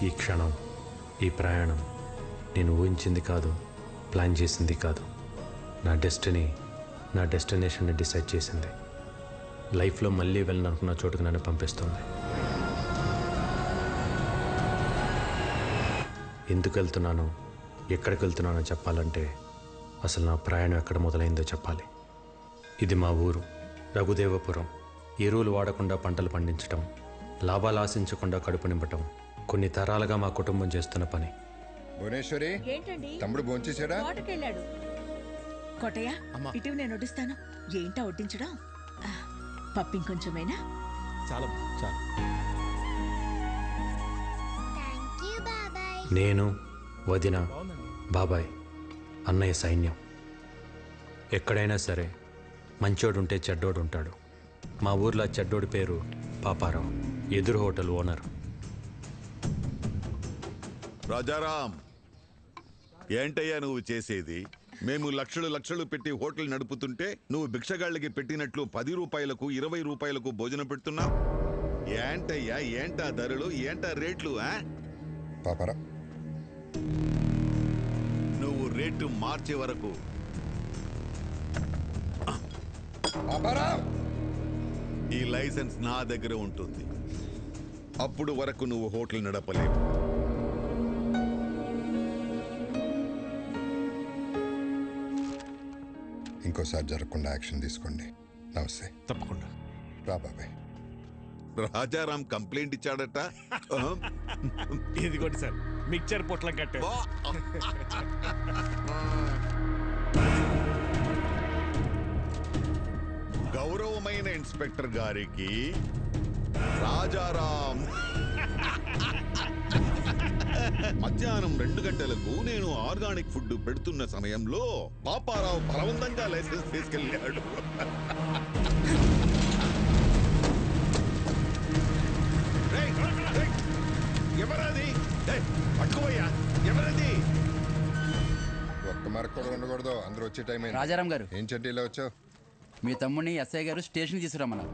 ఈ క్షణం, ఈ ప్రయాణం నేను ఊహించింది కాదు, ప్లాన్ చేసింది కాదు. నా డెస్టినీ, నా డెస్టినేషన్ని డిసైడ్ చేసింది. లైఫ్లో మళ్ళీ వెళ్ళాలనుకున్న చోటుకు నన్ను పంపిస్తుంది. ఎందుకు వెళ్తున్నానో, ఎక్కడికి వెళ్తున్నానో చెప్పాలంటే అసలు నా ప్రయాణం ఎక్కడ మొదలైందో చెప్పాలి. ఇది మా ఊరు రఘుదేవపురం. ఎరువులు వాడకుండా పంటలు పండించటం, లాభాలు ఆశించకుండా కడుపు నింపటం కొన్ని తరాలుగా మా కుటుంబం చేస్తున్న పని. భువనేశ్వరి, తమ్ముడు భోంచేశాడా? కోటయ్య, ఇటు నేను వడ్డిస్తాను. ఏంటా వడ్డించడం? పప్పింకొంచెమైనా? చాలా చాలా. నేను, వదిన, బాబాయ్, అన్నయ్య సైన్యం. ఎక్కడైనా సరే మంచోడుంటే చెడ్డోడు ఉంటాడు. మా ఊర్లో చెడ్డోడి పేరు పాపారావు, ఎదురు హోటల్ ఓనర్. రాజారాం, ఏంటయ్యా నువ్వు చేసేది? మేము లక్షలు లక్షలు పెట్టి హోటల్ నడుపుతుంటే నువ్వు భిక్షగాళ్ళకి పెట్టినట్లు 10 రూపాయలకు 20 రూపాయలకు భోజనం పెడుతున్నావు. ఏంటయ్యా, ఏంటా ధరలు, ఏంటా రేట్లు? పాపారా, నువ్వు రేటు మార్చే వరకు ఈ లైసెన్స్ నా దగ్గర ఉంటుంది. అప్పుడు వరకు నువ్వు హోటల్ నడపలేవు. ఇంకోసారి జరగకుండా యాక్షన్ తీసుకోండి. నమస్తే. తప్పకుండా రా బాబాయ్. రాజారాం కంప్లైంట్ ఇచ్చాడట. ఇదిగోండి సార్, మిక్చర్ పొట్లం కట్టే. గౌరవమైన ఇన్స్పెక్టర్ గారికి రాజారాం మధ్యాహ్నం 2 గంటలకు నేను ఆర్గానిక్ ఫుడ్ పెడుతున్న సమయంలో పాపారావు బలవంతంగా లైసెన్స్ తీసుకెళ్ళాడు. ఎవరది? పట్టుకోయ్యా, ఎవరది? ఒక్క మరక కూడా ఉండకూడదు. అందరూ వచ్చే టైం అయింది. రాజారాం గారు, ఏం చెడ్డీలో వచ్చావు? మీ తమ్ముడిని ఎస్ఐ గారు స్టేషన్ తీసుకురమ్మన్నారు.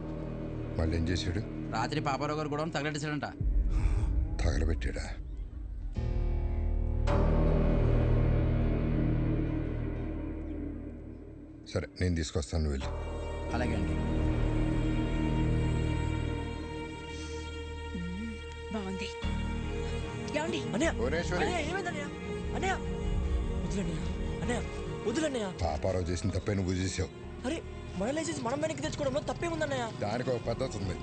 మళ్ళీ ఏం చేశాడు? రాత్రి పాపారావు గారు కూడా తగలెట్టేశాడంట. తగలబెట్టాడా? సరే, నేను తీసుకొస్తాను, నువ్వు వెళ్ళు. అలాగే అండి. బాగుంది. భువనేశ్వరి, పాపారావు చేసిన తప్పే నువ్వు చేసావు. అరే, మన లైసెన్స్ మనం వెనక్కి తెచ్చుకోవడంలో తప్పేముందన్నయ్య? దానికి ఒక పద్ధతి ఉంది,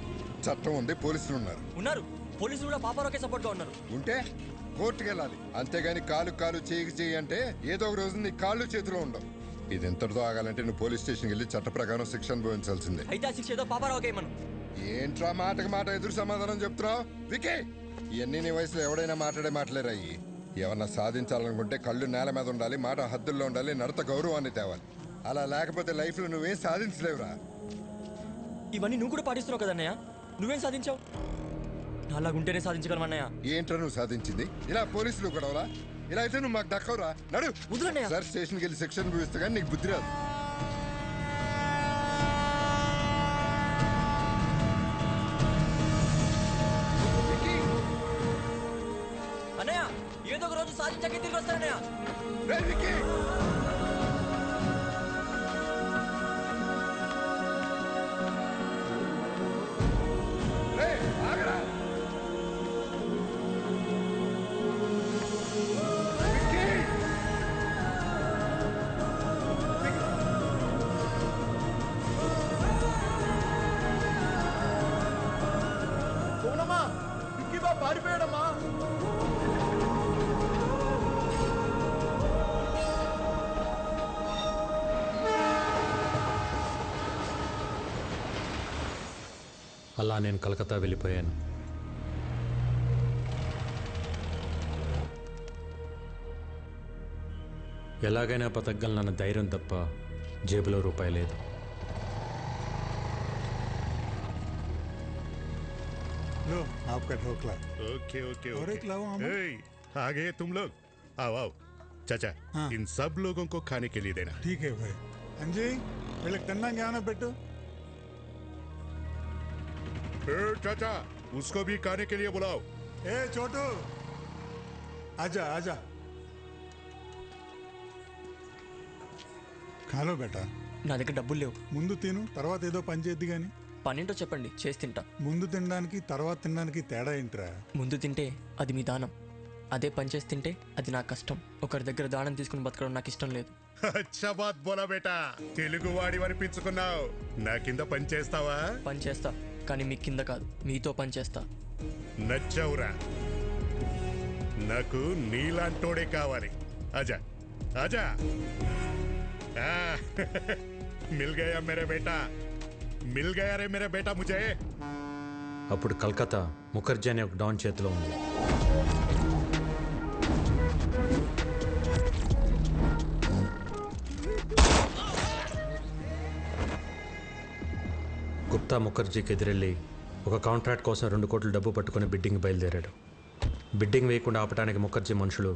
చట్టం ఉంది, పోలీసులు ఉన్నారు. పోలీసులు కూడా పాపారావుకే సపోర్ట్ గా ఉన్నారు. ఉంటే కోర్టుకు వెళ్ళాలి. అంతేగాని కాలు కాలు చేయి అంటే ఏదో ఒక రోజు నీ కాళ్ళు చేతిలో ఉండవు. ఇది ఎంతటితో ఆగాలంటే నువ్వు పోలీస్ స్టేషన్కి వెళ్ళి చట్ట ప్రకారం శిక్ష అనుభవించాల్సిందే. అయితే ఆ శిక్ష ఏదో పాపారావుకే మనం. ఏంట్రా మాటకు మాట ఎదురు సమాధానం చెప్తున్నావు? వికే, ఇవన్నీ నీ వయసులో ఎవడైనా మాట్లాడే మాటలేరాయి. ఏమన్నా సాధించాలనుకుంటే కళ్ళు నేల మీద ఉండాలి, మాట హద్దుల్లో ఉండాలి, నడత గౌరవాన్ని తేవాలి. అలా లేకపోతే లైఫ్లో నువ్వేం సాధించలేవురా. ఇవన్నీ నువ్వు కూడా పాటిస్తున్నావు కదన్నయ్య. నువ్వేం సాధించావు? అలాగుంటేనే సాధించగలమన్నయ్య. ఏంట్రా నువ్వు సాధించింది? ఇలా పోలీసులు గొడవలా? ఇలా అయితే నువ్వు మాకు దక్కవురా. నడు సార్, స్టేషన్కి వెళ్ళి శిక్షణ అనుభవిస్తే కానీ నీకు బుద్ధి రాదు. అన్నయ్య, ఏదో ఒక రోజు సాధించాక తిరిగి వస్తానన్నయ్య. పారిపోయాడమ్మా. అలా నేను కలకత్తా వెళ్ళిపోయాను. ఎలాగైనా బతకగలనన్న ధైర్యం తప్ప జేబులో రూపాయి లేదు. लो आपका ढोकला। ओके ओके और एक लाओ हम। आ गए तुम लोग, आओ आओ। चाचा, हाँ। इन सब लोगों को खाने के लिए देना। ठीक है भाई। अंजी, వీళ్ళకి తిన్నాక ఏమైనా పెట్టు. चाचा, उसको भी खाने के लिए बुलाओ। ఏ చోటు, आजा आजा ఖాలో బేటా. నా దగ్గర డబ్బులు లేవు. ముందు తిను, తర్వాత ఏదో పని చేద్ది గాని. పనేంటో చెప్పండి, చేసి తింటా. ముందు తినడానికి తర్వాత తినడానికి తేడా ఏంట్రా? ముందు తింటే అది మీ దానం, అదే పని చేసి తింటే అది నా కష్టం. ఒకరి దగ్గర దానం తీసుకుని బతకడం నాకు ఇష్టం లేదు. అచ్చా బాత్ బోలా బేటా, తెలుగు వాడి అనిపించుకున్నావు. నా కింద పని చేస్తావా? పని చేస్తా, కానీ మీ కింద కాదు, మీతో పని చేస్తా. నచ్చావురా, నాకు నీలాంటోడే కావాలి. ఆజా ఆజా. మిల్ గయా మేరే బేటా, మిల్ గయా రే మేరే బేటా ముజే. అప్పుడు కలకత్తా ముఖర్జీ అనే ఒక డాన్ చేతిలో ఉంది. గుప్తా ముఖర్జీకి ఎదురెళ్ళి ఒక కాంట్రాక్ట్ కోసం 2 కోట్ల డబ్బు పట్టుకుని బిడ్డింగ్ బయలుదేరాడు. బిడ్డింగ్ వేయకుండా ఆపడానికి ముఖర్జీ మనుషులు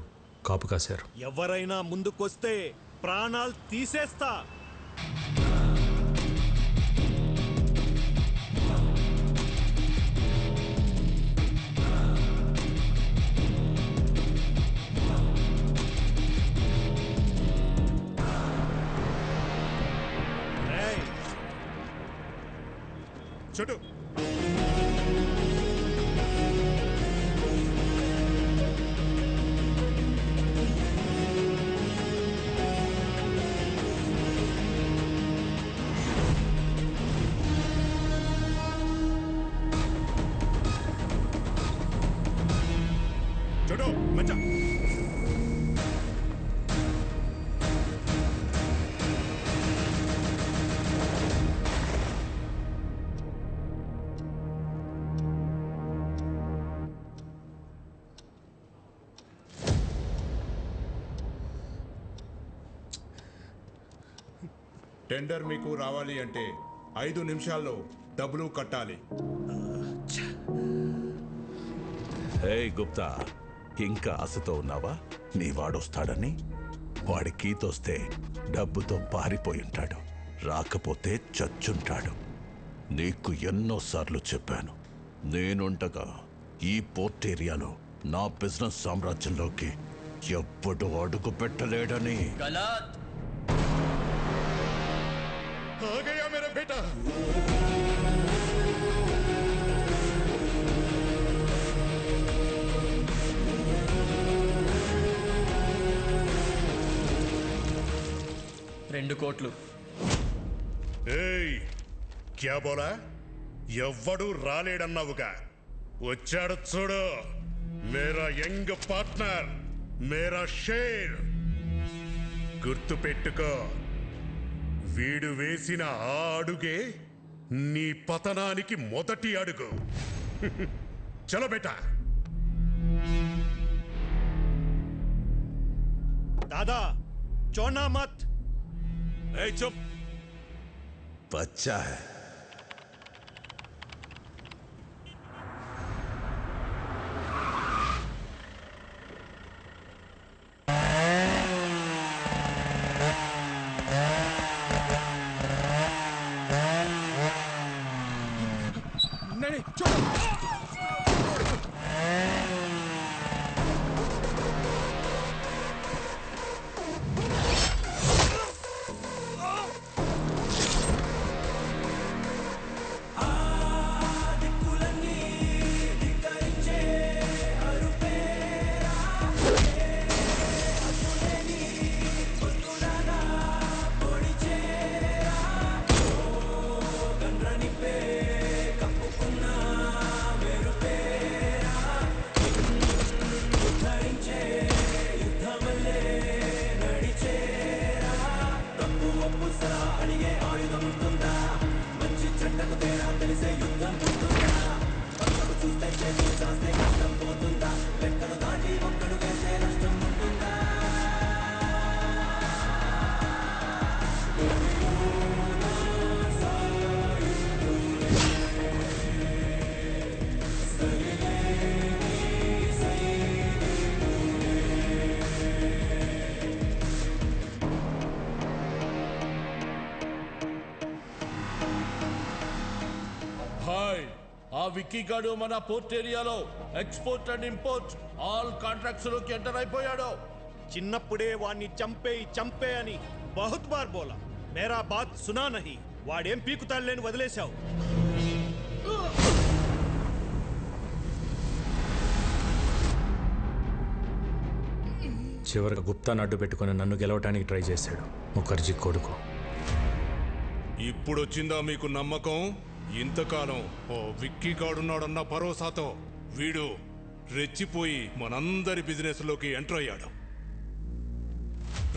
కాపు కాశారు. ఎవరైనా ముందుకొస్తే ప్రాణాలు తీసేస్తా. చుట్టూ చూడు మంచా. టెండర్ మీకు రావాలి అంటే 5 నిమిషాల్లో డబ్బులు కట్టాలి. హే గుప్తా, ఇంకా ఆశతో ఉన్నావా? నీ వాడొస్తాడని? వాడి కీతొస్తే డబ్బుతో పారిపోయి ఉంటాడు, రాకపోతే చచ్చుంటాడు. నీకు ఎన్నోసార్లు చెప్పాను, నేనుండగా ఈ పోర్ట్ ఏరియాలో నా బిజినెస్ సామ్రాజ్యంలోకి ఎప్పుడు అడుగు పెట్టలేడని. आ गया मेरा बेटा. రెండు కోట్లు. ఏయ్, క్యా బోలా? ఎవ్వడు రాలేడన్నావుగా, వచ్చాడు చూడు. మేరా యంగ్ పార్ట్నర్, మేరా షేర్. గుర్తు పెట్టుకో, వీడు వేసిన ఆ అడుగే నీ పతనానికి మొదటి అడుగు. చలో బేటా. దాదా చోనా మత్. ఏ చుప్, బచ్చా హై. విక్కీ గాడు మన పోర్ట్ ఏరియాలో export and import all contracts లోకి ఎంటర్ అయిపోయాడు. చిన్నప్పుడే వాణ్ణి చంపే అని బహుత్ బార్ బోలా, మేరా బాత్ సునా నహీ. వాడేం పీకుతాడులేని వదిలేశావు. చివరికి గుప్తాను అడ్డు పెట్టుకుని నన్ను గెలవటానికి ట్రై చేశాడు ముఖర్జీ కొడుకు. ఇప్పుడొచ్చిందా మీకు నమ్మకం? ఇంతకాలం ఓ విక్కీ గాడున్నాడన్న భరోసాతో వీడు రెచ్చిపోయి మనందరి బిజినెస్ లోకి ఎంటర్ అయ్యాడు.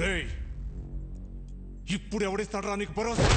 రేయ్, ఇప్పుడు ఎవడిస్తాడ్రా నీకు భరోసా?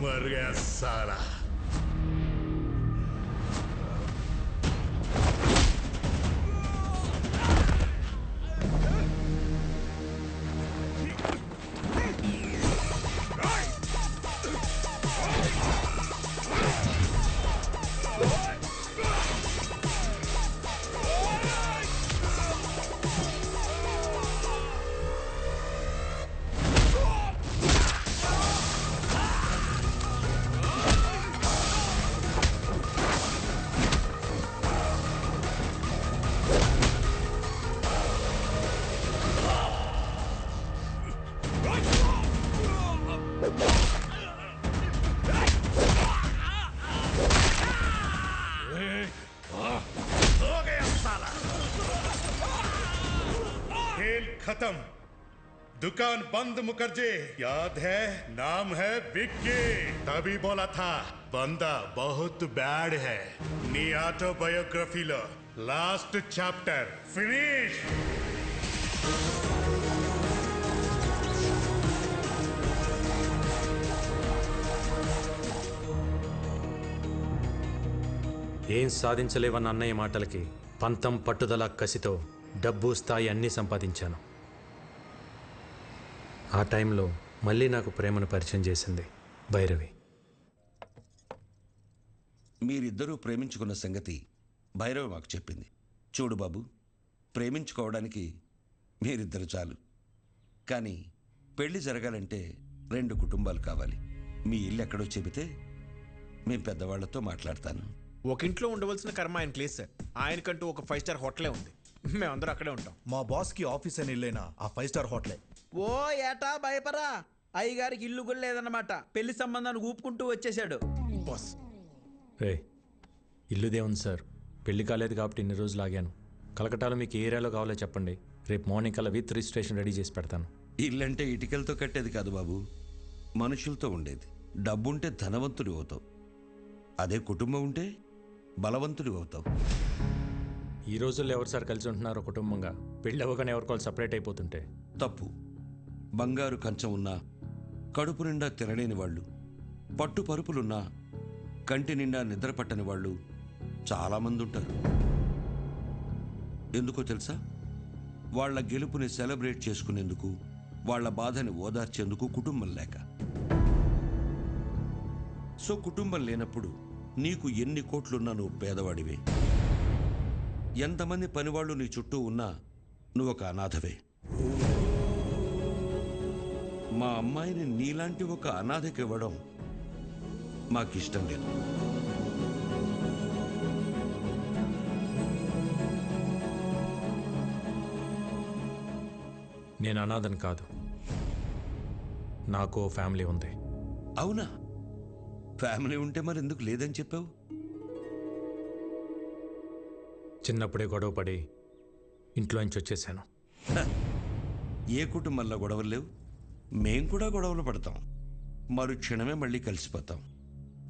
मर गया साला। खेल खत्म, दुकान बंद। मुखर्जी याद है, नाम है विक्की। तभी बोला था बंदा बहुत बैड है। नी ऑटोबायोग्राफी लो लास्ट चैप्टर फिनिश। ఏం సాధించలేవన్న అన్నయ్య మాటలకి పంతం పట్టుదల కసితో డబ్బు స్థాయి అన్నీ సంపాదించాను. ఆ టైంలో మళ్ళీ నాకు ప్రేమను పరిచయం చేసింది భైరవి. మీరిద్దరూ ప్రేమించుకున్న సంగతి భైరవి మాకు చెప్పింది. చూడు బాబు, ప్రేమించుకోవడానికి మీరిద్దరు చాలు, కానీ పెళ్లి జరగాలంటే 2 కుటుంబాలు కావాలి. మీ ఇల్లు ఎక్కడో చెబితే మేము పెద్దవాళ్లతో మాట్లాడతాను. ఒక ఇంట్లో ఉండవలసిన కర్మ ఆయనకి లేదు సార్. ఆయనకంటూ ఒక 5 స్టార్ హోటలే ఉంది. మేమందరూ అక్కడే ఉంటాం. మా బాస్కి ఆఫీస్ అని ఇల్లైనా ఆ 5 స్టార్ హోటలే. ఓ ఏటా భయపరా, అయ్యగారికి ఇల్లు కూడా లేదన్నమాట. పెళ్లి సంబంధాన్ని ఊపుకుంటూ వచ్చేసాడు బాస్. ఇల్లుదే ఉంది సార్, పెళ్లి కాలేదు కాబట్టి ఇన్ని రోజులు ఆగాను. కలకటాలో మీకు ఏ ఏరియాలో కావాలో చెప్పండి, రేపు మార్నింగ్ కల్లా విత్ రిజిస్ట్రేషన్ రెడీ చేసి పెడతాను. ఇల్లంటే ఇటుకలతో కట్టేది కాదు బాబు, మనుషులతో ఉండేది. డబ్బుంటే ధనవంతుడు అవుతావు, అదే కుటుంబం ఉంటే బలవంతుడు అవుతావు. ఈ రోజుల్లో ఎవరు సార్ కలిసి ఉంటున్నారో కుటుంబంగా? పెళ్ళి అవ్వగానే ఎవరికోవాలి సపరేట్ అయిపోతుంటే తప్పు. బంగారు కంచం ఉన్నా కడుపు నిండా తినలేని వాళ్ళు, పట్టు పరుపులున్నా కంటి నిండా నిద్ర పట్టని వాళ్ళు చాలామంది ఉంటారు. ఎందుకో తెలుసా? వాళ్ళ గెలుపుని సెలబ్రేట్ చేసుకునేందుకు వాళ్ళ బాధని ఓదార్చేందుకు కుటుంబం లేక. సో కుటుంబం లేనప్పుడు నీకు ఎన్ని కోట్లున్నా నువ్వు పేదవాడివే. ఎంతమంది పనివాళ్ళు నీ చుట్టూ ఉన్నా నువ్వు ఒక అనాథవే. మా అమ్మాయిని నీలాంటి ఒక అనాథకి ఇవ్వడం మాకిష్టం లేదు. నేను అనాథని కాదు, నాకు ఫ్యామిలీ ఉంది. అవునా? ఫ్యామిలీ ఉంటే మరి ఎందుకు లేదని చెప్పావు? చిన్నప్పుడే గొడవ పడి ఇంట్లోంచి వచ్చేసాను. ఏ కుటుంబంలో గొడవలు లేవు? మేం కూడా గొడవలు పడతాం, మరు క్షణమే మళ్ళీ కలిసిపోతాం.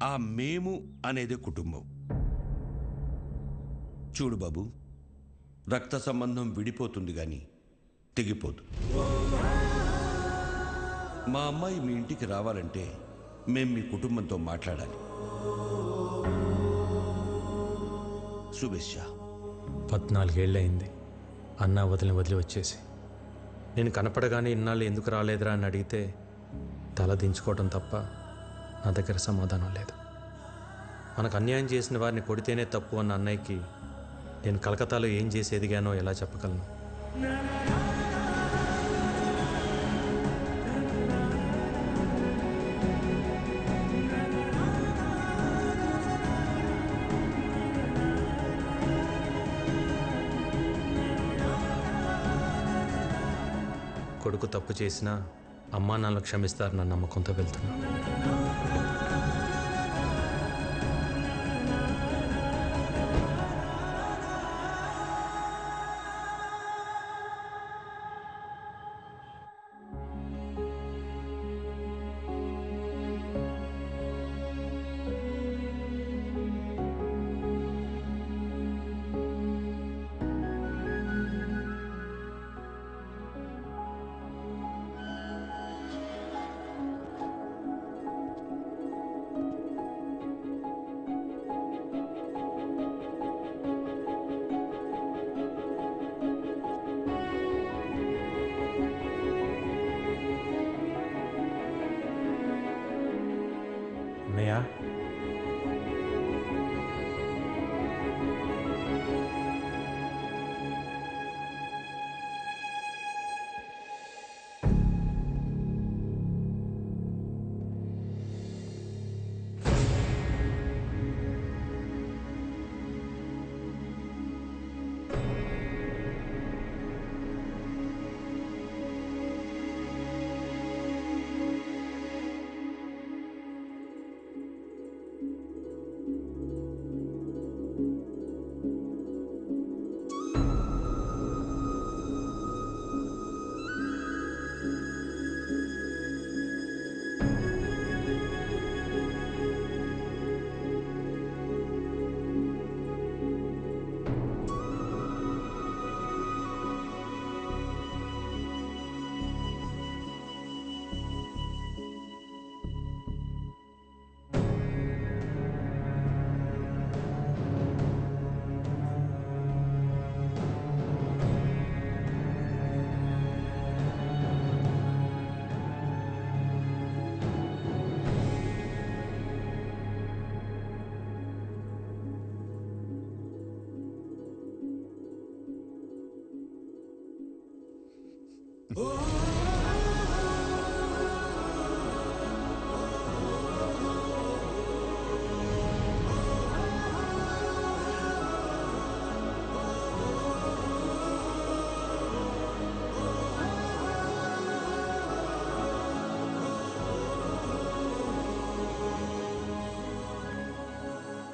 ఆ మేము అనేది కుటుంబం. చూడు బాబు, రక్త సంబంధం విడిపోతుంది కానీ తెగిపోదు. మా అమ్మాయి మీ ఇంటికి రావాలంటే మేం మీ కుటుంబంతో మాట్లాడాలి. శుభేచ్ఛ. 14 ఏళ్ళయింది అన్న వదిలి వచ్చేసి. నేను కనపడగానే ఇన్నాళ్ళు ఎందుకు రాలేదురా అని అడిగితే తల దించుకోవడం తప్ప నా దగ్గర సమాధానం లేదు. మనకు అన్యాయం చేసిన వారిని కొడితేనే తప్పు అన్న అన్నయ్యకి నేను కలకత్తాలో ఏం చేసి ఎదిగానో ఎలా చెప్పగలను? కొడుకు తప్పు చేసినా అమ్మా నాన్నలు క్షమిస్తారన్న నమ్మకంతో వెళ్తున్నా. అన్నయ్య,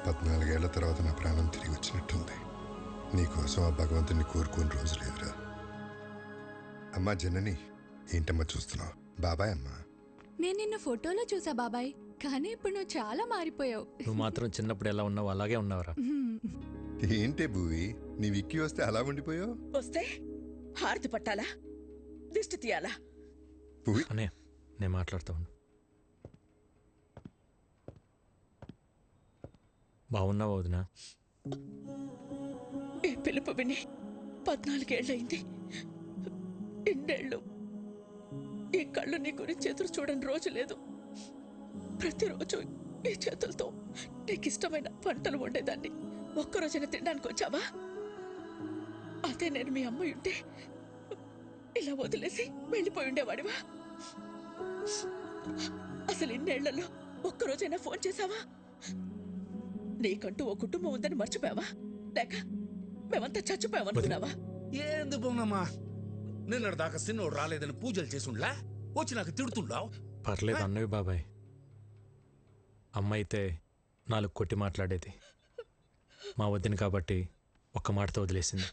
పద్నాలుగేళ్ల తర్వాత నా ప్రాణం తిరిగి వచ్చినట్టుంది. నీకోసం ఆ భగవంతుని కోరుకోని రోజు లేదురా. అమ్మా జనని, ఏంటమ్మా చూస్తున్నావు? బాబాయ్ అమ్మా. నేను నిన్ను ఫోటోలో చూసా బాబాయ్, కానీ ఇప్పుడు నువ్వు చాలా మారిపోయావు. నువ్వు మాత్రం చిన్నప్పుడు ఎలా ఉన్నావు అలాగే ఉన్నావురా. ఏంటే భూవి, నీ విక్కీ వస్తే అలా ఉండిపోయావు? వస్తే హారతి పట్టాలా, దిష్టి తీయాలా? అనే నేను మాట్లాడుతూ ఉండు. బాగున్నావు వదినా? ఈ పిలుపు విని 14 ఏళ్ళయింది. ఇన్నేళ్ళు ఈ కళ్ళు నీ గురించి ఎదురు చూడని రోజు లేదు. ప్రతిరోజు ఈ చేతులతో నీకు ఇష్టమైన వంటలు వండేదాన్ని. ఒక్కరోజైనా తినడానికి వచ్చావా? అదే నేను మీ అమ్మాయి ఉంటే ఇలా వదిలేసి వెళ్ళిపోయి ఉండేవాడివా? అసలు ఇన్నేళ్లలో ఒక్కరోజైనా ఫోన్ చేశావా? నీకంటూ ఓ కుటుంబం ఉందని మర్చిపోయావా? లేక మేమంతా చచ్చిపోయామనుకున్నావా? ఏంది బొమ్మమ్మా, నిన్నటి దాకా సిన్నోడు రాలేదని పూజలు చేసుండ్లా వచ్చి నాకు తిడుతుండావు. పర్లేదు అన్నవి బాబాయ్. అమ్మ అయితే 4 కొట్టి మాట్లాడేది. మా వద్దని కాబట్టి ఒక్క మాటతో వదిలేసింది.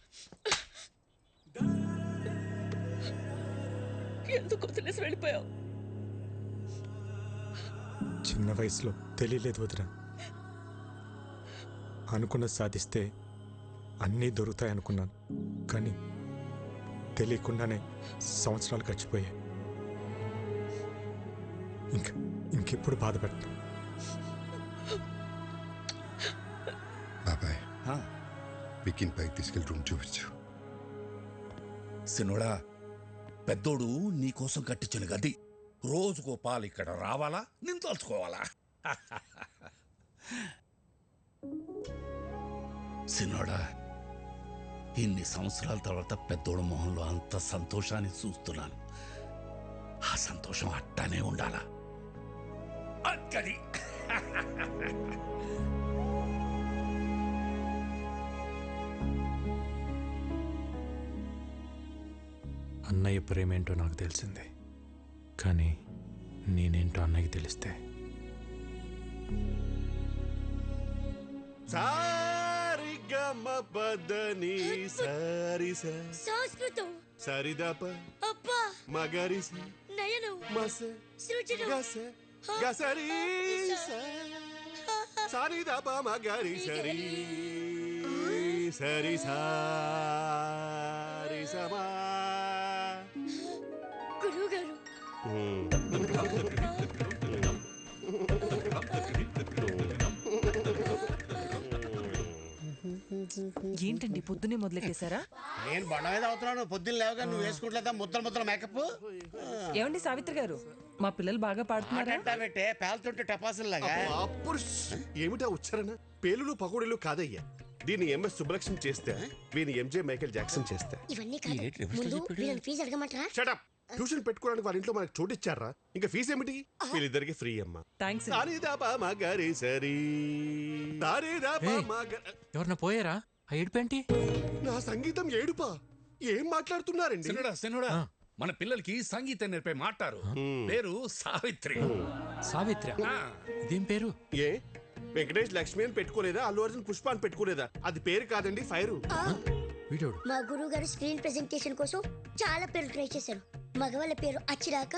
ఎందుకు వదిలేసి వెళ్ళిపోయావు? చిన్న వయసులో తెలియలేదు వదిన. అనుకున్నది సాధిస్తే అన్నీ దొరుకుతాయనుకున్నాను. కానీ తెలియకుండానే సంవత్సరాలు గడిచిపోయాయి. ఇంకెప్పుడు బాధపడతాను. బాబాయ్, విక్కీని పైకి తీసుకెళ్ళి రూమ్ చూపించు. సిన్నోడా, పెద్దోడు నీకోసం కట్టించిన గది రోజుకో పాలు ఇక్కడ రావాలా, నేను తలుచుకోవాలా? సిన్నోడా, ఇన్ని సంవత్సరాల తర్వాత పెద్దోడు మొహంలో అంత సంతోషాన్ని చూస్తున్నాను. ఆ సంతోషం అట్టానే ఉండాలా. అక్కడి అన్నయ్య ప్రేమేంటో నాకు తెలిసింది. కానీ నేనేంటో అన్నయ్యకి తెలిస్తే సారిగమపదని సారి సంస్కృతం సరిదప అబ్బా మగరిస నయను మస సృజను గస గసరి సరిదప మగరి సరి సరి సారి సమా. గురువు గారు ఏంటండి పొద్దునే మొదలెట్టేశారా? నేను బండ మీద అవుతున్నాను. పొద్దున్న లేవగా నువ్వు వేసుకుంటలేదా ముద్దల మేకప్? ఏమండి సావిత్రి గారు, మా పిల్లలు బాగా పాడుతున్నారా? పెట్టే పేలుతుంటే టపాసుల్లాగా. ఏమిటా ఉచ్చారణ? పేలులు పకోడీలు కాదయ్యా. దీన్ని ఎంఎస్ సుబ్బలక్ష్మి చేస్తే, వీని ఎంజే మైకేల్ జాక్సన్ చేస్తే. ఇవన్నీ కాదు, ముందు వీళ్ళని ఫీజు అడగమంటారా? షటప్. ట్యూషన్ పెట్టుకోవడానికి వాళ్ళ ఇంట్లో మనకు చోటు ఇచ్చారా? ఇంకా ఫీజు ఏమిటి? వీళ్ళిద్దరికి ఫ్రీ అమ్మా. థ్యాంక్స్. ఎవరన్నా పోయారా? ఆ ఏడుపేంటి? నా సంగీతం ఏడుపా? ఏం మాట్లాడుతున్నారండి? సిన్నోడా, మన పిల్లలకి సంగీతం నేర్పే మాటారు. పేరు సావిత్రి. సావిత్రి? ఇదేం పేరు? ఏ వెంకటేష్ లక్ష్మి అని పెట్టుకోలేదా? అల్లు అర్జున్ పుష్ప అని పెట్టుకోలేదా? అది పేరు కాదండి, ఫైరు. మా గురువు గారు స్క్రీన్ ప్రెజెంటేషన్ కోసం చాలా పేర్లు ట్రై చేశారు. మగవాళ్ళ పేరు అచ్చిరాక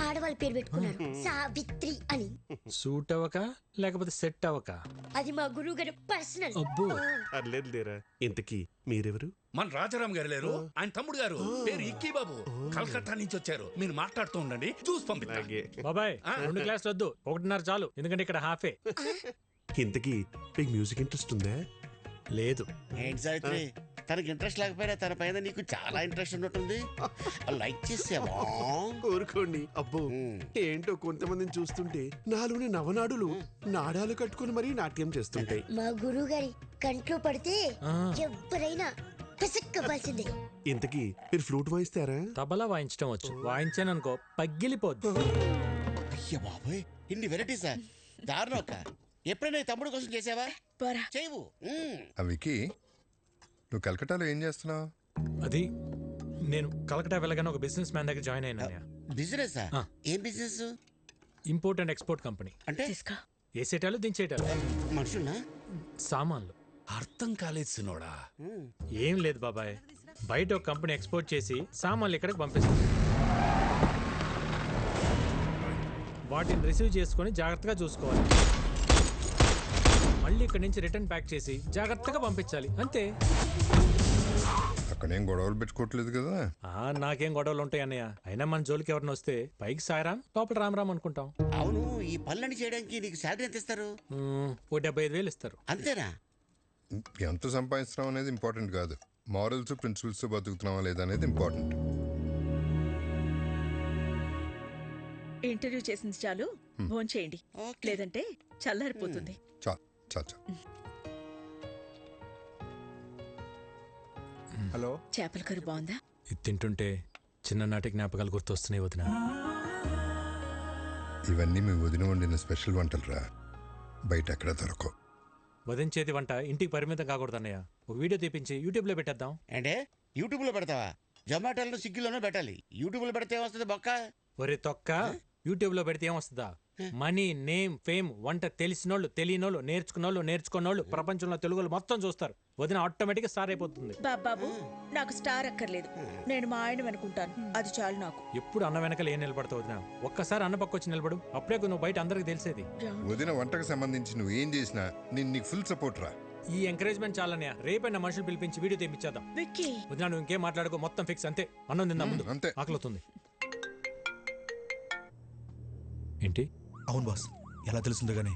ఆడవాళ్ళ పేరు పెట్టుకున్నారు సావిత్రి అని. సూట్ అవ్వక లేకపోతే సెట్ అవ్వక? అది మా గురువు గారు పర్సనల్. అర్లేదు లేరా. ఇంతకీ మీరెవరు? మన రాజారాం గారు లేరు, ఆయన తమ్ముడు గారు. పేరు ఇక్కీ బాబు. కలకత్తా నుంచి వచ్చారు. మీరు మాట్లాడుతూ ఉండండి, చూసి పంపిస్తా. బాబాయ్ 2 క్లాసులు వద్దు, 1.5 చాలు. ఎందుకంటే ఇక్కడ హాఫే. ఇంతకీ మీకు మ్యూజిక్ ఇంట్రెస్ట్ ఉందా? లేదు. ఏంటి సావిత్రి, తనకి ఇంట్రెస్ట్ లేకపోయినా తన పైన నీకు చాలా ఇంట్రెస్ట్ ఉన్నట్టుంది. లైక్ చేసావా? కోరుకోండి. అబ్బో ఏంటో కొంతమందిని చూస్తుంటే నాలోని నవనాడులు నాడాలు కట్టుకుని మరీ నాట్యం చేస్తుంటాయి. మా గురువు గారి కంట్లో పడితే ఎవరైనా పిసక్కవలసిందే. ఇంతకీ మీరు ఫ్లూట్ వాయిస్తారా? తబలా వాయించడం వచ్చు. వాయించాననుకో పగిలిపోద్దు. అయ్య బాబోయ్, ఇన్ని వెరైటీసా? దారుణోక. ఎప్పుడైనా తమ్ముడు కోసం చేసావా? చేయవు. వికీ, నువ్వు కలకటాలో ఏం చేస్తున్నావు? అది నేను కలకటా వెళ్ళగానే ఒక బిజినెస్ మ్యాన్ దగ్గర జాయిన్ అయినా. బిజినెస్? ఏం business? Import and export company. అంటే వేసేటాలు దించేటాలు. మనుషున్నా? సామాన్లు. అర్థం కాలేదు సినోడా. ఏం లేదు బాబాయ్, బయట ఒక కంపెనీ ఎక్స్పోర్ట్ చేసి సామాన్లు ఇక్కడికి పంపిస్తుంది. వాటిని రిసీవ్ చేసుకొని జాగ్రత్తగా చూసుకోవాలి. మళ్ళీ ఇక్కడి నుంచి రిటర్న్ ప్యాక్ చేసి జాగ్రత్తగా పంపించాలి. అంతే. అక్కడేం గొడవలు పెట్టుకోవట్లేదు కదా? నాకేం గొడవలు ఉంటాయి అన్నయ్య. అయినా మన జోలికి ఎవరిని వస్తే పైకి సాయరాం, లోపల రామరామ్ అనుకుంటాం. అవును, ఈ పనులన్నీ చేయడానికి నీకు శాలరీ ఎంత ఇస్తారు? ఓ 75,000 ఇస్తారు. అంతేనా? ఎంత సంపాదిస్తున్నాం అనేది ఇంపార్టెంట్ కాదు, మారల్స్ ప్రిన్సిపల్స్ బతుకుతున్నావా లేదా అనేది ఇంపార్టెంట్. ఇంటర్వ్యూ చేసింది చాలు, భోంచేయండి, లేదంటే చల్లారిపోతుంది. హలో, చేపల కర్రీ బాగుందా? ఇది తింటుంటే చిన్ననాటి జ్ఞాపకాలు గుర్తొస్తున్నాయి వదిన. ఇవన్నీ మీ వదిన వండిన స్పెషల్ వంటలు రా, బయట ఎక్కడ దొరకవు. వదిన చేతి వంట ఇంటికి పరిమితం కాకూడదు అన్నయ్య. ఒక వీడియో తీపించి యూట్యూబ్లో పెట్టేద్దాం. అంటే యూట్యూబ్లో పెడతావా? జొమాటోలో స్విగ్గీలోనే పెట్టాలి. యూట్యూబ్లో పెడితే ఏమొస్తుంది బొక్క? ఒరే తొక్క, యూట్యూబ్లో పెడితే ఏమొస్తుందా? మనీ, నేమ్, ఫేమ్, వంట తెలిసినోళ్ళు, తెలియనోళ్ళు, నేర్చుకున్నోళ్ళు ప్రపంచంలో తెలుగులు మొత్తం చూస్తారు. వదిన ఆటోమేటిక్గా స్టార్ అయిపోతుంది. బాబు, నాకు స్టార్ అక్కర్లేదు, నేను మా ఆయన అనుకుంటాను, అది చాలు నాకు. ఎప్పుడు అన్న వెనకాల ఏం నిలబడతావు వదిన? ఒక్కసారి అన్న పక్క వచ్చి నిలబడు, అప్పుడే నువ్వు బయట అందరికి తెలిసేది. వదిన వంటకు సంబంధించి నువ్వు ఏం చేసినా నేను నీకు ఫుల్ సపోర్ట్ రా. ఈ ఎంకరేజ్మెంట్ చాలన్నయ్య. రేపైనా మనుషులు పిలిపించి వీడియో తెప్పించేద్దాం. వదిన నువ్వు ఇంకేం మాట్లాడుకో, మొత్తం ఫిక్స్. అంతే, అన్నం తిందా ముందు, అంతే. ఆకలితుంది. ఏంటి? అవును బాస్, ఎలా తెలుస్తుందో గానీ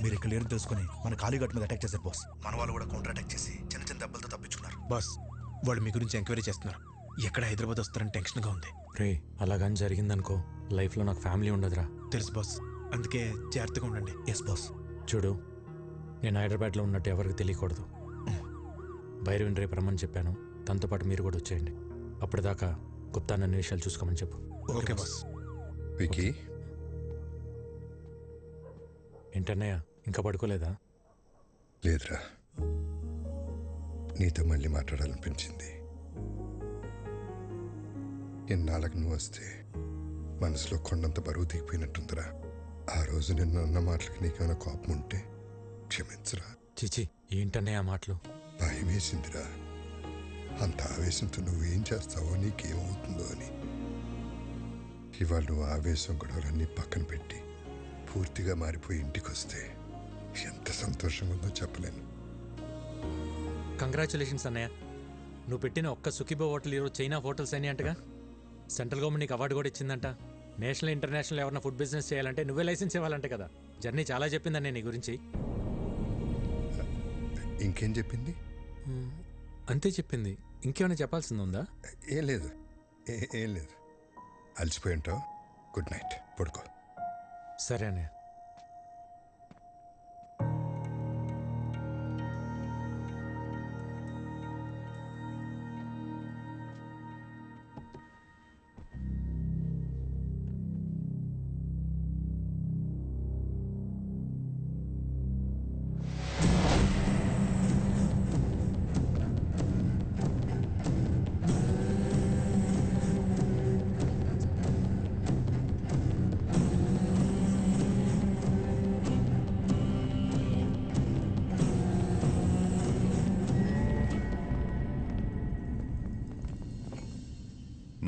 మీరు ఇక్కడ లేరు తెలుసుకుని మన కాళీఘాట్ మీద అటాక్ చేశారు బాస్. మన వాళ్ళు కూడా కౌంటర్ అటాక్ చేసి చిన్న చిన్న దెబ్బలతో తప్పించుకున్నారు బాస్. వాళ్ళు మీ గురించి ఎంక్వైరీ చేస్తున్నారు. ఎక్కడ హైదరాబాద్ వస్తారని టెన్షన్గా ఉంది. రే, అలాగని జరిగిందనుకో, లైఫ్లో నాకు ఫ్యామిలీ ఉండదురా. తెలుసు బాస్, అందుకే జాగ్రత్తగా ఉండండి. Yes boss. చూడు, నేను హైదరాబాద్లో ఉన్నట్టు ఎవరికి తెలియకూడదు. భైరవిని రేపు రమ్మని చెప్పాను, తనతో పాటు మీరు కూడా వచ్చేయండి. అప్పటిదాకా గుప్తా నన్ను విషయాలు చూసుకోమని చెప్పు. Okay boss. వికీ, ఏంటన్నయ్య, ఇంకా పడుకోలేదా? లేదురా, నీతో మళ్ళీ మాట్లాడాలనిపించింది. ఎన్నాళ్ళకు నువ్వు వస్తే మనసులో కొండంత బరువు దిగిపోయినట్టుందిరా. ఆ రోజు నిన్ను అన్న మాటలకి నీకేమైనా కోపం ఉంటే క్షమించరా. చిచి, ఏంటన్నయ్య ఆ మాటలు? భయం వేసిందిరా, అంత ఆవేశంతో నువ్వేం చేస్తావో, నీకేమవుతుందో అని. ఇవాళ నువ్వు ఆవేశం గొడవలన్నీ పక్కన పెట్టి పూర్తిగా మారిపోయి ఇంటికి వస్తే ఎంత సంతోషంగా ఉందో చెప్పలేను. కంగ్రాచులేషన్స్ అన్నయ్య. నువ్వు పెట్టిన ఒక్క సుఖీబో హోటల్ ఈరోజు చైనా హోటల్స్ అని అంటగా. సెంట్రల్ గవర్నమెంట్ నీకు అవార్డు కూడా ఇచ్చిందంట. నేషనల్ ఇంటర్నేషనల్ ఎవరైనా ఫుడ్ బిజినెస్ చేయాలంటే నువ్వే లైసెన్స్ ఇవ్వాలంటే కదా. జర్నీ చాలా చెప్పిందన్న నీ గురించి. ఇంకేం చెప్పింది? అంతే చెప్పింది. ఇంకేమైనా చెప్పాల్సింది ఉందా? ఏం లేదు, ఏం లేదు. అలసిపోయి ఉంటావు. గుడ్ నైట్, పడుకో. సరే అన్నయ్య.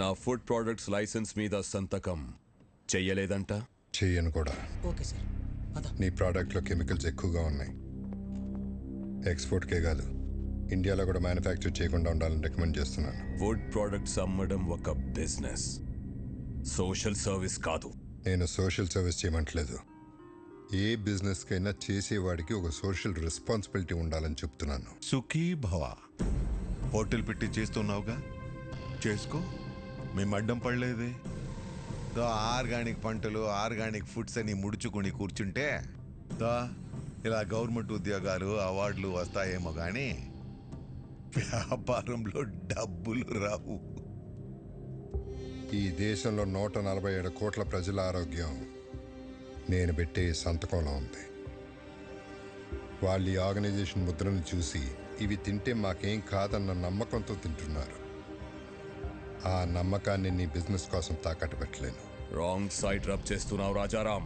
నా ఫుడ్ ప్రొడక్ట్స్ లైసెన్స్ మీద సంతకం చెయ్యలేదంట? చెయ్యను కూడా. Okay sir. నీ ప్రోడక్ట్లో కెమికల్స్ ఎక్కువగా ఉన్నాయి. ఎక్స్పోర్ట్కే కాదు, ఇండియాలో కూడా మ్యానుఫ్యాక్చర్ చేయకుండా ఉండాలని రికమెండ్ చేస్తున్నాను. ఫుడ్ ప్రొడక్ట్స్ అమ్మడం ఒక బిజినెస్, సోషల్ సర్వీస్ కాదు. నేను సోషల్ సర్వీస్ చేయమంటలేదు. ఏ బిజినెస్కైనా చేసేవాడికి ఒక సోషల్ రెస్పాన్సిబిలిటీ ఉండాలని చెప్తున్నాను. సుఖీ భవ. హోటల్ పెట్టి చేస్తున్నావుగా, చేసుకో. మేము అడ్డం పడలేదే. ఆర్గానిక్ పంటలు, ఆర్గానిక్ ఫుడ్స్ అని ముడుచుకుని కూర్చుంటే ఇలా గవర్నమెంట్ ఉద్యోగాలు, అవార్డులు వస్తాయేమో కానీ వ్యాపారంలో డబ్బులు రావు. ఈ దేశంలో 147 కోట్ల ప్రజల ఆరోగ్యం నేను పెట్టే సంతకంలో ఉంది. వాళ్ళు ఈ ఆర్గనైజేషన్ ముద్రను చూసి ఇవి తింటే మాకేం కాదన్న నమ్మకంతో తింటున్నారు. ఆ నమ్మకాన్ని నీ బిజినెస్ కోసం తాకట్టు పెట్టలేను. రాంగ్ సైడ్ రబ్ చేస్తున్నావు రాజారాం.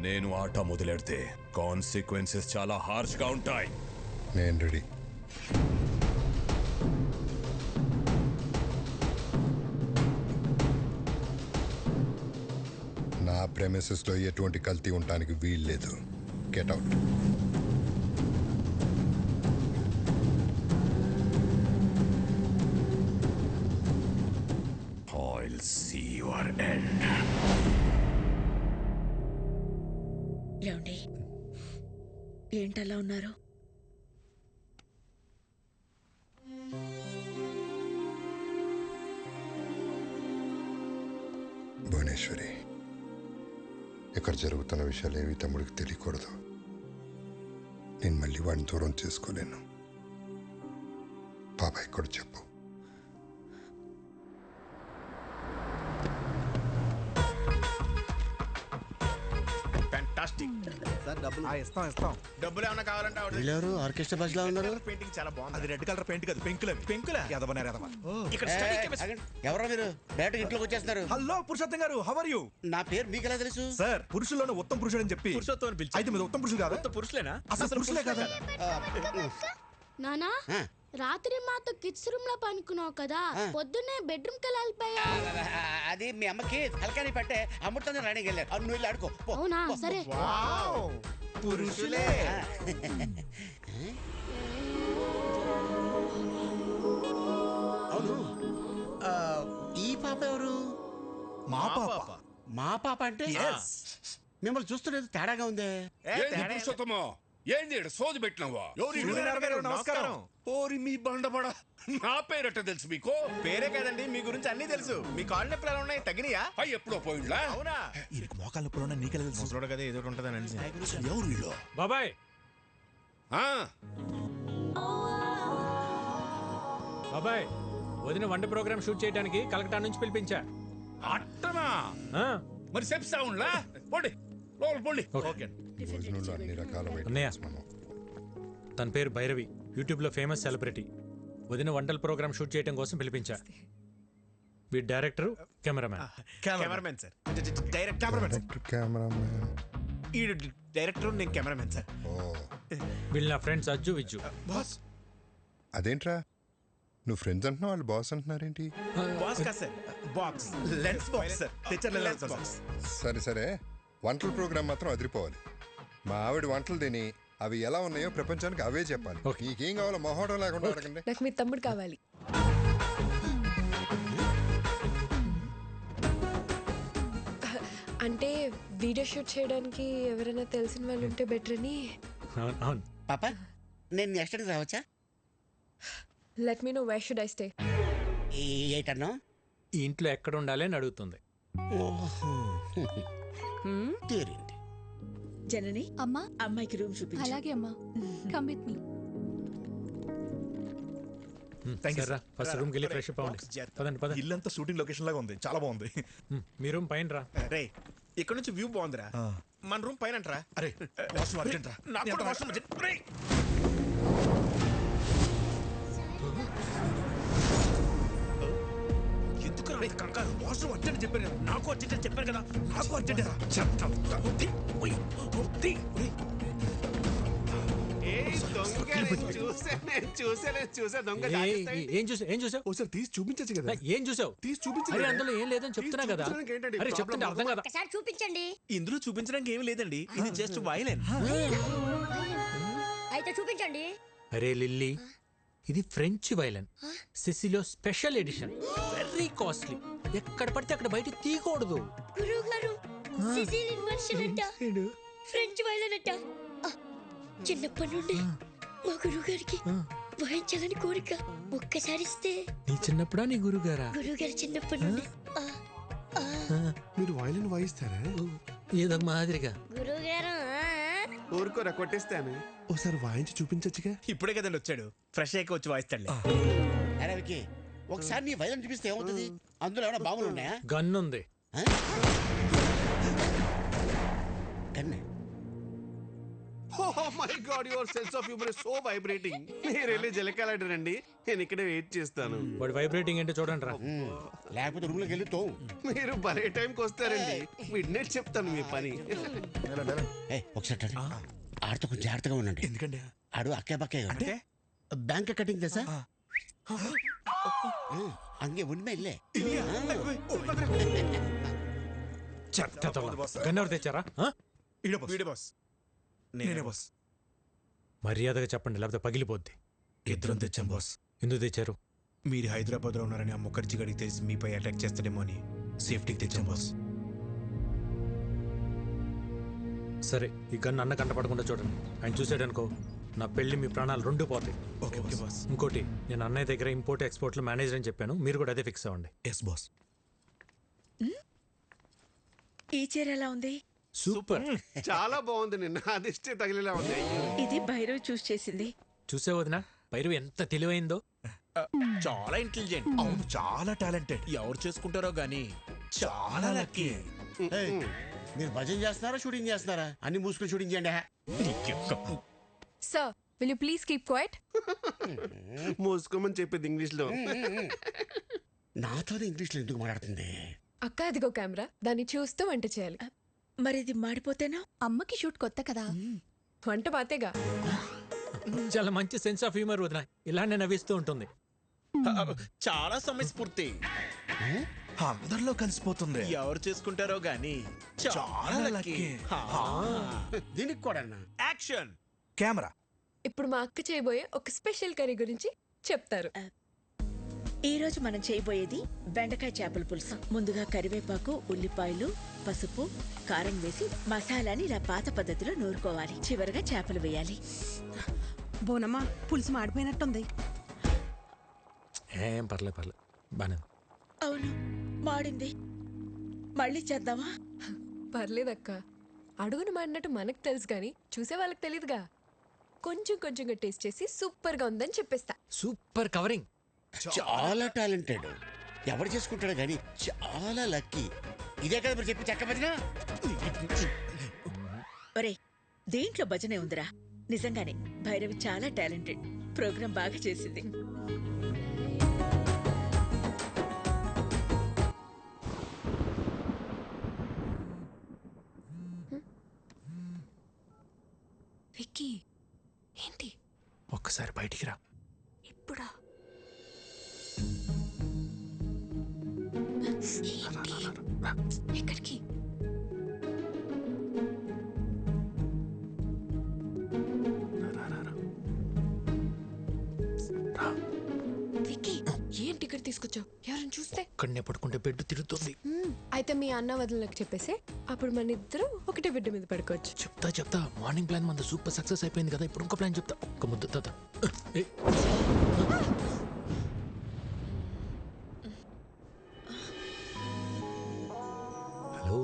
నేను ఆట మొదలెడితే కాన్సిక్వెన్సెస్ చాలా హార్ష్గా ఉంటాయి. నేను రెడీ. నా ప్రెమిసెస్లో ఎటువంటి కల్తీ ఉండడానికి వీల్లేదు. Get out. I'll see your end. ఏమండి, ఏంటలా ఉన్నారు? భువనేశ్వరి, ఇక్కడ జరుగుతున్న విషయాలు ఏవి తమ్ముడికి తెలియకూడదు. నేను మళ్ళీ వాడిని దూరం చేసుకోలేను. బాబాయ్ కూడా చెప్పు. ఇస్తాం డబ్బులు ఏమన్నా కావాలంటే వీళ్ళెవరు ఆర్కెస్ట్రా బస్సులో ఉన్నారు? పెయింటింగ్ చాలా బాగుంది. అది రెడ్ కలర్ పెయింట్ కాదు, పెంకులే. పెంకులా? ఇక్కడ study chemistry. ఎవరో మీరు డైరెక్ట్ ఇంట్లోకి వచ్చేస్తున్నారు. హలో పురుషోత్తం గారు, హౌ ఆర్ యు? నా పేరు మీకు ఎలా తెలుసు? సార్, పురుషుల్లోనే ఉత్తమ పురుషుడు అని చెప్పి పురుషోత్తం పిలిచి అయితే మీరు ఉత్తమ పురుషులు కాదా? ఉత్తమ పురుషులేనా? అసలు పురుషులే కదా? నానా రాత్రి మాతో కిడ్స్ రూమ్ లో పనుకున్నావు కదా, పొద్దున్నే బెడ్రూమ్ కి వెళ్ళిపోయా. అది మీ అమ్మకి తలకాని పట్టే అమృతంగా రాణికి వెళ్ళారు. నువ్వు వెళ్ళి ఆడుకో. అవునా? సరే. పురుషులే. అవును, ఈ పాప ఎవరు? మా పాప. మా పాప అంటే మిమ్మల్ని చూస్తున్నది తేడాగా ఉందే. పురుషోత్తమో, ఏంది సోది పెట్టినావా? నమస్కారం. ఓరి మీ బండబడ, నా పేరట తెలుసు మీకు? పేరే కదండి, మీ గురించి అన్ని తెలుసు. మీ కాళ్ళు నొప్పులు ఎలా ఉన్నాయి? తగ్గినాయా? అయ్యి ఎప్పుడో పోయిండ్లా? అవునా? ఈయనకి మోకాళ్ళ నొప్పులు ఉన్నాయి, నీకెలా తెలుసు? ముసలోడు కదా, ఏదో ఉంటుందని అనిసి. ఎవరు వీళ్ళు? బాబాయ్ బాబాయ్, వదిన వంట ప్రోగ్రామ్ షూట్ చేయడానికి కలకటా నుంచి పిలిపించా. అట్టనా? మరి చెప్తా ఉండ్లా? పోండి లోపల పోండి. భోజనంలో అన్ని రకాల అన్నయ్య, తన పేరు భైరవి, యూట్యూబ్లో ఫేమస్ సెలబ్రిటీ. వదిన వంటల ప్రోగ్రామ్ షూట్ చేయడం కోసం పిలిపించా. వీడి డైరెక్టర్, కెమెరామ్యాన్. Cameramen sir. ఈ డైరెక్టర్, నేను కెమెరామెన్ సార్. వీళ్ళు నా ఫ్రెండ్స్ అజ్జు, విజ్జు. బాస్ అదేంట్రా, నువ్వు ఫ్రెండ్స్ అంటున్నావు, వాళ్ళు బాస్ అంటున్నారేంటి? బాస్ కా sir, box lens box sir, తెచ్చర్ లెన్స్ బాక్స్. సరే సరే, వంటల ప్రోగ్రామ్ మాత్రం అదిరిపోవాలి. మా ఆవిడ వంటలు తిని అవి ఎలా ఉన్నాయో ప్రపంచానికి అవే చెప్పాలి. నీకేం కావాలో మొహోటం లేకుండా అడగండి. నాకు మీ తమ్ముడు కావాలి. అంటే వీడియో షూట్ చేయడానికి ఎవరైనా తెలిసిన వాళ్ళు ఉంటే బెటర్ అని. పాప, నేను నెక్స్ట్ టైం రావచ్చా? Let me know where should I stay. ఏటన్నా? ఈ ఇంట్లో ఎక్కడ ఉండాలి అని అడుగుతుంది. జనని, అమ్మా అమ్మాయికి రూమ్ చూపించు. అలాగే అమ్మా, కమ్ విత్ మీ. ఫస్ట్ రూమ్కి వెళ్ళి ఫ్రెష్ అప్ అవ్వండి. పదండి పదండి. ఇల్లంతా షూటింగ్ లొకేషన్ లాగా ఉంది, చాలా బాగుంది. మీ రూమ్ పైన రా. రే, ఇక్కడ నుంచి వ్యూ బాగుందిరా. మన రూమ్ పైన అంటరా? అరే వాష్రూమ్ అర్జెంట్ రా. నాకు కూడా వాష్రూమ్ అర్జెంట్. రే, ఎందుకు రా కంగారు? వాష్రూమ్ అర్జెంట్ చెప్పాను కదా. నాకు అర్జెంట్ అని చెప్పాను కదా. నాకు అర్జెంట్ రా. ఏం చూసావు? ఒకసారి తీసి చూపించచ్చు కదా. ఏం చూసావు? తీసి చూపించు. అందులో ఏం లేదని చెప్తున్నా కదా. అరే చెప్తుంటే అర్థం కదా. ఒకసారి చూపించండి. ఇందులో చూపించడానికి ఏమి లేదండి, ఇది జస్ట్ వైలెన్. అయితే చూపించండి. అరే లిల్లీ, ఇది ఫ్రెంచ్ వైలెన్, సిసిలో స్పెషల్ ఎడిషన్, వెరీ కాస్ట్లీ. ఎక్కడ పడితే అక్కడ బయట తీయకూడదు. గురువు గారు, సిసిలియన్ వర్షన్ అంట, ఫ్రెంచ్ వైలెన్ అంట. చిన్నప్పటి నుండి మా గురువు గారికి వాయించాలని కోరిక. ఒక్కసారి ఇస్తే. నీ చిన్నప్పుడా నీ గురుగారా? గురువు గారు చిన్నప్పటి నుండి. మీరు వైలిన్ వాయిస్తారా? ఏదో మాదిరిగా. గురువు గారు ఊరుకోరా, కొట్టేస్తాను. ఒకసారి వాయించి చూపించచ్చుగా. ఇప్పుడే కదండి వచ్చాడు, ఫ్రెష్ అయ్యి వచ్చి వాయిస్తాడు. అరే వికీ, ఒకసారి నీ వైలెన్ చూపిస్తే ఏమవుతుంది? అందులో ఏమైనా బాంబులు ఉన్నాయా? గన్ ఉంది. గన్నే? Oh my God, your sense of humor is so vibrating. మీరు వెళ్ళి జలకాలాడరండి, నేను ఇక్కడే వెయిట్ చేస్తాను. వాడు వైబ్రేటింగ్ ఏంటో చూడండి రా. లేకపోతే రూమ్ లోకి వెళ్ళి తో. మీరు భలే టైంకి వస్తారండి. మిడ్ నైట్ చెప్తాను మీ పని. ఒకసారి ఆడితో కొంచెం జాగ్రత్తగా ఉండండి. ఎందుకండి? ఆడు అక్కే బక్కే అంటే బ్యాంక్ కటింగ్ తెసా అంగే ఉన్మే ఇల్లే. గన్ ఎవరు తెచ్చారా? వీడే బాస్. నేనే బాస్. మర్యాదగా చెప్పండి, లేకపోతే పగిలిపోద్ది. ఇద్దరం తెచ్చాం బాస్. ఎందుకు తెచ్చారు? మీరు హైదరాబాద్ లో ఉన్నారని ఆ ముఖర్జీ గడికి తెలిసి మీపై అటాక్ చేస్తాడేమో అని సేఫ్టీకి తెచ్చాం బాస్. సరే, ఈ గన్ అన్న కంటపడకుండా చూడండి. ఆయన చూసాడనుకో, నా పెళ్లి మీ ప్రాణాలు రెండు పోతాయి. Okay boss. ఇంకోటి, నేను అన్నయ్య దగ్గర ఇంపోర్ట్ ఎక్స్పోర్ట్లో మేనేజర్ అని చెప్పాను, మీరు కూడా అదే ఫిక్స్ అవ్వండి. Yes boss. ఈ చీర ఎలా ఉంది? సూపర్. చాలా బాగుంది. నిన్న అదిష్టే తగిలేలా ఉంది. ఇది భైరవ్ చూస్ చేసింది. చూసే వదినా భైరవ్ ఎంత తెలివైందో. చాలా ఇంటెలిజెంట్. అవును, చాలా టాలెంటెడ్. ఎవరు చేసుకుంటారో గానీ చాలా లక్కీ. మీరు భజన చేస్తున్నారా షూటింగ్ చేస్తున్నారా? అన్ని మూసుకుని షూటింగ్ చేయండి. Sir will you please keep quiet? మూసుకోమని చెప్పేది ఇంగ్లీష్ లో. నాతోనే ఇంగ్లీష్ లో ఎందుకు మాట్లాడుతుంది? అక్క అదిగో కెమెరా, దాన్ని చూస్తూ వంట చేయాలి. మరి ఇది మాడిపోతేనా? అమ్మకి షూట్ కొత్త కదా. వంట బాతేగా. చాలా మంచి సెన్స్ ఆఫ్ హ్యూమర్ వదినా. ఇలానే నవ్విస్తూ ఉంటుంది. చాలా సమయస్ఫూర్తి. అందరిలో కలిసిపోతుంది. ఎవరు చేసుకుంటారో గానీ చాలా లక్కీ. దీనికి కూడా యాక్షన్ కెమెరా. ఇప్పుడు మా అక్క చేయబోయే ఒక స్పెషల్ కర్రీ గురించి చెప్తారు. ఈ రోజు మనం చేయబోయేది బెండకాయ చేపల పులుసు. ముందుగా కరివేపాకు, ఉల్లిపాయలు, పసుపు, కారం వేసి మసాలాని ఇలా పాత పద్ధతిలో నూరుకోవాలి. చివరగా చేపలు వేయాలి. బోనమ్మా, పులుసు మాడిపోయినట్టుంది. ఏం పర్లేదు బానే. అవును, మాడింది. మళ్ళీ చేద్దామా? పర్లేదక్క, అడుగును మాడినట్టు మనకు తెలుసు కానీ చూసే వాళ్ళకి తెలియదుగా. కొంచెం కొంచెంగా టేస్ట్ చేసి సూపర్ గా ఉందని చెప్పేస్తా. Super covering. చాలా టాలెంటెడ్. ఎవరు చేసుకుంటాడు కానీ చాలా లక్కీ. ఇదే కదా మీరు చెప్పి చెక్క భజన. ఒరే, దేంట్లో భజనే ఉందిరా. నిజంగానే భైరవి చాలా టాలెంటెడ్. ప్రోగ్రాం బాగా చేసింది. విక్కీ, ఏంటి? ఒక్కసారి బయటికి రా. ఇప్పుడా? ఎక్కడికి? విక్కీ, ఏంటి ఇక్కడ తీసుకొచ్చావు? ఎవరైనా చూస్తే? ఇక్కడనే పడుకుంటే బెడ్ తిరుగుతుంది. అయితే మీ అన్న వదినలకు చెప్పేసి అప్పుడు మన ఇద్దరు ఒకటే బిడ్డ మీద పడుకోవచ్చు. చెప్తా. మార్నింగ్ ప్లాన్ మన సూపర్ సక్సెస్ అయిపోయింది కదా. ఇప్పుడు ఇంకో ప్లాన్ చెప్తా. ఒక ముద్ద తాత. హలో,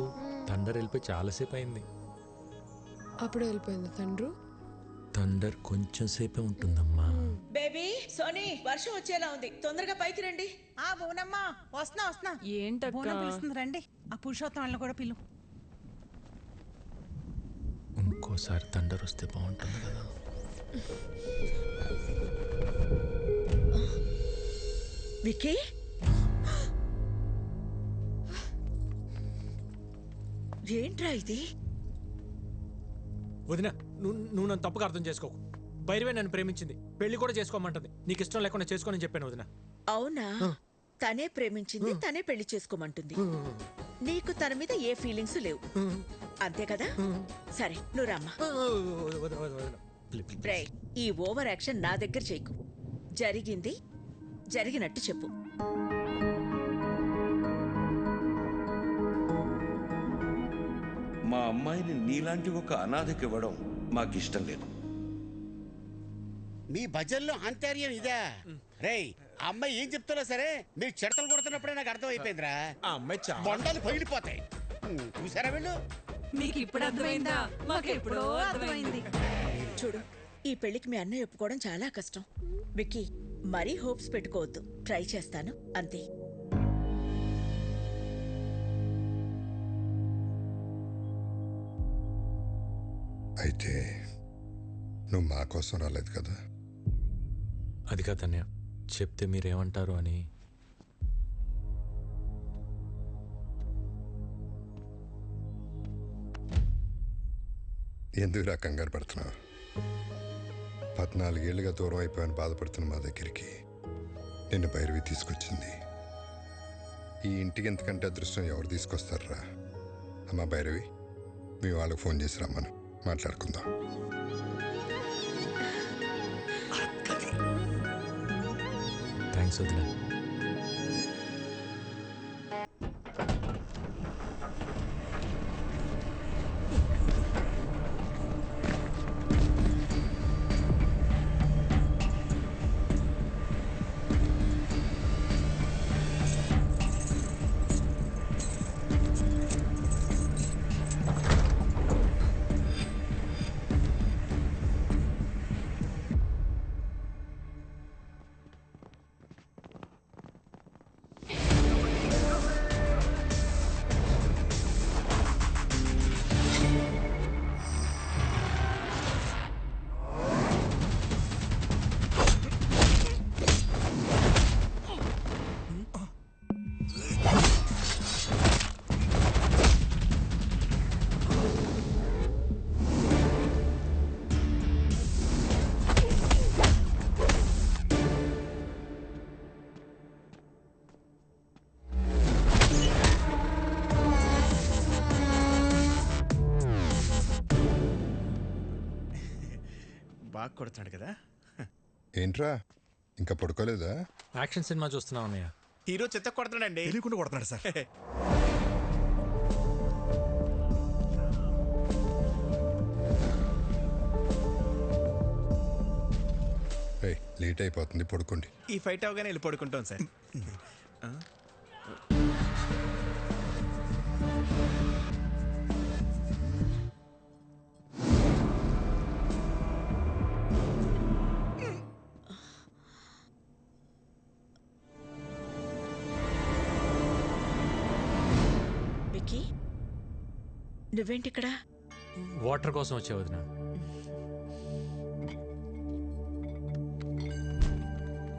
థండర్ వెళ్ళిపోయి చాలాసేపు అయింది. అప్పుడు వెళ్ళిపోయింది తండ్రు. థండర్ కొంచెం సేపే ఉంటుందమ్మా. బేబీ, సోనీ, వర్షం వచ్చేలా ఉంది. తొందరగా పైకి రండి. ఆ బోనమ్మా, వస్తున్నా. ఏంటక్క? బోనం పిలుస్తుంది, రండి. ఆ పురుషోత్తం వాళ్ళని కూడా పిలు. ఇంకోసారి థండర్ వస్తే బాగుంటుంది కదా. విక్కీ, ఏంట్రా ఇది? వదినా, నువ్వు నన్ను తప్పుగా అర్థం చేసుకోకు. భైరవే నన్ను ప్రేమించింది. పెళ్లి కూడా చేసుకోమంటుంది. నీకు ఇష్టం లేకుండా చేసుకోని చెప్పాను వదినా. అవునా? తనే ప్రేమించింది, తనే పెళ్లి చేసుకోమంటుంది. నీకు తన మీద ఏ ఫీలింగ్స్ లేవు, అంతే కదా? సరే, నువ్వు రమ్మా. ఈ ఓవర్ యాక్షన్ నా దగ్గర చేయకు. జరిగింది జరిగినట్టు చెప్పు. మా అమ్మాయిని నీలాంటి ఒక అనాథకి ఇవ్వడం మాకిష్టం లేదు. మీ భజనలో అంతర్యం ఇదా? రేయ్, అమ్మాయి ఏం చెప్తున్నా సరే మీరు చెడతలు కొడుతున్నప్పుడే నాకు అర్థం అయిపోయిందిరా. బొండాలు పగిలిపోతాయి. చూసారా వీళ్ళు? మీకు ఇప్పుడు అర్థమైందా? మాకు ఎప్పుడో అర్థమైంది. చూడు, ఈ పెళ్లికి మీ అన్నయ్య ఒప్పుకోవడం చాలా కష్టం. విక్కీ, మరీ హోప్స్ పెట్టుకోవద్దు. ట్రై చేస్తాను, అంతే. అయితే నువ్వు మా కోసం రాలేదు కదా? అది కాదన్నయ్య, చెప్తే మీరేమంటారు అని. ఎందుకు కంగారు పడుతున్నావు? 14 ఏళ్ళుగా దూరం అయిపోయాను బాధపడుతున్న మా దగ్గరికి నిన్ను భైరవి తీసుకొచ్చింది. ఈ ఇంటికి ఎంతకంటే అదృష్టం ఎవరు తీసుకొస్తారా? అమ్మా భైరవి, మీ వాళ్ళకి ఫోన్ చేసి రమ్మను, మాట్లాడుకుందాం. థ్యాంక్స్ వదినా. బాగా కొడుతున్నాడు కదా. ఏంట్రా ఇంకా పడుకోలేదా? యాక్షన్ సినిమా చూస్తున్నావు అన్నయ్య. హీరో చెత్త కొడుతున్నాడండి. తెలియకుండా కొడుతున్నాడు సార్. లేట్ అయిపోతుంది, పడుకోండి. ఈ ఫైట్ అవగానే వెళ్ళి పడుకుంటాం సార్. విక్కీ, నువ్వేంటి ఇక్కడ? వాటర్ కోసం వచ్చే వదిన.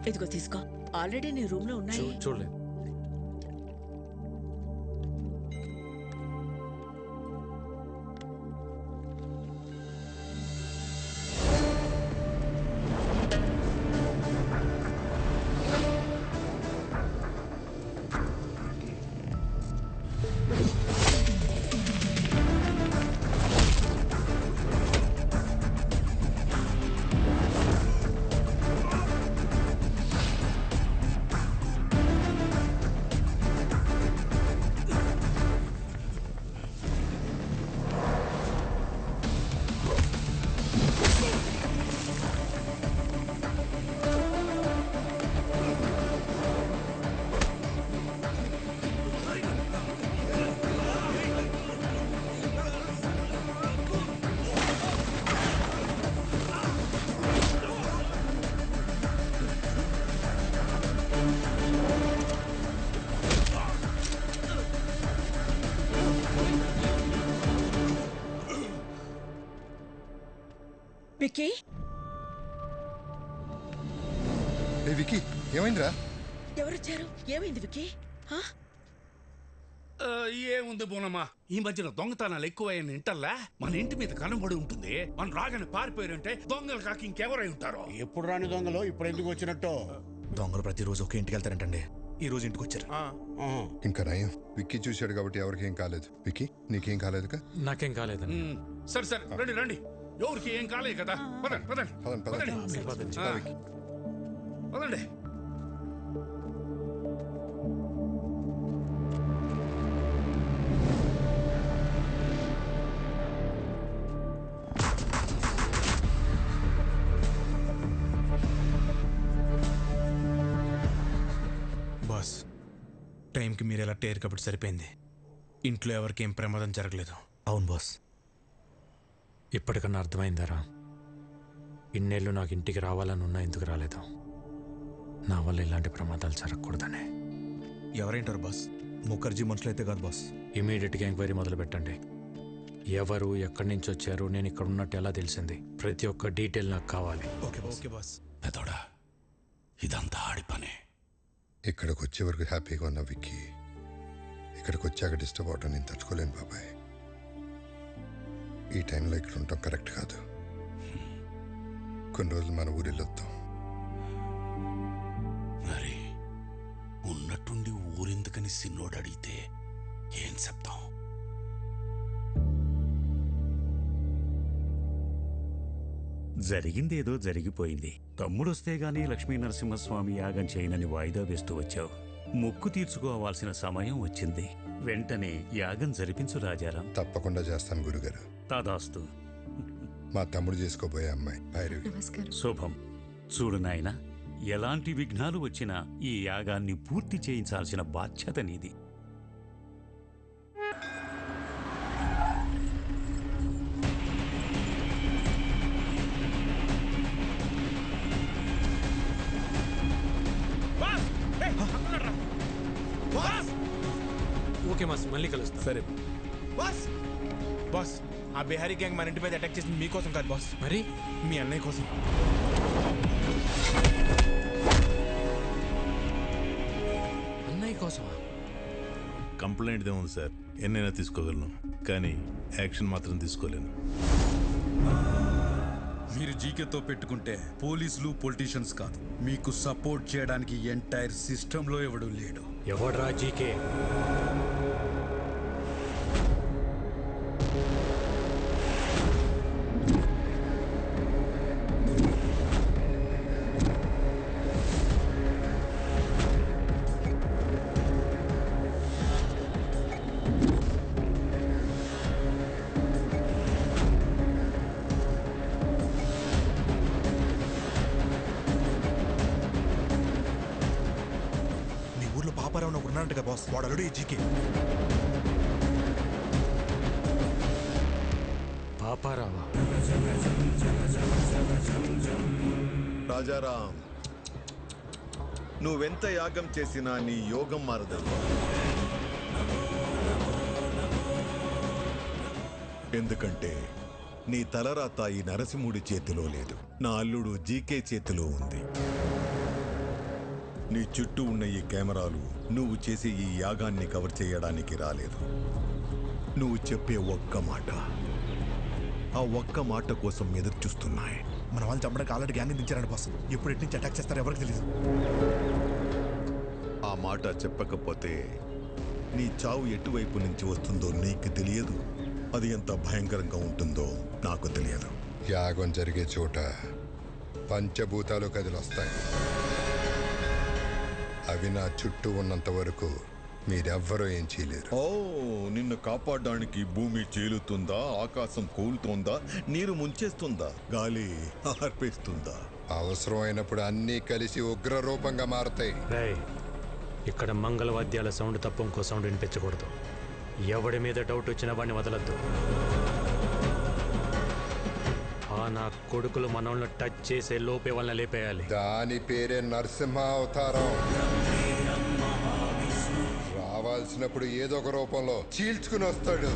ఇదిగో తీసుకో, ఆల్రెడీ నీ రూమ్ లో ఉన్నాయి. చూడలేదు. విక్కీ, విక్కీ ఏమైందిరా? ఎవరొచ్చారు? ఏమైంది విక్కీ? ఏముంది బోనమ్మా, ఈ మధ్యన దొంగతనాలు ఎక్కువైన ఇంటల్లా మన ఇంటి మీద కనబడి ఉంటుంది. మనం రాగానే పారిపోయారంటే దొంగలు కాక ఇంకెవరై ఉంటారో. ఎప్పుడు రాని దొంగలు ఇప్పుడు ఎందుకు వచ్చినట్టు? దొంగలు ప్రతిరోజు ఒక ఇంటికి వెళ్తారంటండి. ఈ రోజు ఇంటికి వచ్చారు. ఇంకా నయం, విక్కీ చూశాడు కాబట్టి ఎవరికేం కాలేదు. విక్కీ నీకేం కాలేదుగా? నాకేం కాలేదు. సరే సరే, రండి రండి. ఎవరికి ఏం కాలేదు కదా. పదండి పదండి పదండి పదండి. బాస్, టైంకి మీరు ఎలా టేర్ కాబట్టి సరిపోయింది. ఇంట్లో ఎవరికి ఏం ప్రమాదం జరగలేదు. అవును బాస్. ఇప్పటికన్నా అర్థమైందారా? ఇన్నేళ్ళు నాకు ఇంటికి రావాలని ఉన్నా ఎందుకు రాలేదు? నా వల్ల ఇలాంటి ప్రమాదాలు జరగకూడదనే. ఎవరేంటారు బాస్? ముఖర్జీ మనుషులు అయితే కాదు బాస్. ఇమీడియట్గా ఎంక్వైరీ మొదలు పెట్టండి. ఎవరు, ఎక్కడి నుంచి వచ్చారు, నేను ఇక్కడ ఉన్నట్టు ఎలా తెలిసింది, ప్రతి ఒక్క డీటెయిల్ నాకు కావాలి. Okay boss. Okay boss. పెదోడా, ఇదంతా ఆడి పనే. ఇక్కడికి వచ్చే వరకు హ్యాపీగా ఉన్న విక్కీ ఇక్కడికి వచ్చాక డిస్టర్బ్ అవటం నేను తట్టుకోలేను బాబాయ్. ఈ టైంలో ఇక్కడ ఉండటం కరెక్ట్ కాదు. కొన్ని రోజులు మన ఊరు వెళ్ళొద్దాం. మరి ఉన్నట్టుండి ఊరెందుకని సిన్నోడు అడిగితే ఏం చెప్తాం? జరిగిందేదో జరిగిపోయింది. తమ్ముడొస్తే గానీ లక్ష్మీ నరసింహస్వామి యాగం చేయనని వాయిదా వేస్తూ వచ్చావు. మొక్కు తీర్చుకోవాల్సిన సమయం వచ్చింది. వెంటనే యాగం జరిపించు రాజారాం. తప్పకుండా చేస్తాను గురుగారు. తదాస్తు. మా తమ్ముడు చేసుకోబోయే అమ్మాయి భైరవి. శుభం. చూడు నాయనా, ఎలాంటి విఘ్నాలు వచ్చినా ఈ యాగాన్ని పూర్తి చేయించాల్సిన బాధ్యత నీది. ఓకే మాస్, మళ్ళీ కలుస్తా. సరే బాస్. బాస్, ఆ బిహారీ గ్యాంగ్ మన ఇంటి మీద అటాక్ చేసింది మీకోసం కాదు బాస్, మరి మీ అన్నయ్య కోసం. అన్నయ్య కోసమా? కంప్లైంట్ ఏముంది సార్, ఎన్నైనా తీసుకోగలను, కానీ యాక్షన్ మాత్రం తీసుకోలేను. మీరు జీకేతో పెట్టుకుంటే పోలీసులు పొలిటీషియన్స్ కాదు, మీకు సపోర్ట్ చేయడానికి ఎంటైర్ సిస్టంలో ఎవడూ లేడు. ఎవడ్రా జీకే? పాపారంట కదా బాస్, వాడు ఆల్రెడీ జీకే. పాపారావా? రాజారాం, నువ్వెంత యాగం చేసినా నీ యోగం మారదు. ఎందుకంటే నీ తలరాత ఈ నరసింహుడి చేతిలో లేదు, నా అల్లుడు జీకే చేతిలో ఉంది. నీ చుట్టూ ఉన్న ఈ కెమెరాలు నువ్వు చేసే ఈ యాగాన్ని కవర్ చేయడానికి రాలేదు. నువ్వు చెప్పే ఒక్క మాట, ఆ ఒక్క మాట కోసం ఎదురు చూస్తున్నాయి. మన వాళ్ళు చంపడానికి ఆల్రెడీ గ్యాంగ్ దించారండి బాస్. ఎప్పుడు ఎటు నుంచి అటాక్ చేస్తారో ఎవరికి తెలియదు. ఆ మాట చెప్పకపోతే నీ చావు ఎటువైపు నుంచి వస్తుందో నీకు తెలియదు, అది ఎంత భయంకరంగా ఉంటుందో నాకు తెలియదు. యాగం జరిగే చోట పంచభూతాలు కదిలొస్తాయి. అవి నా చుట్టూ ఉన్నంత వరకు మీరెవ్వరూ ఏం చేయలేరు. ఓ, నిన్ను కాపాడడానికి భూమి చీలుతుందా, ఆకాశం కూలుతోందా, నీరు ముంచేస్తుందా, గాలి ఆర్పేస్తుందా? అవసరమైనప్పుడు అన్నీ కలిసి ఉగ్ర రూపంగా మారతాయి. ఇక్కడ మంగళవాద్యాల సౌండ్ తప్ప ఇంకో సౌండ్ వినిపించకూడదు. ఎవడి మీద డౌట్ వచ్చినా వాడిని వదలద్దు. నా కొడుకులు మనల్ని టచ్ చేసే లోపే వాళ్ళని లేపేయాలి. దాని పేరే నరసింహ అవతారం. రావాల్సినప్పుడు ఏదో ఒక రూపంలో చీల్చుకుని వస్తాడు.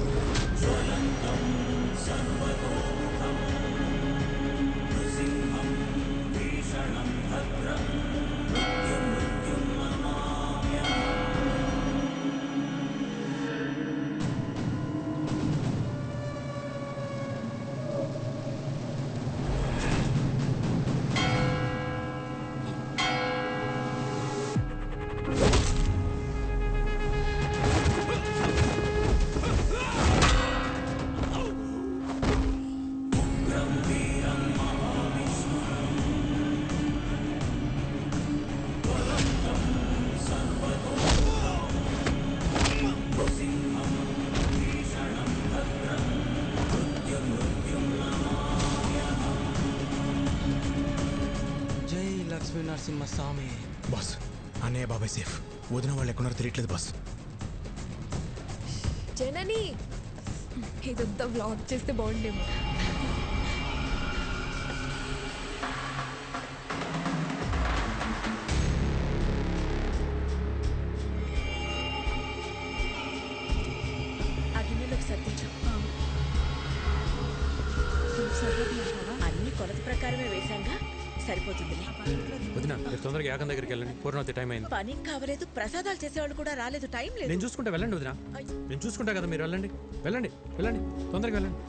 నరసింహస్వామి. బాస్, అన్నయ్య బాబాయ్ సేఫ్. వదిన వాళ్ళు ఎక్కడున్నారో తెలియట్లేదు బాస్. జనని, ఇదంతా వ్లాగ్ చేస్తే బాగుండేమో. అన్ని కొలత ప్రకారమే వేశాంగా, సరిపోతుంది. వదినా, మీరు తొందరగా యాగం దగ్గరికి వెళ్ళండి. పూర్ణవతి టైం అయింది. పని కావలేదు, ప్రసాదాలు చేసేవాళ్ళు కూడా రాలేదు, టైం లేదు. నేను చూసుకుంటా, వెళ్ళండి వదినా. నేను చూసుకుంటా కదా, మీరు వెళ్ళండి వెళ్ళండి వెళ్ళండి, తొందరగా వెళ్ళండి.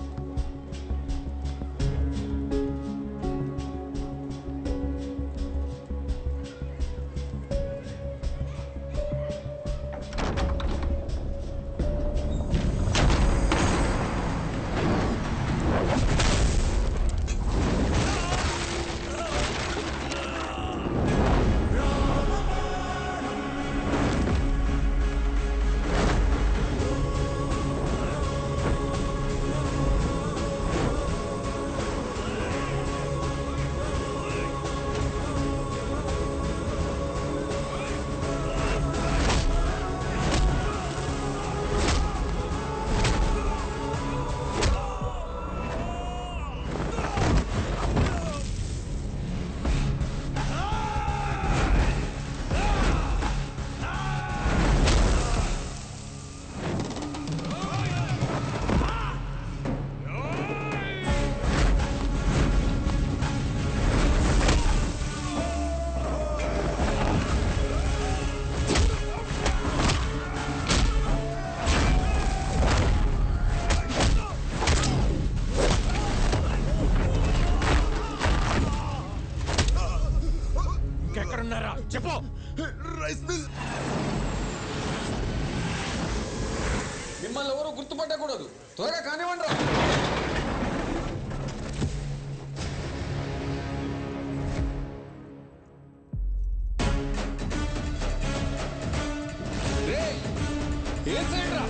చెప్పు. మిమ్మల్ని ఎవరు గుర్తుపట్టకూడదు, త్వరగా కానివ్వండి రా. ఏ సైడ్ రా?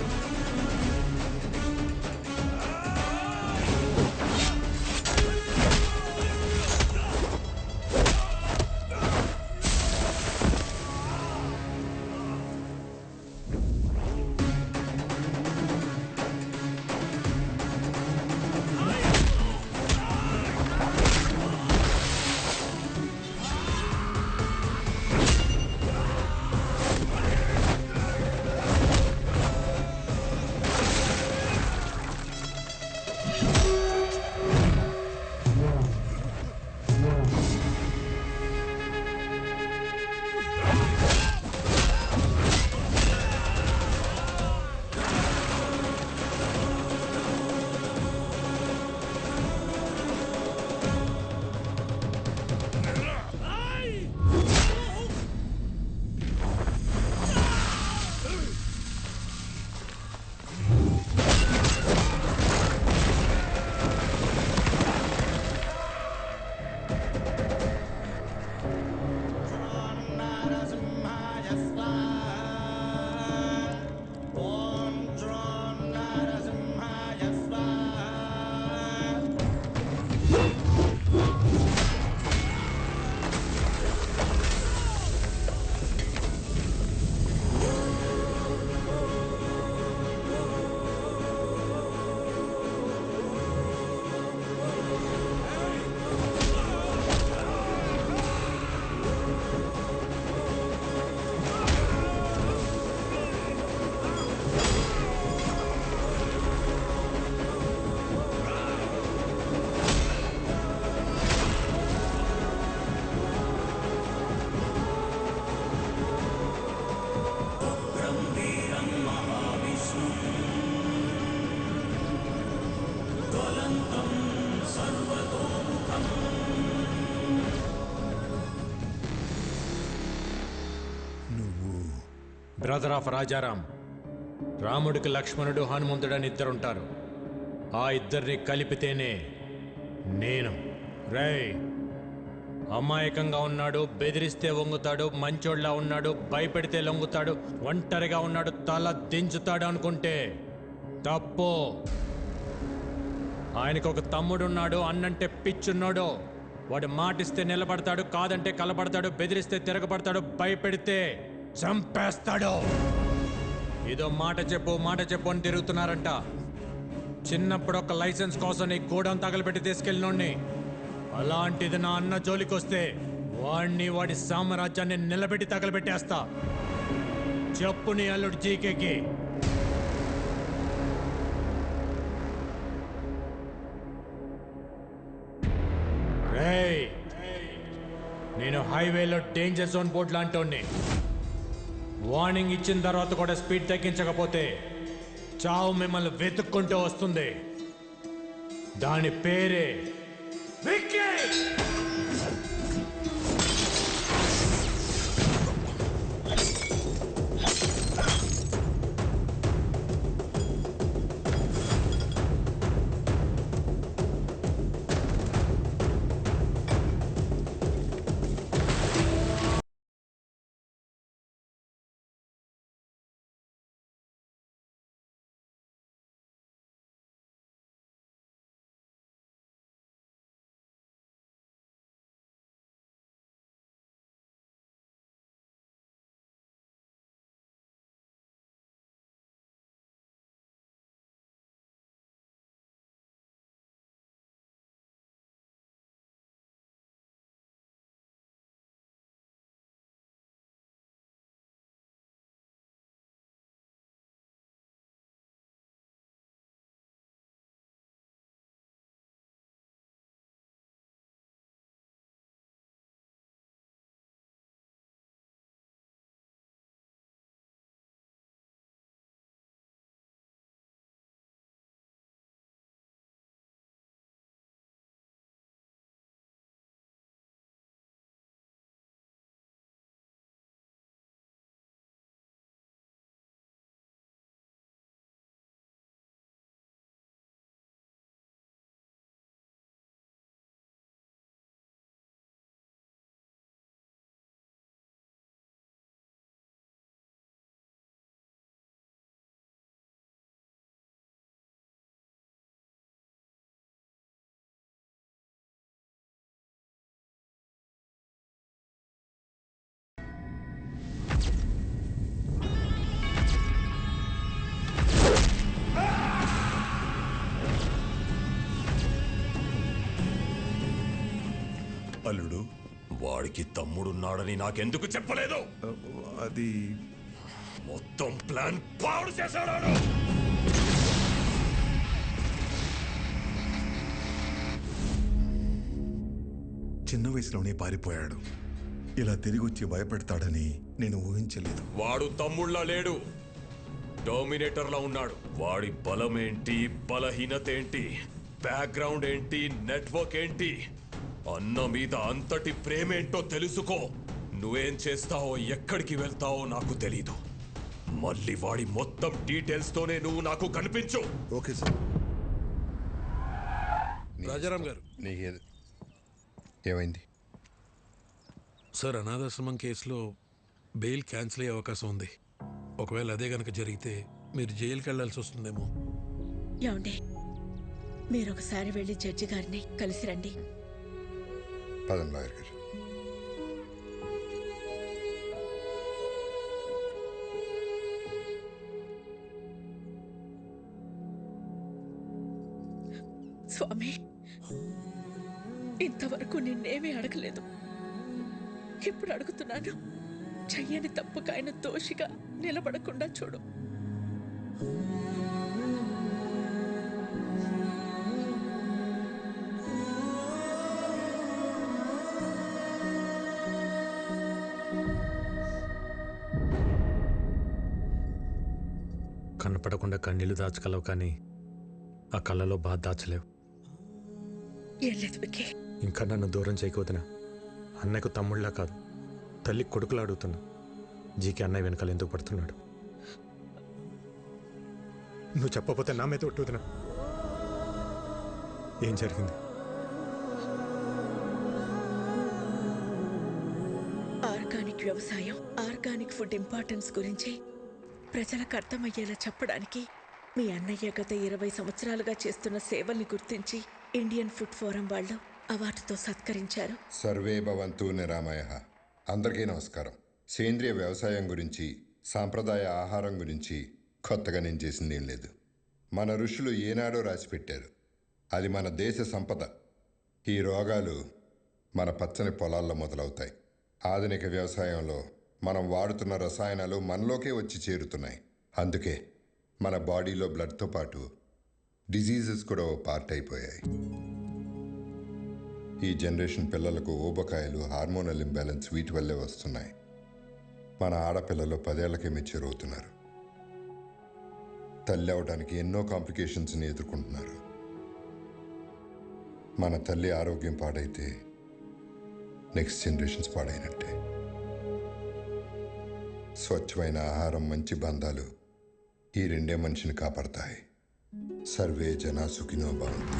Brother of Rajaram. రాముడికి లక్ష్మణుడు హనుమంతుడని ఇద్దరుంటారు. ఆ ఇద్దరిని కలిపితేనే నేను. రేయ్, అమాయకంగా ఉన్నాడు, బెదిరిస్తే వంగుతాడు, మంచోళ్ళ ఉన్నాడు, భయపెడితే లొంగుతాడు, ఒంటరిగా ఉన్నాడు, తల దించుతాడు అనుకుంటే తప్పు. ఆయనకు ఒక తమ్ముడున్నాడు, అన్నంటే పిచ్చున్నాడు. వాడు మాటిస్తే నిలబడతాడు, కాదంటే కలబడతాడు, బెదిరిస్తే తిరగబడతాడు, భయపెడితే చంపేస్తాడు. ఏదో మాట చెప్పు అని తిరుగుతున్నారంట. చిన్నప్పుడు ఒక లైసెన్స్ కోసం నీ గూడెం తగలబెట్టి తీసుకెళ్ళినోడిని. అలాంటిది నా అన్న జోలికొస్తే వాడిని, వాడి సామ్రాజ్యాన్ని నిలబెట్టి తగలబెట్టేస్తా. చెప్పు నీ అల్లుడు జీకేకి. రేయ్, నేను హైవేలో డేంజర్ జోన్ బోర్డు లాంటి వార్నింగ్ ఇచ్చిన తర్వాత కూడా స్పీడ్ తగ్గించకపోతే చావు మిమ్మల్ని వెతుక్కుంటూ వస్తుంది. దాని పేరే విక్కీ. అల్లుడు, వాడికి తమ్ముడున్నాడని నాకెందుకు చెప్పలేదు? అది మొత్తం ప్లాన్ పాడు చేశాడు. చిన్న వయసులోనే పారిపోయాడు. ఇలా తిరిగి వచ్చి భయపెడతాడని నేను ఊహించలేదు. వాడు తమ్ముళ్ళ లేడు, డామినేటర్లా ఉన్నాడు. వాడి బలమేంటి, బలహీనత ఏంటి, బ్యాక్గ్రౌండ్ ఏంటి, నెట్వర్క్ ఏంటి, అన్న మీద అంతటి ప్రేమేంటో తెలుసుకో. నువ్వేం చేస్తావో, ఎక్కడికి వెళ్తావో నాకు తెలీదు. మళ్ళీ వాడి మొత్తం డీటెయిల్స్ తోనే నువ్వు నాకు కనిపించు. Okay sir. రాజారాం గారు, ఏమైంది సార్? అనాథాశ్రమం కేసులో బెయిల్ క్యాన్సిల్ అయ్యే అవకాశం ఉంది. ఒకవేళ అదే గనక జరిగితే మీరు జైలుకి వెళ్లాల్సి వస్తుందేమో. ఏమండి, మీరు ఒకసారి వెళ్ళి జడ్జి గారిని కలిసి రండి. పదం లాయర్ గారు. స్వామి, ఇంతవరకు నిన్నేమీ అడగలేదు. ఇప్పుడు అడుగుతున్నాను. చెయ్యని తప్పుకు ఆయన దోషిగా నిలబడకుండా చూడు. కనపడకుండా కన్నీళ్లు దాచగలవు, కానీ ఆ కళ్ళలో బాధ దాచలేవు. ఏం లేదు విక్కీ. ఇంకా నన్ను దూరం చేయకపోతున్నా. అన్నయ్యకు తమ్ముళ్ళ కాదు, తల్లి కొడుకులా అడుగుతున్నా. జీకే అన్నయ్య వెనకాల ఎందుకు పడుతున్నాడు? నువ్వు చెప్పకపోతే నా మీద ఒట్టుతున్నా. ఏం జరిగింది? ఆర్గానిక్ వ్యవసాయం, ఆర్గానిక్ ఫుడ్ ఇంపార్టెన్స్ గురించి ప్రజలకు అర్థమయ్యేలా చెప్పడానికి మీ అన్నయ్య గత 20 సంవత్సరాలుగా చేస్తున్న సేవల్ని గుర్తించి ఇండియన్ ఫుడ్ ఫోరం వాళ్ళు అవార్డుతో సత్కరించారు. సర్వే భవంతు నిరామయ. అందరికీ నమస్కారం. సేంద్రియ వ్యవసాయం గురించి, సాంప్రదాయ ఆహారం గురించి కొత్తగా నేను చేసింది ఏం లేదు. మన ఋషులు ఏనాడో రాసిపెట్టారు. అది మన దేశ సంపద. ఈ రోగాలు మన పచ్చని పొలాల్లో మొదలవుతాయి. ఆధునిక వ్యవసాయంలో మనం వాడుతున్న రసాయనాలు మనలోకే వచ్చి చేరుతున్నాయి. అందుకే మన బాడీలో బ్లడ్తో పాటు డిజీజెస్ కూడా ఓ పార్ట్ అయిపోయాయి. ఈ జనరేషన్ పిల్లలకు ఊబకాయలు, హార్మోనల్ ఇంబ్యాలెన్స్ వీటి వల్లే వస్తున్నాయి. మన ఆడపిల్లలు 10 ఏళ్లకే మెచ్యూర్ అవుతున్నారు. తల్లి అవడానికి ఎన్నో కాంప్లికేషన్స్ని ఎదుర్కొంటున్నారు. మన తల్లి ఆరోగ్యం పాడైతే నెక్స్ట్ జనరేషన్స్ పాడైనట్టే. స్వచ్ఛమైన ఆహారం, మంచి బంధాలు ఈ రెండే మనిషిని కాపాడతాయి. సర్వే జనా సుఖినో భవంతు.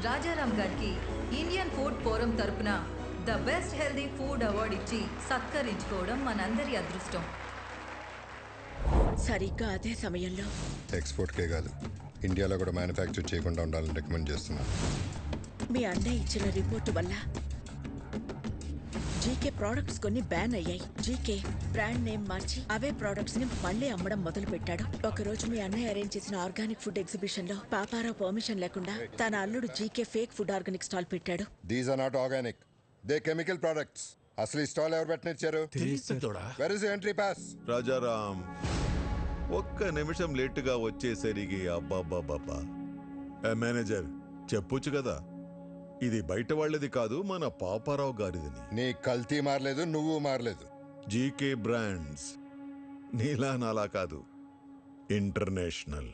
రాజారాం గారికి ఇండియన్ ఫుడ్ ఫోరం తరపున the best healthy food award ఇచ్చి సత్కరించుకోవడం మనందరి అదృష్టం. సరిగ్గా అదే సమయంలో ఎక్స్పోర్ట్కే కాదు, ఇండియాలో కూడా మ్యానుఫ్యాక్చర్ చేయకుండా ఉండాలని రికమెండ్ చేస్తున్నాను. మీ అన్నయ్య ఇచ్చిన రిపోర్టు వల్ల జీకే ప్రోడక్ట్స్ కొన్ని బ్యాన్ అయ్యాయి. జీకే బ్రాండ్ నేమ్ మార్చి అవే ప్రోడక్ట్స్ ని మళ్ళీ అమ్మడం మొదలు పెట్టాడు. ఒకరోజు మీ అన్నయ్య అరేంజ్ చేసిన ఆర్గానిక్ ఫుడ్ ఎగ్జిబిషన్ లో పాపారావు పర్మిషన్ లేకుండా తన అల్లుడు GK fake food organic stall పెట్టాడు. These are not organic, they chemical products. అసలు ఈ స్టాల్ ఎవరు పెట్టనిచ్చారు? Where is entry pass? Rajaram ఒక్క నిమిషం లేటుగా వచ్చేసరికి అబ్బాబ్బాబ్బా. మేనేజర్ చెప్పొచ్చు కదా, ఇది బయట వాళ్ళది కాదు, మన పాపారావు గారిదని. నీ కల్తీ మారలేదు, నువ్వు మారలేదు. జీకే బ్రాండ్స్ నీలా నాలా కాదు, ఇంటర్నేషనల్.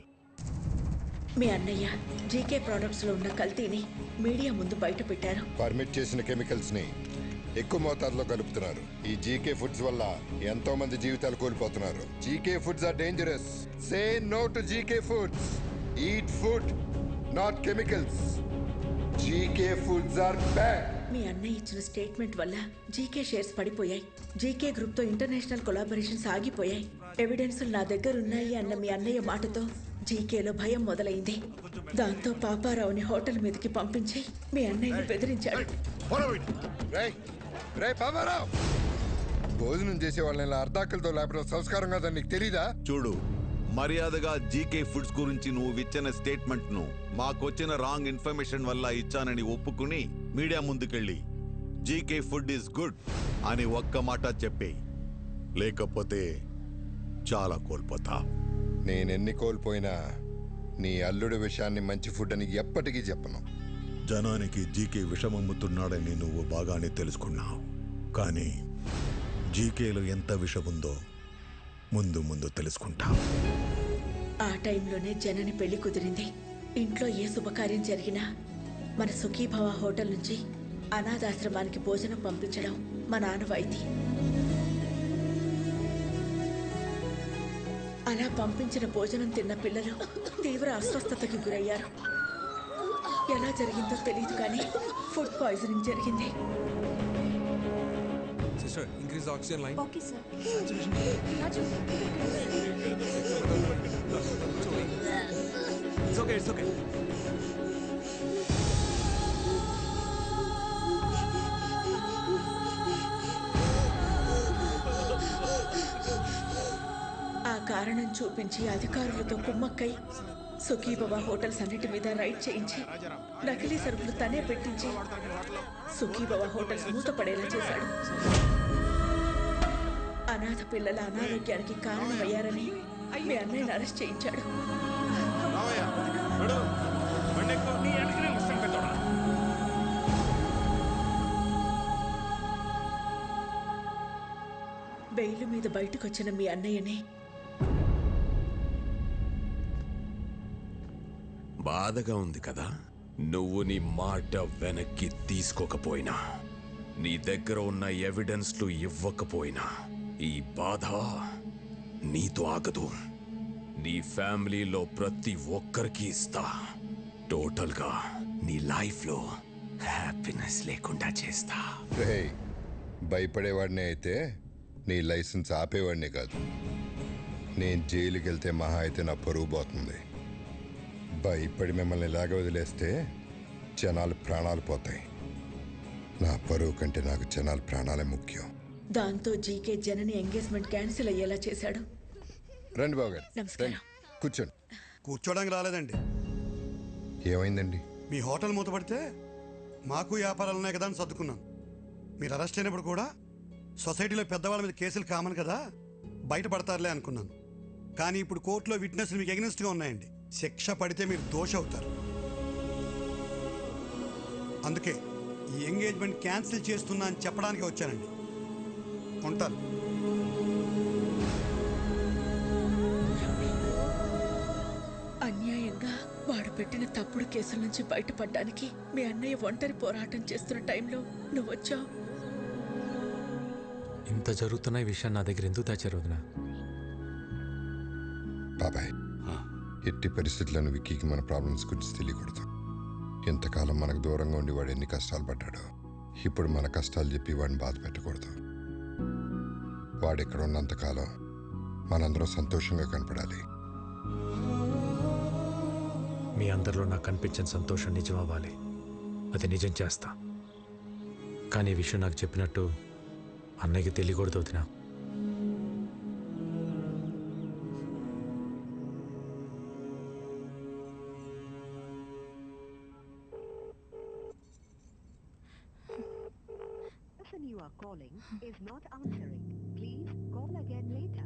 మీ అన్నయ్య జీకే ప్రోడక్ట్స్ లో ఉన్న కల్తీని మీడియా ముందు బయట పెట్టారు. పర్మిట్ చేసిన కెమికల్స్ ని ఎక్కువ మోతాదులో కలుపుతున్నారు. ఈ జీకే ఫుడ్స్ వల్ల ఎంతో మంది జీవితాలు కోల్పోతున్నారు. GK foods are dangerous. Say no to GK foods. Eat food, not chemicals. GK foods are bad. మీ అన్నయ్య ఇచ్చిన స్టేట్మెంట్ వల్ల జీకే షేర్స్ పడిపోయాయి. జీకే గ్రూప్ తో ఇంటర్నేషనల్ కొలాబరేషన్స్ ఆగిపోయాయి. ఎవిడెన్సులు నా దగ్గర ఉన్నాయి అన్న మీ అన్నయ్య మాటతో జీకేలో భయం మొదలైంది. దాంతో పాపారావుని హోటల్ మీదకి పంపించి మీ అన్నయ్యని బెదిరించాడు. భోజనం చేసే వాళ్ళని అర్ధాకలతో లేపడం సంస్కారం కాదని నీకు తెలీదా? చూడు, మర్యాదగా జీకే ఫుడ్స్ గురించి నువ్వు ఇచ్చిన స్టేట్మెంట్ ను మాకొచ్చిన రాంగ్ ఇన్ఫర్మేషన్ వల్ల ఇచ్చానని ఒప్పుకుని మీడియా ముందుకెళ్ళి జీకే ఫుడ్ ఈస్ గుడ్ అని ఒక్క మాట చెప్పే, లేకపోతే చాలా కోల్పోతా. నేనెన్ని కోల్పోయినా నీ అల్లుడి విషయాన్ని మంచి ఫుడ్ అని ఎప్పటికీ చెప్పను. జనానికి జీకే విషమమ్ముతున్నాడని నువ్వు బాగానే తెలుసుకున్నావు, కానీ జీకేలో ఎంత విషముందో ముందు ముందు తెలుసుకుంటా. ఆ టైంలోనే జనని పెళ్లి కుదిరింది. ఇంట్లో ఏ శుభకార్యం జరిగినా మన సుఖీభవ హోటల్ నుంచి అనాథాశ్రమానికి భోజనం పంపించడం మా ఆనవాయితీ. అలా పంపించిన భోజనం తిన్న పిల్లలు తీవ్ర అస్వస్థతకి గురయ్యారు. ఎలా జరిగిందో తెలియదు కానీ ఫుడ్ పాయిజనింగ్ జరిగింది. Sister, increase the oxygen line. Okay, sir. It's okay, it's okay. ఆ కారణం చూపించి అధికారులతో కుమ్మక్కై సుఖీభవ హోటల్స్ అన్నిటి మీద రైడ్ చేయించి నకిలీ సరుకులు తనే పెట్టించి సుఖీభవ హోటల్స్ మూతపడేలా చేశాడు. అనాథ పిల్లల అనారోగ్యానికి కారణమయ్యారని మీ అన్నయ్యని అరెస్ట్ చేయించాడు. బెయిల్ మీద బయటకు వచ్చిన మీ అన్నయ్యని బాధగా ఉంది కదా? నువ్వు నీ మాట వెనక్కి తీసుకోకపోయినా, నీ దగ్గర ఉన్న ఎవిడెన్స్లు ఇవ్వకపోయినా, ఈ బాధ నీతో ఆగదు. నీ ఫ్యామిలీలో ప్రతి ఒక్కరికి ఇస్తా. టోటల్గా నీ లైఫ్లో హ్యాపీనెస్ లేకుండా చేస్తా. రేయ్, భయపడేవాడినే అయితే నీ లైసెన్స్ ఆపేవాడిని కాదు. నేను జైలుకి వెళ్తే మహా అయితే నా పరువు పోతుంది. భయపడి మిమ్మల్ని ఇలాగ వదిలేస్తే జనాలు ప్రాణాలు పోతాయి. నా పరువు కంటే నాకు జనాల ప్రాణాలే ముఖ్యం. దాంతో జీకే జనని ఎంగేజ్మెంట్ క్యాన్సిల్ అయ్యేలా చేశాడు. రండి బాబు గారు, నమస్కారం. రండి, కూర్చోండి. కూర్చోడానికి రాలేదండి. ఏమైందండి? మీ హోటల్ మూతపడితే మాకు వ్యాపారాలు ఉన్నాయి కదా అని సర్దుకున్నాను. మీరు అరెస్ట్ అయినప్పుడు కూడా సొసైటీలో పెద్దవాళ్ళ మీద కేసులు కామన్ కదా, బయటపడతారులే అనుకున్నాను. కానీ ఇప్పుడు కోర్టులో విట్నెస్లు మీకు ఎగ్నెస్ట్గా ఉన్నాయండి. శిక్ష పడితే మీరు దోష అవుతారు. అందుకే ఈ ఎంగేజ్మెంట్ క్యాన్సిల్ చేస్తున్నా అని చెప్పడానికి వచ్చానండి. ఉంటాను. అన్యాయంగా వాడు పెట్టిన తప్పుడు కేసుల నుంచి బయటపడడానికి మీ అన్నయ్య ఒంటరి పోరాటం చేస్తున్న టైంలో నువ్వు వచ్చావు. ఇంత జరుగుతున్న ఈ విషయం నా దగ్గర ఎందుకు దాచారు వదినా? బాబాయ్, ఎట్టి పరిస్థితులను విక్కీకి మన ప్రాబ్లమ్స్ గురించి తెలియకూడదు. ఎంతకాలం మనకు దూరంగా ఉండి వాడు ఎన్ని కష్టాలు పడ్డాడో, ఇప్పుడు మన కష్టాలు చెప్పి వాడిని బాధ పెట్టకూడదు. వాడు ఇక్కడ ఉన్నంతకాలం మనందరం సంతోషంగా కనపడాలి. మీ అందరిలో నాకు కనిపించిన సంతోషం నిజం అవ్వాలి. అది నిజం చేస్తా. కానీ ఈ విషయం నాకు చెప్పినట్టు అన్నయ్యకి తెలియకూడదు వదినా. You are calling is not answering. Please call again later.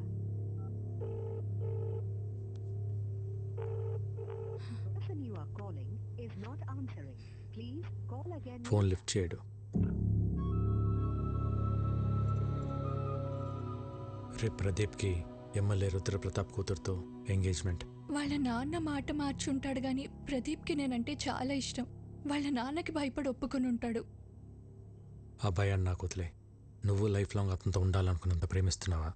The person you are calling is not answering. Please call again. Phone lift చేయడు. రేపు ప్రదీప్కి ఎమ్మెల్యే రుద్రప్రతాప్ కూతురుతో ఎంగేజ్మెంట్. వాళ్ళ నాన్న మాట మార్చుంటాడు గాని ప్రదీప్కి నేనంటే చాలా ఇష్టం. వాళ్ళ నాన్నకి భయపడి ఒప్పుకుని ఉంటాడు. ఆ భయాన్ని నాకు వదిలే. నువ్వు లైఫ్ లాంగ్ అతనితో ఉండాలనుకున్నంత ప్రేమిస్తున్నావా?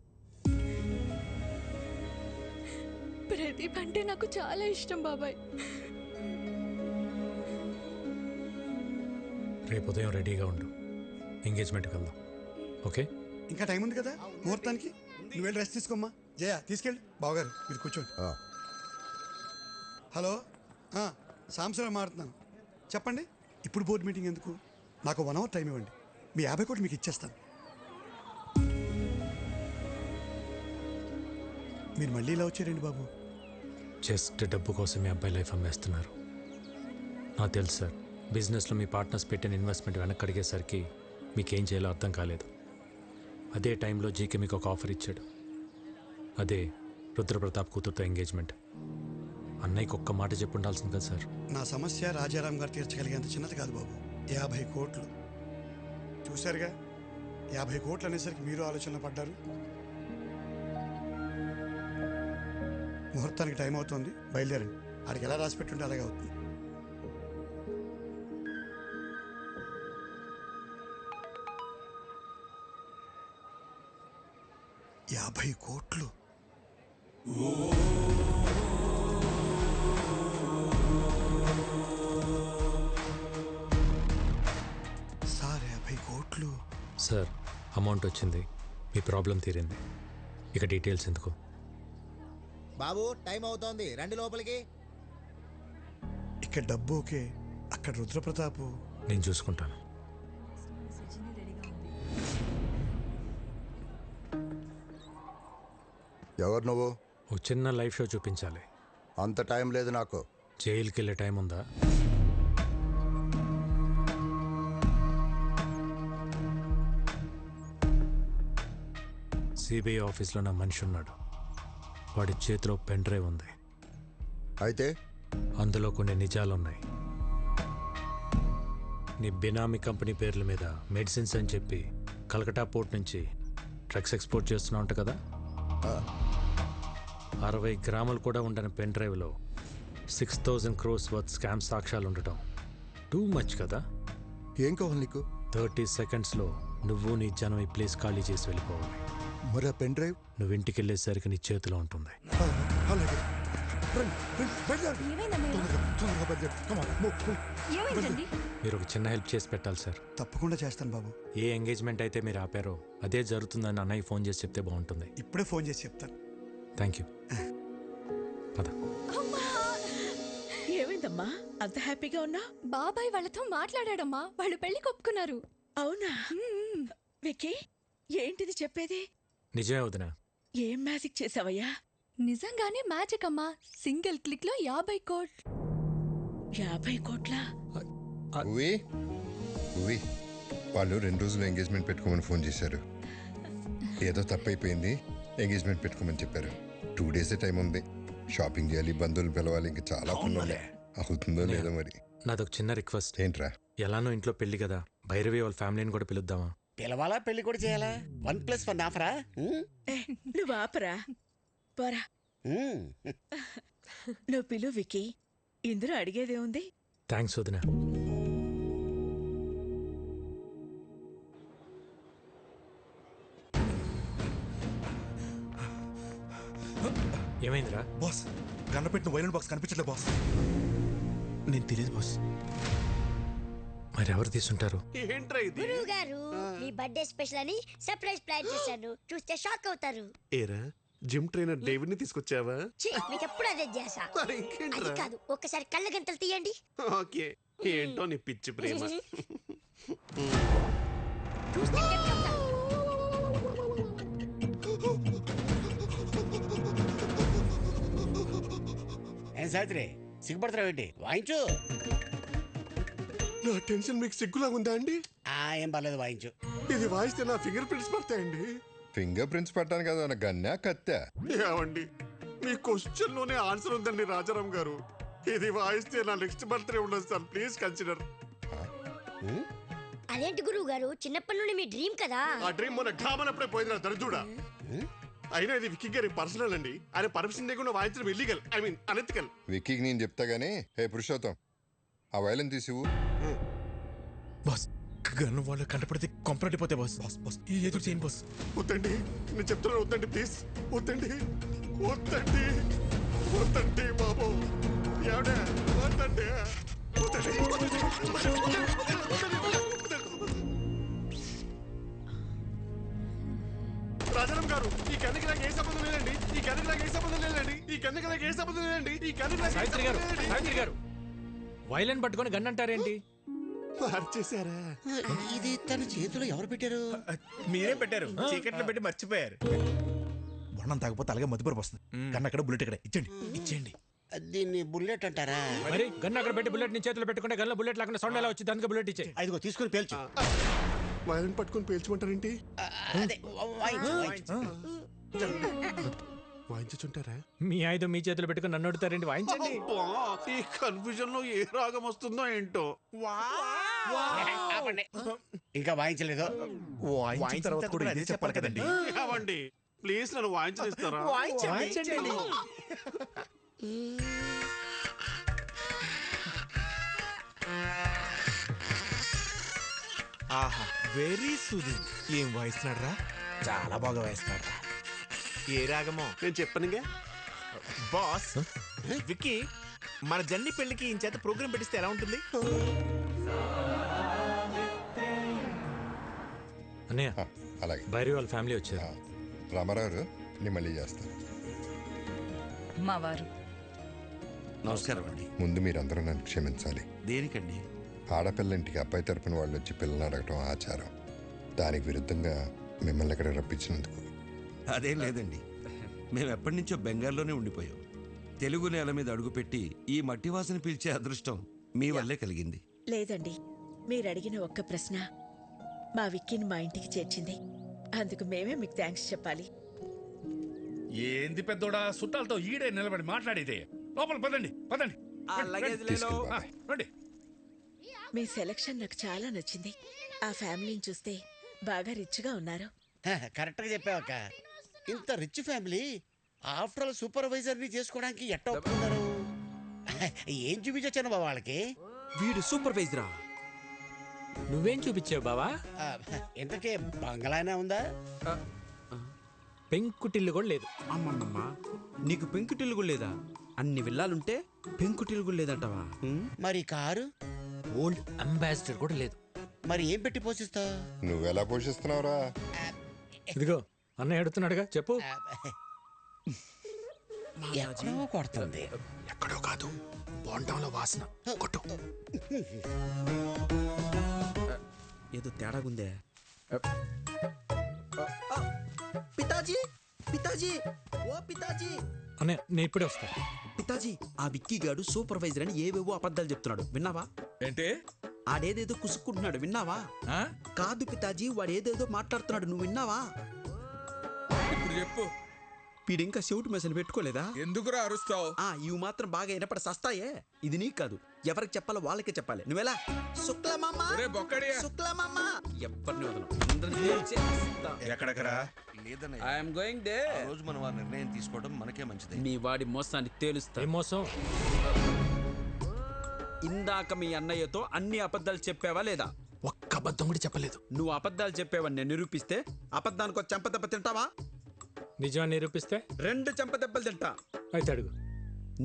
ప్రదీప్ అంటే నాకు చాలా ఇష్టం బాబాయ్. రేపు ఉదయం రెడీగా ఉండు, ఎంగేజ్మెంట్కి వెళ్దాం. ఓకే? ఇంకా టైం ఉంది కదా ముహూర్తానికి. నువ్వు వెళ్ళి రెస్ట్ తీసుకోమ్మా. జయ తీసుకెళ్ళి. బావగారు మీరు కూర్చోండి. హలో, సాంబశివరావు మాట్లాడుతున్నాను. చెప్పండి. ఇప్పుడు బోర్డు మీటింగ్ ఎందుకు? నాకు 1 hour టైం ఇవ్వండి. మీ 50 కోట్లు మీకు ఇచ్చేస్తాను. మీరు మళ్ళీ ఇలా వచ్చారండి బాబు? జస్ట్ డబ్బు కోసం మీ అబ్బాయి లైఫ్ అమ్మేస్తున్నారు. నాకు తెలుసు సార్, బిజినెస్లో మీ పార్ట్నర్స్ పెట్టిన ఇన్వెస్ట్మెంట్ వెనక్కి అడిగేసరికి మీకేం చేయాలో అర్థం కాలేదు. అదే టైంలో జీకే మీకు ఒక ఆఫర్ ఇచ్చాడు. అదే రుద్రప్రతాప్ కూతురుతో ఎంగేజ్మెంట్. అన్నయ్యకి ఒక్క మాట చెప్పి ఉండాల్సింది కదా సార్. నా సమస్య రాజారాం గారు తీర్చగలిగేంత చిన్నది కాదు బాబు. 50 కోట్లు చూశారుగా. 50 కోట్లు అనేసరికి మీరు ఆలోచనలో పడ్డారు. ముహూర్తానికి టైం అవుతుంది, బయలుదేరండి. ఆడికి ఎలా రాసి పెట్టుంటే అలాగే అవుతుంది. యాభై కోట్లు సార్. 50 కోట్లు సార్, అమౌంట్ వచ్చింది, మీ ప్రాబ్లం తీరింది. ఇక డీటెయిల్స్ ఎందుకు? బాబు టైం అవుతోంది, రండి లోపలికి. ఇక్కడ డబ్బు ఓకే, అక్కడ రుద్రప్రతాపు. నేను చూసుకుంటాను. ఎవరు నువ్వు? ఒక చిన్న లైవ్ షో చూపించాలి. అంత టైం లేదు నాకు. జైలుకి వెళ్ళే టైం ఉందా? సిబిఐ ఆఫీస్లో నా మనిషి ఉన్నాడు. వాడి చేతిలో పెన్ డ్రైవ్ ఉంది. అయితే అందులో కొన్ని నిజాలున్నాయి. నీ బినామీ కంపెనీ పేర్ల మీద మెడిసిన్స్ అని చెప్పి కలకటా పోర్ట్ నుంచి డ్రగ్స్ ఎక్స్పోర్ట్ చేస్తున్నా ఉంటా కదా. 60 గ్రాములు కూడా ఉండని పెన్ డ్రైవ్లో 6,000 crores వర్త్ స్కామ్ సాక్ష్యాలు ఉండటం టూ మచ్ కదా? ఏం కావాలి నీకు? 30 సెకండ్స్లో నువ్వు నీ జనం ఈ ప్లేస్ ఖాళీ చేసి వెళ్ళిపోవాలి. మరి ఆ పెన్ డ్రైవ్? నువ్వు ఇంటికి వెళ్ళేసరికి నీ చేతిలో ఉంటుంది. అలాగే. మీరు ఒక చిన్న హెల్ప్ చేసి పెట్టాలి సార్. తప్పకుండా చేస్తాను బాబు. ఏ ఎంగేజ్మెంట్ అయితే మీరు ఆపారో అదే జరుగుతుందని అన్నయ్య ఫోన్ చేసి చెప్తే బాగుంటుంది. ఇప్పుడే ఫోన్ చేసి చెప్తాను. Thank you. పద. ఏమైందమ్మా అంత హ్యాపీగా ఉన్నా? బాబాయ్ వాళ్ళతో మాట్లాడాడమ్మా, వాళ్ళు పెళ్లి ఒప్పుకున్నారు. అవునా? విక్కీ ఏంటిది చెప్పేది? నిజమే వదినా. ఏం మ్యాజిక్ చేసావయ్యా? నిజంగానే మ్యాజిక్ అమ్మా. సింగిల్ క్లిక్ లో 50 కోట్లు. 50 కోట్ల? వాళ్ళు 2 రోజులు ఎంగేజ్మెంట్ పెట్టుకోమని ఫోన్ చేశారు. ఏదో తప్పైపోయింది, ఎంగేజ్మెంట్ పెట్టుకోమని చెప్పారు. 2 డేసే టైం ఉంది. షాపింగ్ చేయాలి, బంధువులు పిలవాలి, ఇంకా చాలా పనులు. అవుతుందో లేదో మరి. నాదొక చిన్న రిక్వెస్ట్. ఏంట్రా? ఎలానో ఇంట్లో పెళ్లి కదా, భైరవి వాళ్ళ ఫ్యామిలీని కూడా పిలుద్దామా? పిలవాలా, పెళ్లి కూడా చేయాలా? 1+1 ఆఫరా? నువ్వు ఆపరా, పోరా. నువ్వు పిలు విక్కీ, ఇందులో అడిగేదే ఉంది. థ్యాంక్స్ వదినా. ఏమైందిరా? బాస్, గన్న పెట్టిన వైలెంట్ బాక్స్ కనిపించట్లేదు బాస్. నేను తెలియదు బాస్. మరి ఎవరు తీసుంటారు? గురువు గారు, మీ బర్త్డే స్పెషల్ అని సర్ప్రైజ్ ప్లాన్ చేశాను. చూస్తే షాక్ అవుతారు. ఏరా జిమ్ ట్రైనర్ డేవిడ్ ని తీసుకొచ్చావా? మీకు ఎప్పుడు అదే చేసా. అది కాదు, ఒక్కసారి కళ్ళ గంటలు తీయండి. ఓకే, ఏంటో నీ పిచ్చి ప్రేమ. చూస్తే చెప్తా. ఏం సావిత్రి, సిగ్గుపడతావు ఏంటి? వాయించు. నా టెన్షన్ మీకు సిగ్గులా ఉందా అండి? ఏం పర్లేదు, వాయించు. ఇది వాయిస్తే నా ఫింగర్ ప్రింట్స్ పడతాయండి. ఫింగర్ ప్రింట్స్ పట్టాను కదా, నా గన్నా కత్తా? ఏమండి, మీ క్వశ్చన్ లోనే ఆన్సర్ ఉందండి రాజారాం గారు. ఇది వాయిస్తే నా నెక్స్ట్ బర్త్డే ఉండదు సార్, ప్లీజ్ కన్సిడర్. అదేంటి గురువు గారు, చిన్నప్పటి నుండి మీ డ్రీమ్ కదా. ఆ డ్రీమ్ మొన్న ఘామనప్పుడే పోయింది, దరిద్రుడా. అయినా ఇది విక్కీ గారి పర్సనల్ అండి. ఆయన పర్మిషన్ లేకుండా వాయించడం ఇల్లీగల్, ఐ మీన్ అనెథికల్. విక్కీకి నేను చెప్తా గానీ, హే పురుషోత్తం, ఆ వైలెన్ తీసివు. బాస్, గన్ను వాళ్ళు కంటపడితే కంపరటిపోతే బాస్. బాస్ బాస్ ఎదురు చేయండి బాస్. వద్దండి, నేను చెప్తున్నాను, వద్దండి ప్లీజ్. వద్దండి, వద్దండి, వద్దండి బాబు. ఎవడే వద్దండి, రాజారాం గారు, ఈ కన్నుకి నాకు ఏ సంబంధం లేదండి. ఈ కన్నుకి నాకు ఏ సంబంధం లేదండి. ఈ కన్నుకి నాకు ఏ సంబంధం లేదండి. ఈ కన్నుకి నాకు సావిత్రి గారు, సావిత్రి గారు, వైలెన్ పట్టుకొని గన్ అంటారేంటి? మార్చేశారా? ఇది తన చేతిలో ఎవరు పెట్టారు? మీరే పెట్టారు, చీకట్లో పెట్టి మర్చిపోయారు. వర్ణం తాగపోతే అలాగే మధుపరపు వస్తుంది. కన్నా అక్కడ బుల్లెట్ ఇక్కడ ఇచ్చండి, ఇచ్చేయండి. దీన్ని బుల్లెట్ అంటారా? మరి గన్ అక్కడ పెట్టి బుల్లెట్ ని చేతిలో పెట్టుకుంటే గన్లో బుల్లెట్ లేకుండా సౌండ్ ఎలా వచ్చింది? అందుకే బుల్లెట్ ఇచ్చే. ఇదిగో తీసుకుని పేల్చు. వైలెన్ పట్టుకొని పేల్చమంటారేంటి? వాయించుంటారా? మీ ఆయుధం మీ చేతిలో పెట్టుకుని నన్ను అడుగుతారేంటి? వాయించండి. ఈ కన్ఫ్యూజన్ లో ఏ రాగం వస్తుందో ఏంటో. ఇంకా వాయించలేదు. వాయించిన తర్వాత కూడా ఇదే చెప్పాలి కదండి. అవండి ప్లీజ్, నన్ను వాయించనిస్తారా? వాయించండి. ఆహా, వెరీ సూదింగ్. ఏం వాయిస్తున్నాడు రా? చాలా బాగా వాయిస్తాడు. ఏ రాగమో నేను చెప్పనుగా. బాస్, విక్కీ మన జన్ని పెళ్లికి ఈ చేత ప్రోగ్రామ్ పెట్టిస్తే ఎలా ఉంటుంది? అన్నయ్య, అలాగే. భైరవి వాళ్ళ ఫ్యామిలీ వచ్చారు. రామారావు, నేను మళ్ళీ చేస్తాను. మా వారు నమస్కారం అండి. ముందు మీరందరూ నన్ను క్షమించాలి. దేనికండి? ఆడపిల్లంటికి అబ్బాయి తరపున వాళ్ళు వచ్చి పిల్లల్ని అడగటం ఆచారం. దానికి విరుద్ధంగా మిమ్మల్ని ఇక్కడ రప్పించినందుకు. అదేం లేదండి, మేము ఎప్పటి నుంచో బెంగాల్లోనే ఉండిపోయాం. తెలుగు నేల మీద అడుగుపెట్టి ఈ మట్టి వాసన పీల్చే అదృష్టం మీ వల్లే కలిగింది. లేదండి, మీరు అడిగిన ఒక్క ప్రశ్న మా విక్కీని మా ఇంటికి చేర్చింది. అందుకు మేమే మీకు థ్యాంక్స్ చెప్పాలి. ఏంది పెద్దోడా, చుట్టాలతో ఈడే నిలబడి మాట్లాడేదే. లోపల పదండి, పదండి. రండి. మీ సెలక్షన్ నాకు చాలా నచ్చింది. ఆ ఫ్యామిలీని చూస్తే బాగా రిచ్గా ఉన్నారు. కరెక్ట్గా చెప్పావక్క. ఇంత రిచ్ ఫ్యామిలీ ఆఫ్టర్ ఆల్ సూపర్వైజర్ని చేసుకోవడానికి ఎట్ట ఒప్పుకున్నారు? ఏం చూపించొచ్చాను బాబా వాళ్ళకి? వీడు సూపర్వైజర్ రా. నువ్వేం చూపించావు బావా? ఇంతకే బంగ్లానే ఉందా? పెంకుటిల్లు కూడా లేదు. అమ్మమ్మమ్మ, నీకు పెంకుటిల్లు కూడా లేదా? అన్ని విల్లాలుంటే పెంకుటిల్లు కూడా లేదంటావా? మరి కారు? ఓల్డ్ అంబాసిడర్ కూడా లేదు. మరి ఏం పెట్టి పోషిస్తావు? నువ్వెలా పోషిస్తున్నావురా? ఇదిగో అన్నయ్య అడుగుతున్నాడుగా, చెప్పు. ఎక్కడో కొడుతుంది. ఎక్కడో కాదు, బోండంలో వాసన. కొట్టు. ఏదో తేడాగుందే. పితాజీ, పితాజీ, ఓ పితాజీ. అన్నయ్య నేను ఇప్పుడే వస్తా. పితాజీ, ఆ విక్కీ గాడు సూపర్వైజర్ అని ఏవేవో అబద్ధాలు చెప్తున్నాడు, విన్నావా? ఏంటి? ఆడేదేదో కుసుక్కుంటున్నాడు, విన్నావా? కాదు పితాజీ, వాడు ఏదేదో మాట్లాడుతున్నాడు, నువ్వు విన్నావా? ఇప్పుడు చెప్పు. వీడింకా చెవుటు మెసలు పెట్టుకోలేదా? ఎందుకురా అరుస్తావు? ఇవి మాత్రం బాగా వినపడ సస్తాయే. ఇది నీకు కాదు, ఎవరికి చెప్పాలో వాళ్ళకే చెప్పాలి. నువ్వెలా? శుక్లమామ, శుక్లమామ, ఎవరిని వదలం. ఎక్కడెక్కడా? I'm going there. ఆ రోజు మనం ఆ నిర్ణయం తీసుకోవడం మనకే మంచిది. మీ వాడి మోసాన్ని తేలుస్తా. మోసం? ఇందాక మీ అన్నయ్యతో అన్ని అబద్ధాలు చెప్పావా లేదా? ఒక్క అబద్ధం కూడా చెప్పలేదు. నువ్వు అబద్ధాలు చెప్పావని నేను నిరూపిస్తే అబద్ధానికి ఒక చెంపదెబ్బ తింటావా? నిజాన్ని నిరూపిస్తే 2 చెంపదెబ్బలు తింటా. అయితే అడుగు.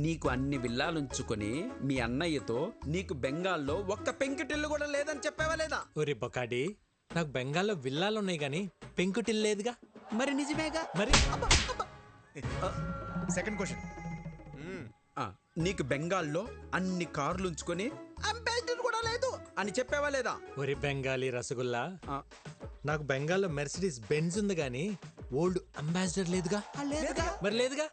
నీకు అన్ని విల్లాలుంచుకొని మీ అన్నయ్యతో నీకు బెంగాల్లో ఒక్క పెంకుటిల్లు కూడా లేదని చెప్పావా లేదా? ఒరే బొకాడి, నాకు బెంగాల్లో విల్లాలు ఉన్నాయి కానీ పెంకుటిల్లు లేదుగా. మరి నిజమేగా. మరి సెకండ్ క్వశ్చన్, నీకు బెంగాల్లో అన్ని కార్లు ఉంచుకొని అంబాసిడర్ కూడా లేదు అని చెప్పావా లేదా? ఒరే బెంగాలీ రసగుల్లా, నాకు బెంగాల్లో మెర్సిడీస్ బెంజ్ ఉంది కానీ ఓల్డ్ అంబాసిడర్ లేదుగా. మరి లేదుగా.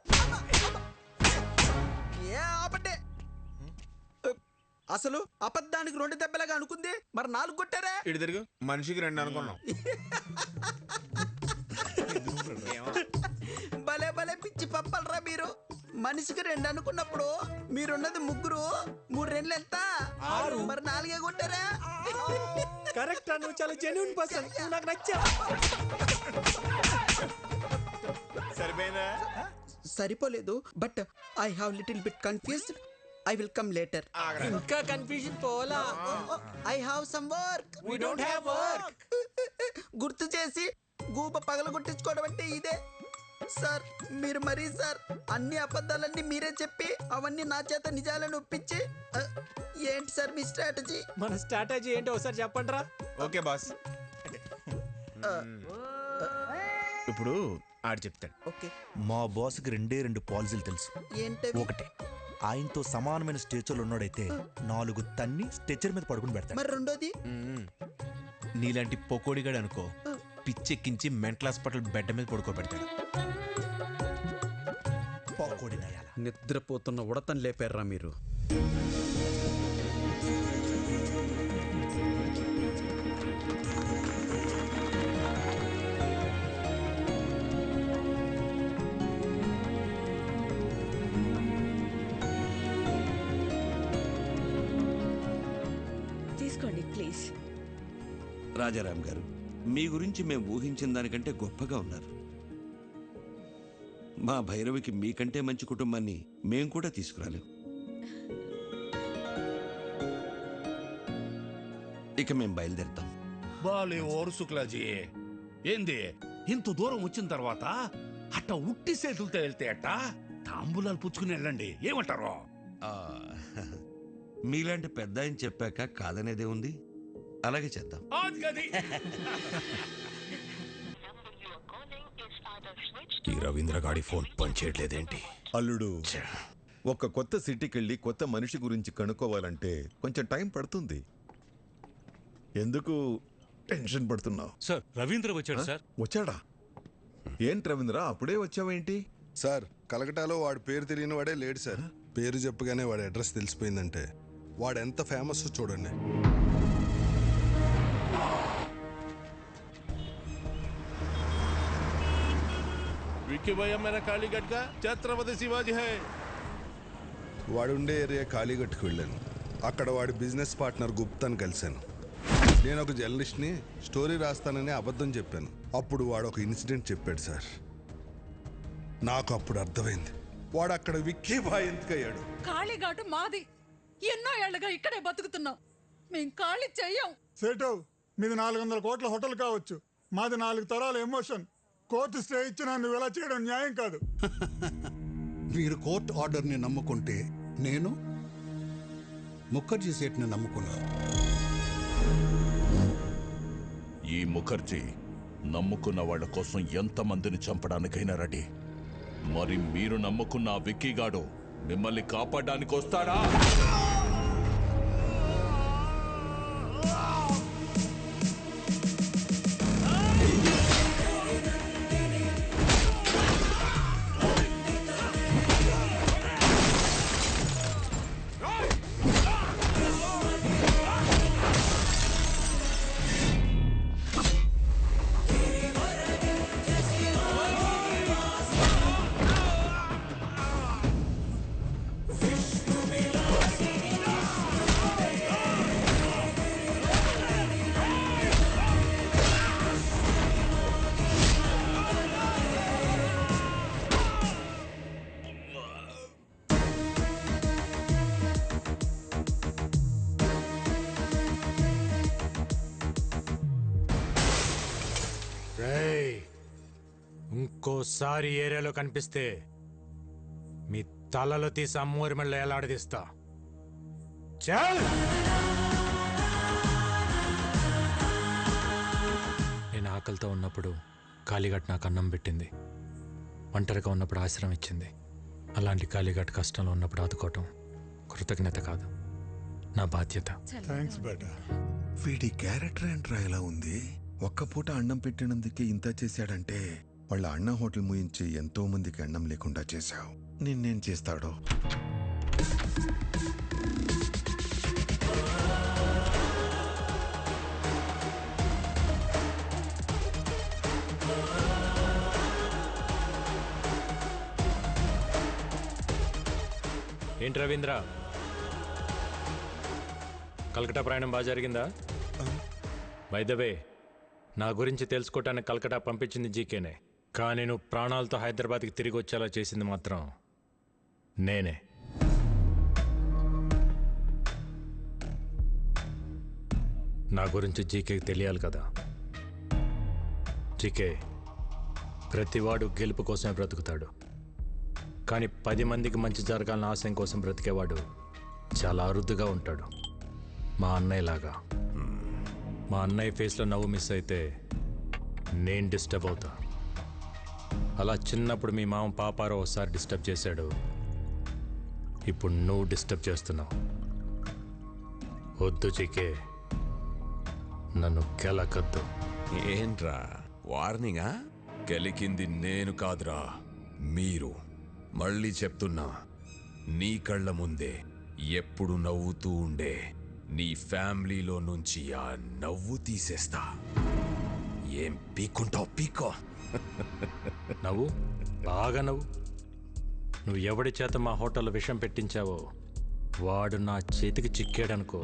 అసలు అబద్ధానికి 2 దెబ్బలుగా అనుకుంది, మరి 4 కొట్టారా? ఇటు తిరుగు, మనిషికి 2 అనుకున్నాం. భలే భలే పిచ్చి పప్పలరా మీరు. మనిషికి 2 అనుకున్నప్పుడు మీరున్నది 3, 3 2 ఎంత? 6. మరి 4 కొట్టారా? కరెక్ట్. నువ్వు చాలా జెన్యూన్ పర్సన్, నువ్వు నాకు నచ్చావు. సరిపోయిందా? సరిపోలేదు, but I have little bit confused. I will come later. ఇంకా కన్ఫ్యూజన్ పోలా. I have some work. We don't have work. గుర్తు చేసి గూబ పగలగొట్టించుకోవడం అంటే ఇదే సార్. మీరు మరీ సార్ అన్ని అబద్ధాలన్నీ మీరే చెప్పి అవన్నీ నా చేత నిజాలను ఒప్పించి ఏంటి సార్ మీ స్ట్రాటజీ? మన స్ట్రాటజీ ఏంటో ఒకసారి చెప్పండి రా. Okay boss. ఇప్పుడు ఆడు చెప్తాడు. ఓకే. మా బాస్కి 2 పాలసీలు తెలుసు. ఏంటవి? ఒకటి, ఆయనతో సమానమైన స్టేచర్లు ఉన్నాడైతే 4 తన్ని స్టేచర్ మీద పడుకుని పెడతాడు. మరి రెండోది? నీలాంటి పొకోడిగాడు అనుకో, పిచ్చెక్కించి మెంటల్ హాస్పిటల్ బెడ్ మీద పడుకోబెడతాడు. నిద్రపోతున్న ఉడతను లేపారా మీరు? తీసుకోండి ప్లీజ్. రాజారాం గారు, మీ గురించి మేము ఊహించిన దానికంటే గొప్పగా ఉన్నారు. మా భైరవికి మీకంటే మంచి కుటుంబాన్ని మేం కూడా తీసుకురాలేం. ఇక మేం బయలుదేరుతాం. బాలే ఓరు శుక్లాజీ, ఏంది ఇంత దూరం వచ్చిన తర్వాత అట్ట ఉట్టి చేతులతో వెళ్తే అట్ట తాంబూలాలు పుచ్చుకుని వెళ్ళండి, ఏమంటారు? మీలాంటి పెద్ద ఆయన చెప్పాక కాదనేదే ఉంది. అలాగే చేద్దాం. ఈ రవీంద్ర గాడి ఫోన్ పనిచేయట్లేదేంటి? అల్లుడు, ఒక కొత్త సిటీకి వెళ్ళి కొత్త మనిషి గురించి కనుక్కోవాలంటే కొంచెం టైం పడుతుంది. ఎందుకు టెన్షన్ పడుతున్నావు? సార్, రవీంద్ర వచ్చాడు సార్. వచ్చాడా? ఏంటి రవీంద్ర, అప్పుడే వచ్చావేంటి? సార్, కలకటాలో వాడి పేరు తెలియని వాడే లేడు సార్. పేరు చెప్పగానే వాడి అడ్రస్ తెలిసిపోయిందంటే వాడు ఎంత ఫేమస్ చూడండి. विक्की भैया मेरा कालीगढ़ का छत्रपति शिवाजी है. వాడుండే ఏరియా కాళీగట్టుకు వెళ్ళాను. అక్కడ వాడి బిజినెస్ పార్ట్నర్ గుప్తాను కలిశాను. నేను ఒక జర్నలిస్ట్ని, స్టోరీ రాస్తానని అబద్ధం చెప్పాను. అప్పుడు వాడు ఒక ఇన్సిడెంట్ చెప్పాడు సార్. నాకు అప్పుడు అర్థమైంది వాడు అక్కడ విక్కీ బాయ్ ఎందుకయ్యాడు? కాళీఘాటు మాది. ఎన్నో ఏళ్లుగా ఇక్కడే బతుకుతున్నాం. మేం ఖాళీ చెయ్యం. సేటు మీది 400 కోట్ల హోటల్ కావచ్చు, మాది 4 తరాల ఎమోషన్. కోర్టు స్టే ఇచ్చినా నువ్వు ఇలా చేయడం న్యాయం కాదు. మీరు కోర్టు ఆర్డర్ని నమ్ముకుంటే నేను ముఖర్జీ సేట్ని నమ్ముకున్నాను. ఈ ముఖర్జీ నమ్ముకున్న వాళ్ళ కోసం ఎంతమందిని చంపడానికైనా రెడీ. మరి మీరు నమ్ముకున్న ఆ విక్కీగాడు మిమ్మల్ని కాపాడడానికి వస్తాడా? ఇంకోసారి ఏరియాలో కనిపిస్తే మీ తలలో తీసి అమ్మూరి మెళ్ళ ఎలాడదీస్తా. చల్! నేను ఆకలితో ఉన్నప్పుడు కాళీఘాట్ నాకు అన్నం పెట్టింది. ఒంటరిగా ఉన్నప్పుడు ఆశ్రయం ఇచ్చింది. అలాంటి కాళీఘాట్ కష్టంలో ఉన్నప్పుడు ఆదుకోవటం కృతజ్ఞత కాదు, నా బాధ్యత. థ్యాంక్స్ బేటా. వీడి క్యారెక్టర్ ఏంట్రా ఇలా ఉంది? ఒక్క పూట అన్నం పెట్టినందుకే ఇంత చేశాడంటే వాళ్ళ అన్న హోటల్ ముయించి ఎంతో మందికి అన్నం లేకుండా చేశావు. నిన్నేం చేస్తాడో? ఏంటి రవీంద్ర, కలకటా ప్రయాణం బాగా జరిగిందా? బై ద వే, నా గురించి తెలుసుకోవటానికి కలకటా పంపించింది జీకేనే, కానీ నువ్వు ప్రాణాలతో హైదరాబాద్కి తిరిగి వచ్చేలా చేసింది మాత్రం నేనే. నా గురించి జీకేకి తెలియాలి కదా. జీకే, ప్రతివాడు గెలుపు కోసమే బ్రతుకుతాడు, కానీ 10 మందికి మంచి జరగాలని ఆశయం కోసం బ్రతికేవాడు చాలా అరుదుగా ఉంటాడు. మా అన్నయ్యలాగా. మా అన్నయ్య ఫేస్లో నవ్వు మిస్ అయితే నేను డిస్టర్బ్ అవుతా. అలా చిన్నప్పుడు మీ మామ పాపారో ఒకసారి డిస్టర్బ్ చేశాడు, ఇప్పుడు నువ్వు డిస్టర్బ్ చేస్తున్నావు. వద్దు చికే, నన్ను కెలకద్దు. ఏంట్రా వార్నింగా? గెలికింది నేను కాదురా, మీరు. మళ్ళీ చెప్తున్నా, నీ కళ్ళ ముందే ఎప్పుడు నవ్వుతూ ఉండే నీ ఫ్యామిలీలో నుంచి ఆ నవ్వు తీసేస్తా. ఏం పీక్కుంటావు పీకో. నవ్వు, బాగా నవ్వు. నువ్వు ఎవడి చేత మా హోటల్లో విషం పెట్టించావో వాడు నా చేతికి చిక్కాడనుకో,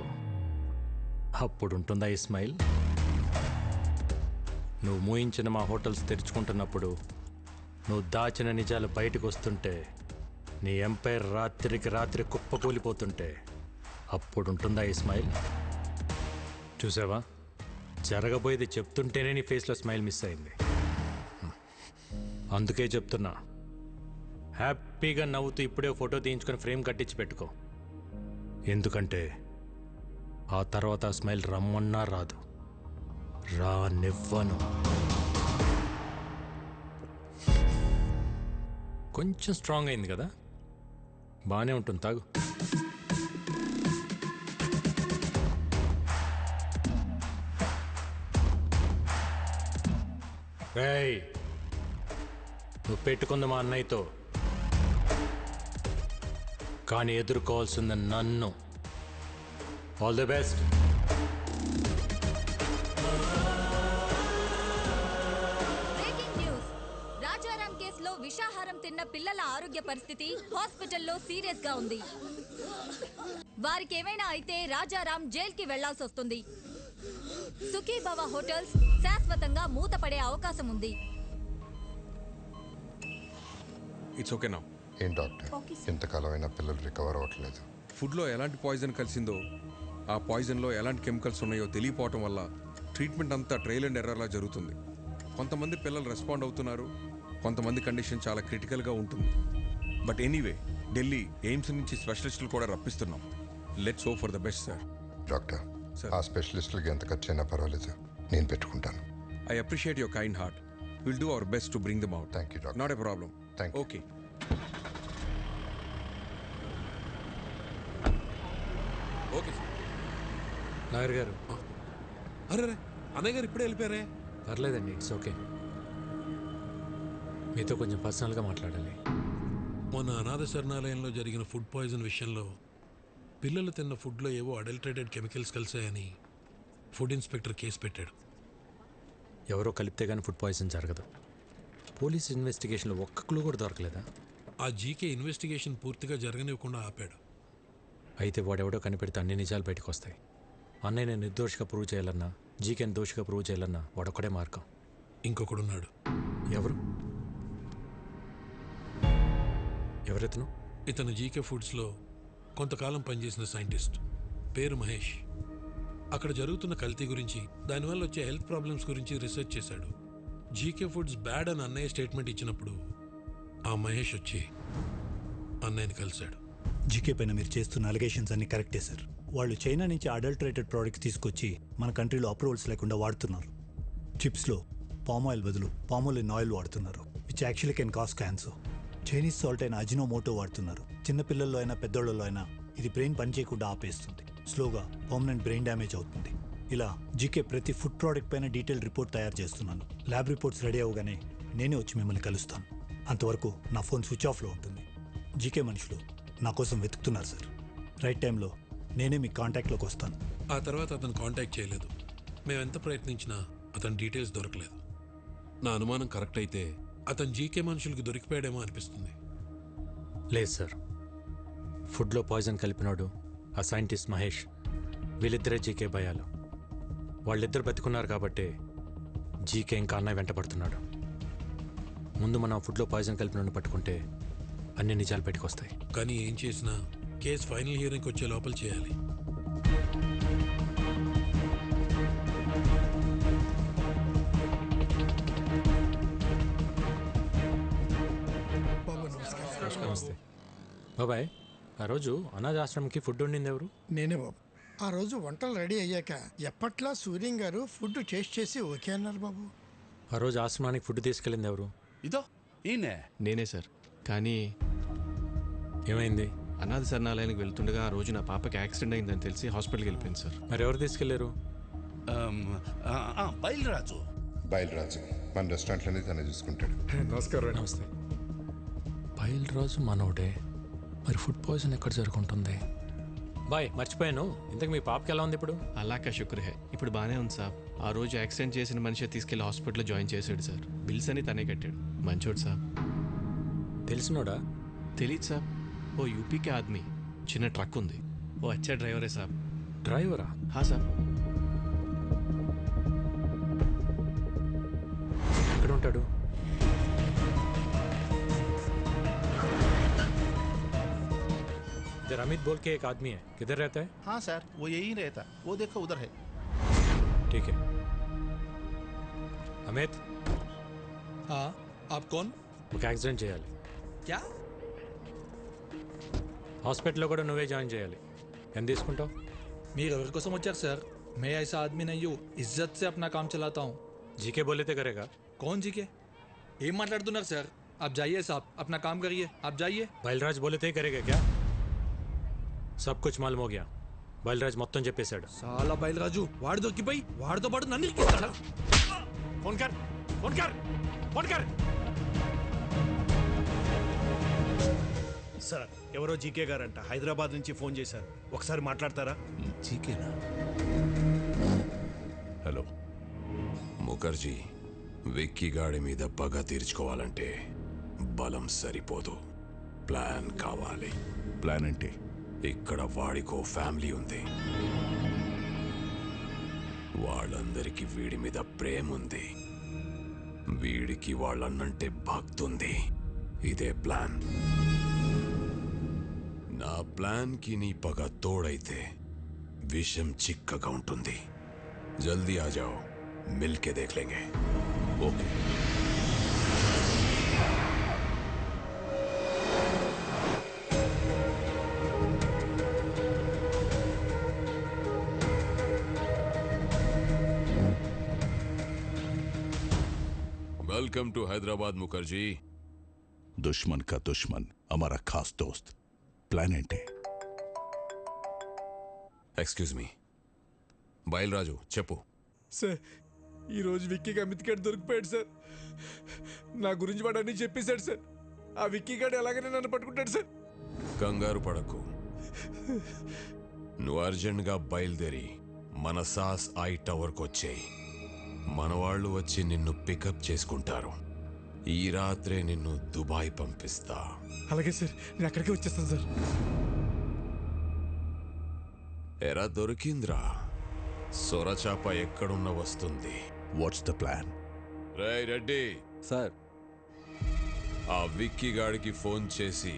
అప్పుడుంటుందా ఈ స్మైల్? నువ్వు మూయించిన మా హోటల్స్ తెరుచుకుంటున్నప్పుడు, నువ్వు దాచిన నిజాలు బయటకు వస్తుంటే, నీ ఎంపైర్ రాత్రికి రాత్రి కుప్పకూలిపోతుంటే, అప్పుడుంటుందా ఈ స్మైల్? చూసావా, జరగబోయేది చెప్తుంటేనే నీ ఫేస్లో స్మైల్ మిస్ అయింది. అందుకే చెప్తున్నా, హ్యాపీగా నవ్వుతూ ఇప్పుడే ఫోటో తీయించుకొని ఫ్రేమ్ కట్టించి పెట్టుకో. ఎందుకంటే ఆ తర్వాత ఆ స్మైల్ రమ్మన్నా రాదు, రానివ్వను. కొంచెం స్ట్రాంగ్ అయింది కదా, బాగానే ఉంటుంది, తాగు. రేయ్, నువ్వు పెట్టుకుంది మా అన్నయ్యతో, కానీ ఎదుర్కోవాల్సింది నన్ను. All the best. Breaking news. Rajaram కేసులో విషాహారం తిన్న పిల్లల ఆరోగ్య పరిస్థితి హాస్పిటల్లో సీరియస్ గా ఉంది. వారికి ఏమైనా అయితే రాజారాం జైలుకి వెళ్లాల్సి వస్తుంది. సుఖీభవ హోటల్స్ శాశ్వతంగా మూతపడే అవకాశం ఉంది. It's okay now. ఏం డాక్టర్ ఇంతకాలం అయినా పిల్లలు రికవర్ అవ్వట్లేదు. ఫుడ్లో ఎలాంటి పాయిజన్ కలిసిందో, ఆ పాయిజన్లో ఎలాంటి కెమికల్స్ ఉన్నాయో తెలియపోవటం వల్ల ట్రీట్మెంట్ అంతా ట్రయల్ అండ్ ఎర్రర్లా జరుగుతుంది. కొంతమంది పిల్లలు రెస్పాండ్ అవుతున్నారు, కొంతమంది కండిషన్ చాలా క్రిటికల్గా ఉంటుంది. బట్ ఎనీవే, ఢిల్లీ ఎయిమ్స్ నుంచి స్పెషలిస్టులు కూడా రప్పిస్తున్నాం. Let's hope for the best sir. Doctor ఆ స్పెషలిస్టులకి ఎంత ఖర్చు అయినా పర్వాలేదు, నేను పెట్టుకుంటాను. I appreciate your kind heart. We'll do our best to bring them out. Thank you, doctor. Not a problem. Thank you. Okay. Okay sir. Nagar గారు. అరే అన్నయ్య గారు ఇప్పుడే వెళ్ళిపోయారే. పర్లేదండి, ఇట్స్ ఓకే. మీతో కొంచెం పర్సనల్గా మాట్లాడాలి. మొన్న అనాథ శరణాలయంలో జరిగిన ఫుడ్ పాయిజన్ విషయంలో పిల్లలు తిన్న ఫుడ్లో ఏవో అడల్టరేటెడ్ కెమికల్స్ కలిసాయని ఫుడ్ ఇన్స్పెక్టర్ కేసు పెట్టాడు. ఎవరో కలిపితే కానీ ఫుడ్ పాయిజన్ జరగదు. పోలీస్ ఇన్వెస్టిగేషన్లో ఒక్క క్లూ కూడా దొరకలేదా? ఆ జీకే ఇన్వెస్టిగేషన్ పూర్తిగా జరగనివ్వకుండా ఆపాడు. అయితే వాడెవడో కనిపెడితే అన్ని నిజాలు బయటకు వస్తాయి. అన్నయ్యని నిర్దోషిగా ప్రూవ్ చేయాలన్నా, జీకేని దోషిగా ప్రూవ్ చేయాలన్నా వాడొక్కడే మార్గం. ఇంకొకడున్నాడు. ఎవరు? ఎవరెతను? ఇతను జీకే ఫుడ్స్లో కొంతకాలం పనిచేసిన సైంటిస్ట్. పేరు మహేష్. అక్కడ జరుగుతున్న కల్తీ గురించి, దానివల్ల వచ్చే హెల్త్ ప్రాబ్లమ్స్ గురించి రీసెర్చ్ చేశాడు. జీకే ఫుడ్స్ బ్యాడ్ అని అన్నయ్య స్టేట్మెంట్ ఇచ్చినప్పుడు ఆ మహేష్ వచ్చి అన్నయ్యని కలిశాడు. జీకే పైన మీరు చేస్తున్న అలిగేషన్స్ అన్ని కరెక్టే సార్. వాళ్ళు చైనా నుంచి అడల్టరేటెడ్ ప్రోడక్ట్స్ తీసుకొచ్చి మన కంట్రీలో అప్రూవల్స్ లేకుండా వాడుతున్నారు. చిప్స్లో పామ్ ఆయిల్ బదులు పామోలిన్ ఆయిల్ వాడుతున్నారు, which actually can cause cancer. Chinese salt అయిన అజినోమోటో వాడుతున్నారు. చిన్నపిల్లల్లో అయినా పెద్దోళ్ళలో అయినా ఇది బ్రెయిన్ పనిచేయకుండా ఆపేస్తుంది. స్లోగా పర్మనెంట్ బ్రెయిన్ డ్యామేజ్ అవుతుంది. ఇలా జీకే ప్రతి ఫుడ్ ప్రోడక్ట్ పైన డీటెయిల్ రిపోర్ట్ తయారు చేస్తున్నాను. ల్యాబ్ రిపోర్ట్స్ రెడీ అవగానే నేనే వచ్చి మిమ్మల్ని కలుస్తాను. అంతవరకు నా ఫోన్ స్విచ్ ఆఫ్లో ఉంటుంది. జీకే మనుషులు నా కోసం వెతుకుతున్నారు సార్. రైట్ టైంలో నేనే మీ కాంటాక్ట్లోకి వస్తాను. ఆ తర్వాత అతను కాంటాక్ట్ చేయలేదు. మేము ఎంత ప్రయత్నించినా అతని డీటెయిల్స్ దొరకలేదు. నా అనుమానం కరెక్ట్ అయితే అతను జీకే మనుషులకు దొరికిపోయాడేమో అనిపిస్తుంది. లేదు సార్, ఫుడ్లో పాయిజన్ కలిపినాడు ఆ సైంటిస్ట్ మహేష్. వీళ్ళిద్దరే జీకే భయాలు. వాళ్ళిద్దరు బతికున్నారు కాబట్టి జీకే ఇంకా అన్నయ్య వెంట పడుతున్నాడు. ముందు మనం ఫుడ్లో పాయిజన్ కలిపినోడిని పట్టుకుంటే అన్ని నిజాలు బయటకు వస్తాయి. కానీ ఏం చేసినా కేసు ఫైనల్ హియరింగ్కి వచ్చే లోపల చేయాలి. నమస్తే బాబాయ్. ఆ రోజు అనాథాశ్రమంకి ఫుడ్ వండింది ఎవరు? నేనే బాబు. ఆ రోజు వంటలు రెడీ అయ్యాక ఎప్పట్లా సూర్యం గారు ఫుడ్ టేస్ట్ చేసి ఓకే అన్నారు బాబు. ఆ రోజు ఆశ్రమానికి ఫుడ్ తీసుకెళ్ళింది ఎవరు? ఇదో ఈయనే. నేనే సార్. కానీ ఏమైంది? అనాథ శరణాలయానికి వెళ్తుండగా ఆ రోజు నా పాపకి యాక్సిడెంట్ అయిందని తెలిసి హాస్పిటల్కి వెళ్ళిపోయింది సార్. మరి ఎవరు తీసుకెళ్లారు? బయలురాజు. బయలురాజు మన రెస్టారెంట్లోనే తనే చూసుకుంటాడు. నమస్కారం. నమస్తే. బయలురాజు మనోడే. మరి ఫుడ్ పాయిజన్ ఎక్కడ జరుగుంటుంది? బాయ్, మర్చిపోయాను. ఇంతకు మీ పాపకి ఎలా ఉంది ఇప్పుడు? అలాకా శుక్ర్ హే, ఇప్పుడు బాగానే ఉంది సార్. ఆ రోజు యాక్సిడెంట్ చేసిన మనిషి తీసుకెళ్లి హాస్పిటల్లో జాయిన్ చేశాడు సార్. బిల్స్ అని తనే కట్టాడు. మంచోడు సార్. తెలిసినోడా? తెలీదు సార్. ఓ యూపీకే ఆద్మీ. చిన్న ట్రక్ ఉంది. ఓ అచ్చా డ్రైవరే సార్. డ్రైవరా? హా సార్. ఎక్కడ ఉంటాడు? इधर अमित बोल के एक आदमी है, किधर रहता है? हाँ सर, वो यही रहता. वो देखो उधर है. ठीक है. अमित. हाँ, आप कौन? ఒక యాక్సిడెంట్ చేయాలి. क्या? హాస్పిటల్లో కూడా నువ్వే జాయిన్ చేయాలి. ఎంత తీసుకుంటావు? మీరు ఎవరి కోసం వచ్చారు సార్? मैं ऐसा आदमी नहीं हूँ, इज्जत से अपना काम चलाता हूँ. जीके बोले थे करेगा. कौन जीके? ఏం మాట్లాడుతున్నారు సార్? आप जाइए साहब, अपना काम करिए. आप जाइए. బయల్రాజ్ बोले थे करेगा क्या? सब कुछ मालूम हो गया. బయల్రాజ్ మొత్తం చెప్పేశాడు. సాలా బయల్రాజు వాడు దొరికిపోయి వాడితో పాటు నన్ను ఇరికిస్తాడా? ఫోన్ కర్, ఫోన్ కర్, ఫోన్ కర్. సార్, ఎవరో జీకే గారంట హైదరాబాద్ నుంచి ఫోన్ చేశారు. ఒకసారి మాట్లాడతారా? జీకేనా? హలో ముఖర్జీ, విక్కీ గాడి మీద పగ తీర్చుకోవాలంటే బలం సరిపోదు, ప్లాన్ కావాలి. ప్లాన్ ఏంటి? ఇక్కడ వాడికో ఫ్యామిలీ ఉంది. వాళ్ళందరికీ వీడి మీద ప్రేమ ఉంది. వీడికి వాళ్ళన్నంటే భక్తుంది. ఇదే ప్లాన్. నా ప్లాన్కి నీ పగ తోడైతే విషం చిక్కగా ఉంటుంది. జల్దీ ఆ జాओ, మిల్కే దేఖ్ లేంగే. Okay. Welcome to Hyderabad Mukherjee. दुश्मन का दुश्मन हमारा खास दोस्त. प्लान ఏంటి? Excuse me. బయలురాజు చెప్పు. సార్ ఈరోజు విక్కీకి అమిత్ గడ్ దొరికిపోయాడు సార్. నా గురించి వాడు అన్నీ చెప్పేశాడు సార్. ఆ విక్కీ గడ్ ఎలాగైనా నన్ను పట్టుకుంటాడు సార్. కంగారు పడకు. నువ్వు అర్జెంట్గా బయలుదేరి మన సాస్ ఐ టవర్కి వచ్చేయి. మన వాళ్ళు వచ్చి నిన్ను పికప్ చేసుకుంటారు. ఈ రాత్రే నిన్ను దుబాయ్ పంపిస్తా. అలాగే సార్, నేను అక్కడికే వచ్చేస్తాను సార్. ఎరా దొరికింద్రా, సొరచాప ఎక్కడున్న వస్తుంది. What's the plan? Ray Reddy sir, ఆ విక్కీ గాడికి ఫోన్ చేసి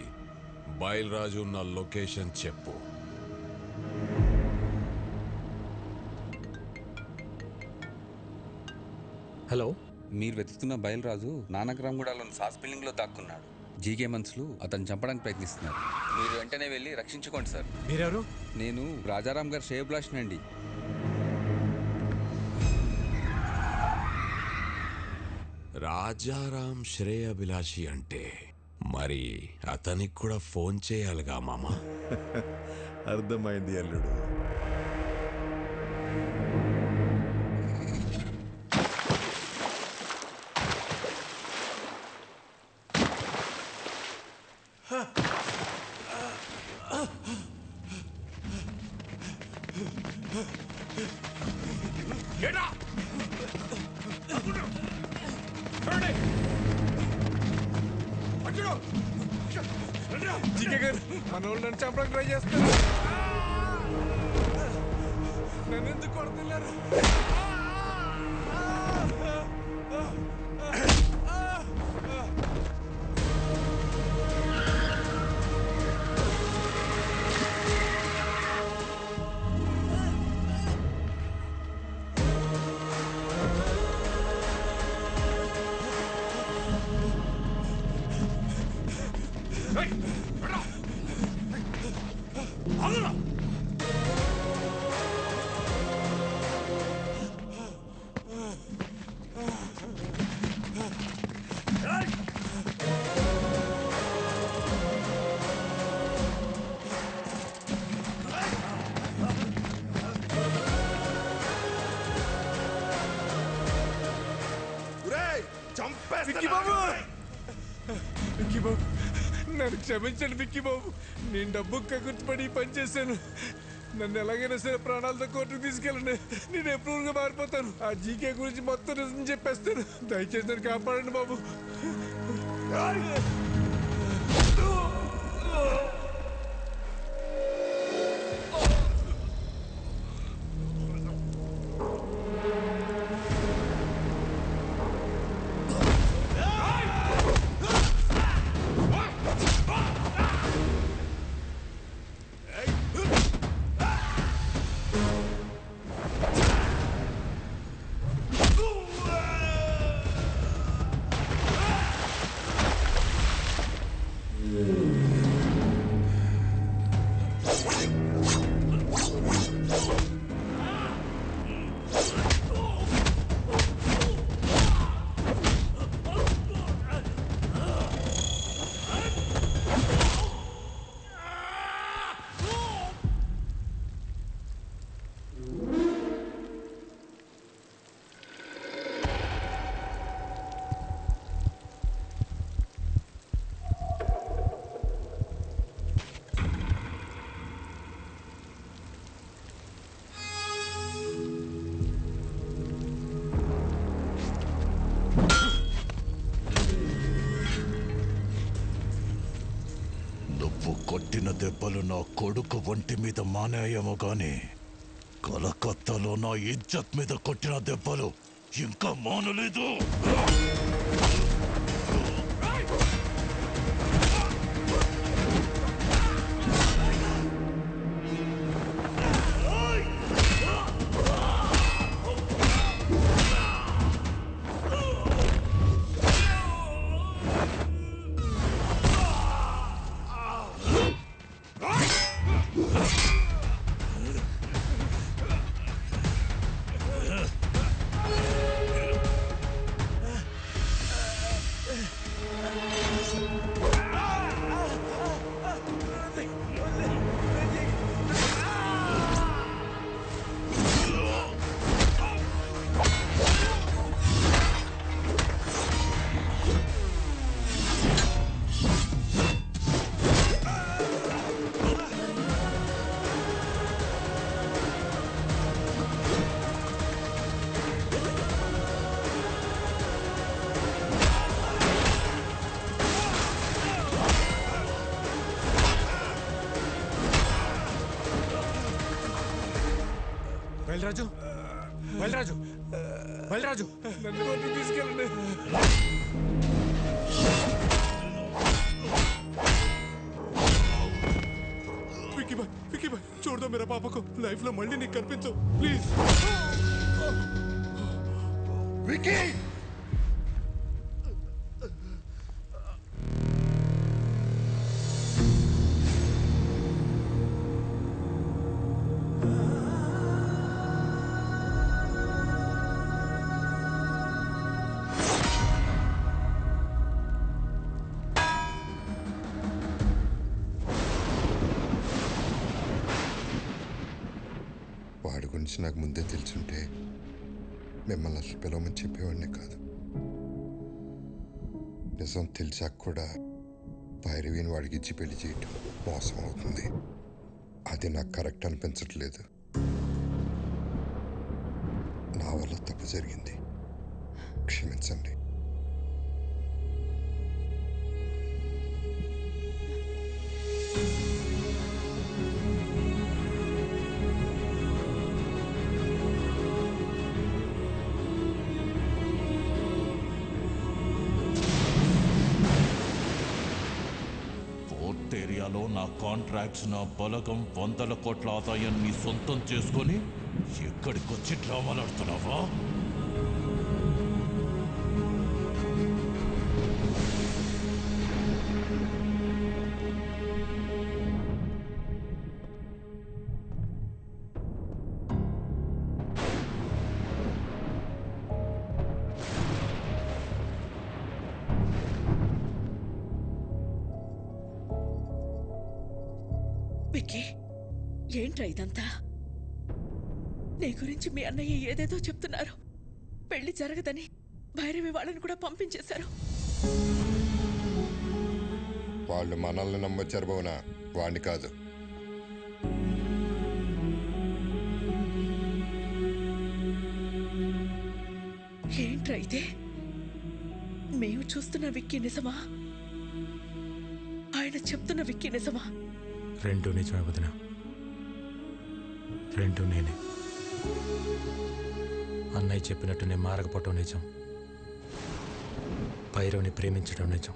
బయలురాజు ఉన్న లొకేషన్ చెప్పు. హలో, మీరు వెతుకుతున్న బయలురాజు నానక్రామ్గూడలోని సాస్ బిల్డింగ్లో దాక్కున్నాడు. జీకే మనుషులు అతను చంపడానికి ప్రయత్నిస్తున్నారు. మీరు వెంటనే వెళ్ళి రక్షించుకోండి సార్. మీరెవరు? నేను రాజారాం గారు శ్రేయభిలాష్ అండి. రాజారాం శ్రేయభిలాషి అంటే మరి అతనికి కూడా ఫోన్ చేయాలిగా మామ. అర్థమైంది అల్లుడు. జీకే గారు మన వాళ్ళు నన్ను చంపడానికి ట్రై చేస్తారు. నన్ను ఎందుకు కొడుతున్నారు? విక్కీ బాబు, విక్కీ బాబు, నన్ను క్షమించండి విక్కీ బాబు. నేను డబ్బు కగుర్తుపడి పని చేశాను. నన్ను ఎలాగైనా సరే ప్రాణాలతో కోర్టుకు తీసుకెళ్ళండి. నేను ఎప్రూవ్గా మారిపోతాను. ఆ జీకే గురించి మొత్తం నిజం చెప్పేస్తాను. దయచేసి నన్ను కాపాడండి బాబు. కొట్టిన దెబ్బలు నా కొడుకు ఒంటి మీద మానేయేమో గాని కలకత్తాలో నా ఇజ్జత్ మీద కొట్టిన దెబ్బలు ఇంకా మానలేదు. బయలురాజు బయలురాజు బయలురాజు నన్ను తీసుకెళ్ళండి. విక్కీ భాయ్ చూడదా मेरा पापा को लाइफ లో మళ్ళీ నీకు కనిపించు ప్లీజ్. విక్కీ వాడి గురించి నాకు ముందే తెలుసుంటే మిమ్మల్ని అసలు పిలవమని చెప్పేవాడిని కాదు. నిజం తెలిసాక కూడా భైరవిని వాడికి ఇచ్చి పెళ్లి చేయటం మోసం అవుతుంది. అది నాకు కరెక్ట్ అనిపించట్లేదు. నా వల్ల తప్పు జరిగింది, క్షమించండి. ఏరియాలో నా కాంట్రాక్ట్స్, నా బలగం, 100 కోట్ల ఆదాయాన్ని సొంతం చేసుకొని ఎక్కడికొచ్చి డ్రామాలాడుతున్నావా? విక్కీ, ఏంట్రా ఇదంతా? నీ గురించి మీ అన్నయ్య ఏదేదో చెప్తున్నారు. పెళ్లి జరగదని భైరవి వాళ్ళని కూడా పంపించేశారు. వాళ్ళు మనల్ని నమ్మొచ్చారు బోనా, వాణ్ణి కాదు. ఏంట్రా ఇదే? మేము చూస్తున్న విక్కీ నిజమా? ఆయన చెప్తున్న విక్కీ నిజమా? రెండు నిజమే వదిన, రెండు నేనే. అన్నయ్య చెప్పినట్టు నేను మారకపోవటం నిజం, భైరవ్ని ప్రేమించడం నిజం,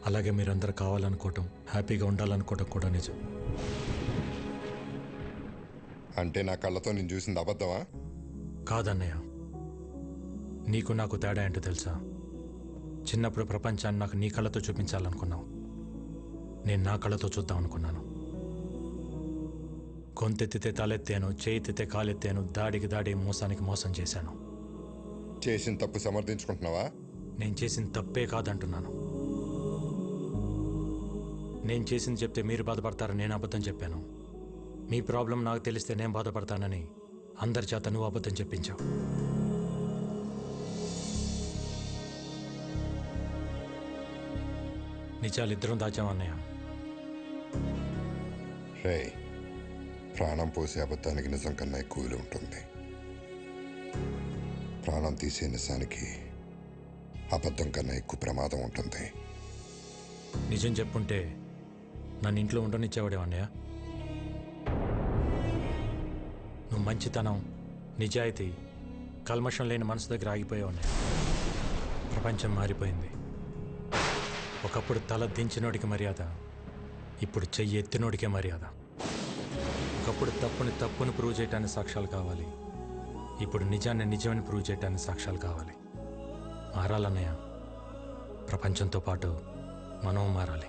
అలాగే మీరందరూ కావాలనుకోవటం, హ్యాపీగా ఉండాలనుకోవటం కూడా నిజం. అంటే నా కళ్ళతో నేను చూసింది అబద్ధమా? కాదన్నయ్య, నీకు నాకు తేడా ఏంటో తెలుసా? చిన్నప్పుడు ప్రపంచాన్ని నాకు నీ కళ్ళతో చూపించాలనుకున్నావు, నేను నా కళ్ళతో చూద్దాం అనుకున్నాను. గొంతెత్తితే తలెత్తాను, చేయితే కాలెత్తాను, దాడికి దాడి, మోసానికి మోసం చేశాను. చేసిన తప్పు సమర్థించుకుంటున్నావా? నేను చేసిన తప్పే కాదంటున్నాను. నేను చేసింది చెప్తే మీరు బాధపడతారని నేను అబద్ధం చెప్పాను. మీ ప్రాబ్లం నాకు తెలిస్తే నేను బాధపడతానని అందరి చేత నువ్వు అబద్ధం చెప్పించావు. నిజాలిద్దరం దాచామన్నయ్య. రే, ప్రాణం పోసే అబద్ధానికి నిజం కన్నా ఎక్కువ విలువ ఉంటుంది. ప్రాణం తీసే నిజానికి అబద్ధం కన్నా ఎక్కువ ప్రమాదం ఉంటుంది. నిజం చెప్పుంటే నన్ను ఇంట్లో ఉండనిచ్చేవాడే అన్నయ్య. నువ్వు మంచితనం, నిజాయితీ, కల్మషం లేని మనసు దగ్గర ఆగిపోయావు అన్నయ్య. ప్రపంచం మారిపోయింది. ఒకప్పుడు తల దించినోడికి మర్యాద, ఇప్పుడు చెయ్యి ఎత్తినోడికే మర్యాద. ఒకప్పుడు తప్పుని ప్రూవ్ చేయటానికి సాక్ష్యాలు కావాలి, ఇప్పుడు నిజాన్ని నిజమని ప్రూవ్ చేయటానికి సాక్ష్యాలు కావాలి. మారాలన్నయ్య, ప్రపంచంతో పాటు మనం మారాలి.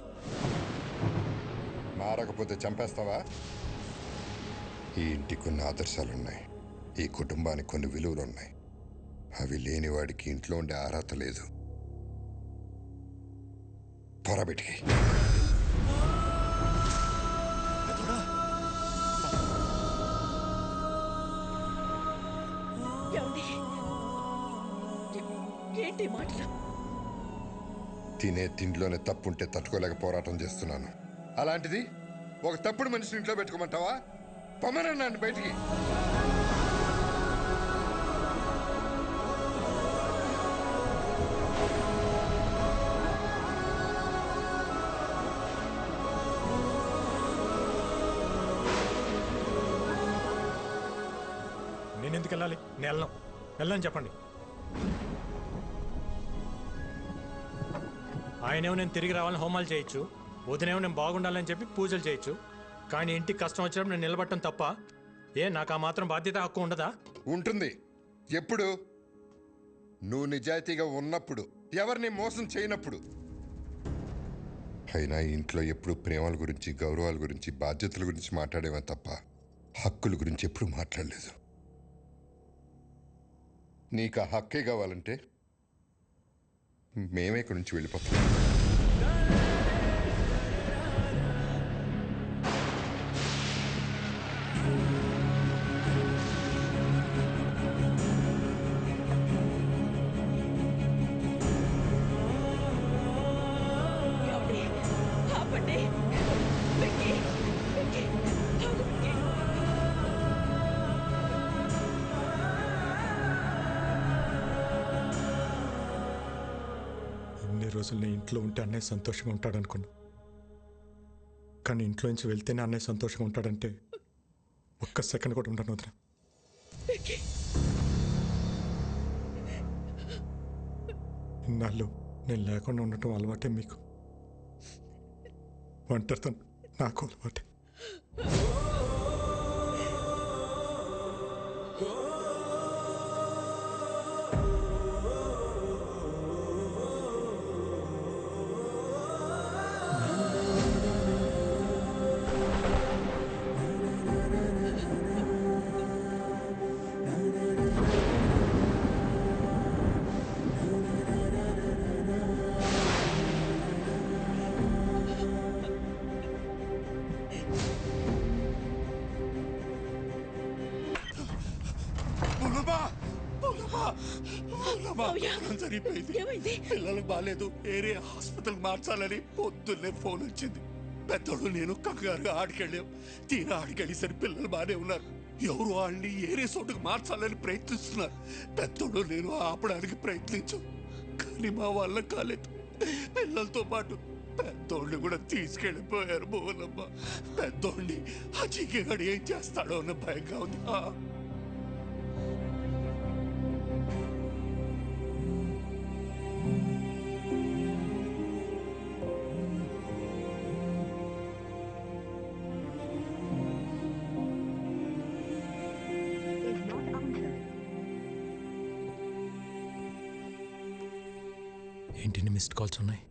మారకపోతే చంపేస్తావా? ఈ ఇంటికి కొన్ని ఆదర్శాలున్నాయి, ఈ కుటుంబానికి కొన్ని విలువలున్నాయి. అవి లేని వాడికి ఇంట్లో ఉండే అర్హత లేదు. పొరబెట్టి ఏంటి మాటలు? తినే తిండిలోనే తప్పుంటే తట్టుకోలేక పోరాటం చేస్తున్నాను. అలాంటిది ఒక తప్పుడు మనిషిని ఇంట్లో పెట్టుకోమంటావా? పొమ్మనన్నాను బయటికి. నేను ఎందుకు వెళ్ళాలి? నేను వెళ్ళని చెప్పండి. ఆయనేమో నేను తిరిగి రావాలని హోమాలు చేయొచ్చు, వదినేమో నేను బాగుండాలని చెప్పి పూజలు చేయొచ్చు, కానీ ఇంటికి కష్టం వచ్చినప్పుడు నేను నిలబడటం తప్ప నాకు ఆ మాత్రం బాధ్యత హక్కు ఉండదా? ఉంటుంది. ఎప్పుడు? నువ్వు నిజాయితీగా ఉన్నప్పుడు, ఎవరిని మోసం చేయనప్పుడు. అయినా ఇంట్లో ఎప్పుడు ప్రేమల గురించి, గౌరవాల గురించి, బాధ్యతల గురించి మాట్లాడేవా తప్ప హక్కుల గురించి ఎప్పుడు మాట్లాడలేదు. నీకు ఆ హక్కే కావాలంటే మేమే ఇక్కడి నుంచి వెళ్ళిపోతాం. ఇన్ని రోజులు నేను ఇంట్లో ఉంటే అన్నయ్య సంతోషంగా ఉంటాడనుకున్నా, కానీ ఇంట్లో నుంచి వెళ్తేనే అన్నయ్య సంతోషంగా ఉంటాడంటే ఒక్క సెకండ్ కూడా ఉండను వదిన. ఇన్నాళ్ళు నేను లేకుండా ఉండటం అలవాటే మీకు, ఒంటరితనం నాకు అలవాటే. జరిగిపోయింది. పిల్లలకు బాగాలేదు, ఏరియా హాస్పిటల్ మార్చాలని పొద్దున్నే ఫోన్ వచ్చింది. పెద్దోడు నేను కంగారుగా ఆడికెళ్ళాం. తీరా ఆడికెళ్ళేసరి పిల్లలు బాగానే ఉన్నారు. ఎవరు వాళ్ళని ఏరియా చోటుకు మార్చాలని ప్రయత్నిస్తున్నారు. పెద్దోడు నేను ఆపడానికి ప్రయత్నించాం, కానీ మా వల్ల కాలేదు. పిల్లలతో పాటు పెద్దోడిని కూడా తీసుకెళ్ళిపోయారు. భువనమ్మ, పెద్దోడిని ఆ చీకగాడు ఏం చేస్తాడో అన్న భయంగా ఉంది. ఏంటి మిస్డ్ కాల్స్ ఉన్నాయి?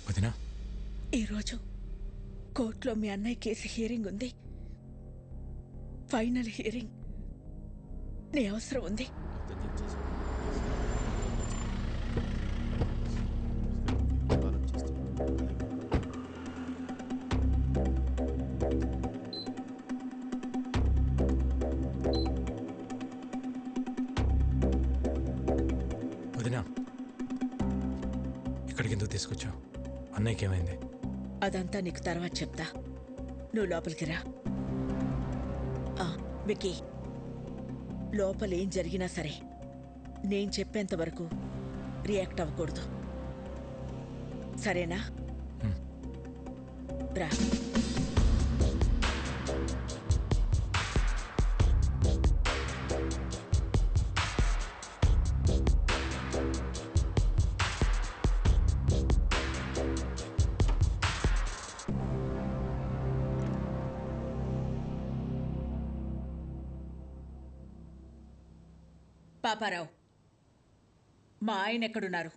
వదినా, ఈరోజు కోర్టులో మీ అన్నయ్య కేసు హియరింగ్ ఉంది. Final hearing. నీ అవసరం ఉంది. వదినా, ఇక్కడికి ఎందుకు తీసుకొచ్చావు? అన్నయ్యకి ఏమైంది? అదంతా నీకు తర్వాత చెప్తా. నువ్వు లోపలికి రా. విక్కీ, లోపల ఏం జరిగినా సరే నేను చెప్పేంత వరకు రియాక్ట్ అవ్వకూడదు, సరేనా? రా. పాపారావు, మా ఆయన ఎక్కడున్నారు?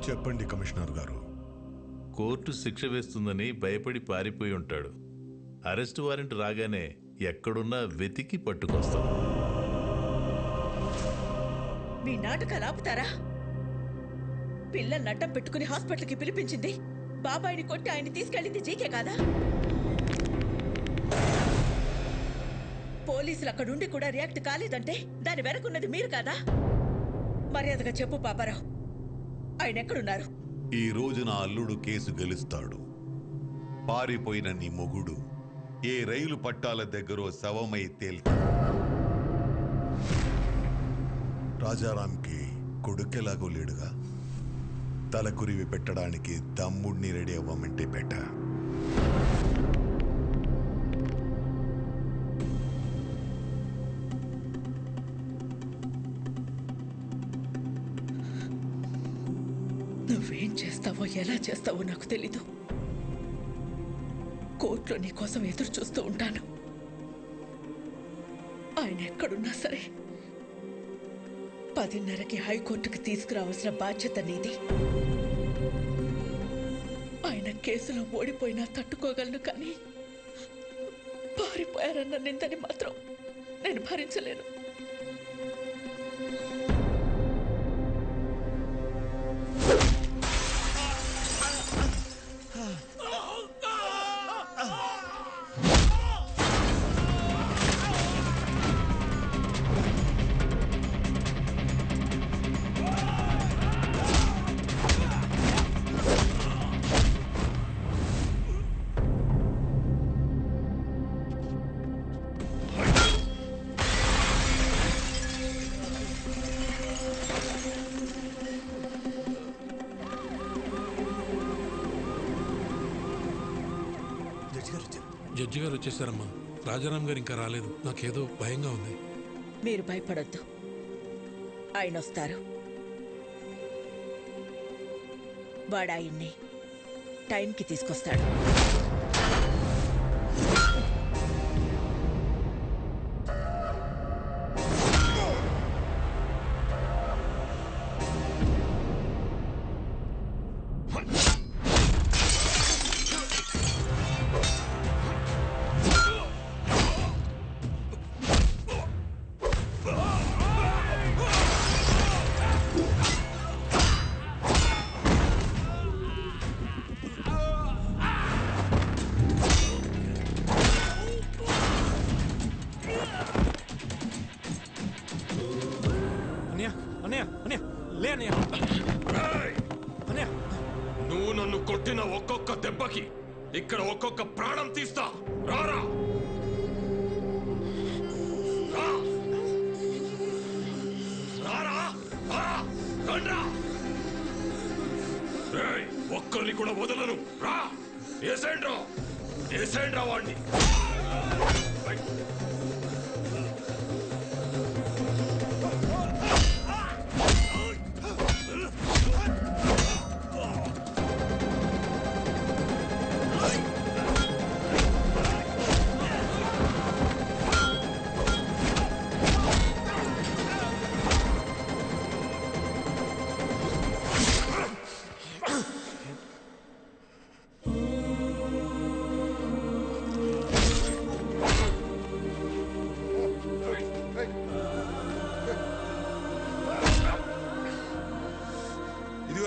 చెప్పండి కమిషనర్ గారు. కోర్టు శిక్ష వేస్తుందని భయపడి పారిపోయి ఉంటాడు. అరెస్ట్ వారెంట్ రాగానే ఎక్కడున్నా వెతికి పట్టుకొస్తాం. మీ నాటకాలు ఆపుతారా? పిల్లల్ని అడ్డం పెట్టుకుని హాస్పిటల్కి పిలిపించింది, బాబాయిని కొట్టి ఆయన్ని తీసుకెళ్ళింది జీకే కాదా? పోలీసులు అక్కడుండి కూడా రియాక్ట్ కాలేదంటే దాని వెనకున్నది మీరు కాదా? మర్యాదగా చెప్పు పాపారావు, ఆయన ఎక్కడున్నారు? ఈ రోజు నా అల్లుడు కేసు గెలుస్తాడు. పారిపోయిన నీ మొగుడు ఏ రైలు పట్టాల దగ్గర శవమై తేల్తాడు. రాజారాంకి కొడుకెలాగో లేడుగా, తలకురివి పెట్టడానికి తమ్ముడిని రెడీ అవ్వమంటే పెట్ట. చేస్తావో ఎలా చేస్తావో నాకు తెలీదు. కోర్టులో నీ కోసం ఎదురు చూస్తూ ఉంటాను. ఆయన ఎక్కడున్నా సరే 10:30కి హైకోర్టుకి తీసుకురావాల్సిన బాధ్యత నీది. ఆయన కేసులో ఓడిపోయినా తట్టుకోగలను, కానీ పారిపోయారన్న నిందని మాత్రం నేను భరించలేను. జడ్జి గారు వచ్చేసారమ్మా. రాజారాం గారు ఇంకా రాలేదు. నాకేదో భయంగా ఉంది. మీరు భయపడొద్దు, ఆయన వస్తారు. వాడు ఆయన్ని టైంకి తీసుకొస్తాడు. నువ్వు నన్ను కొట్టిన ఒక్కొక్క దెబ్బకి ఇక్కడ ఒక్కొక్క ప్రాణం తీస్తా. రారా ఒక్కరిని కూడా వదలను. రా ఏసేండ్రా వాడిని.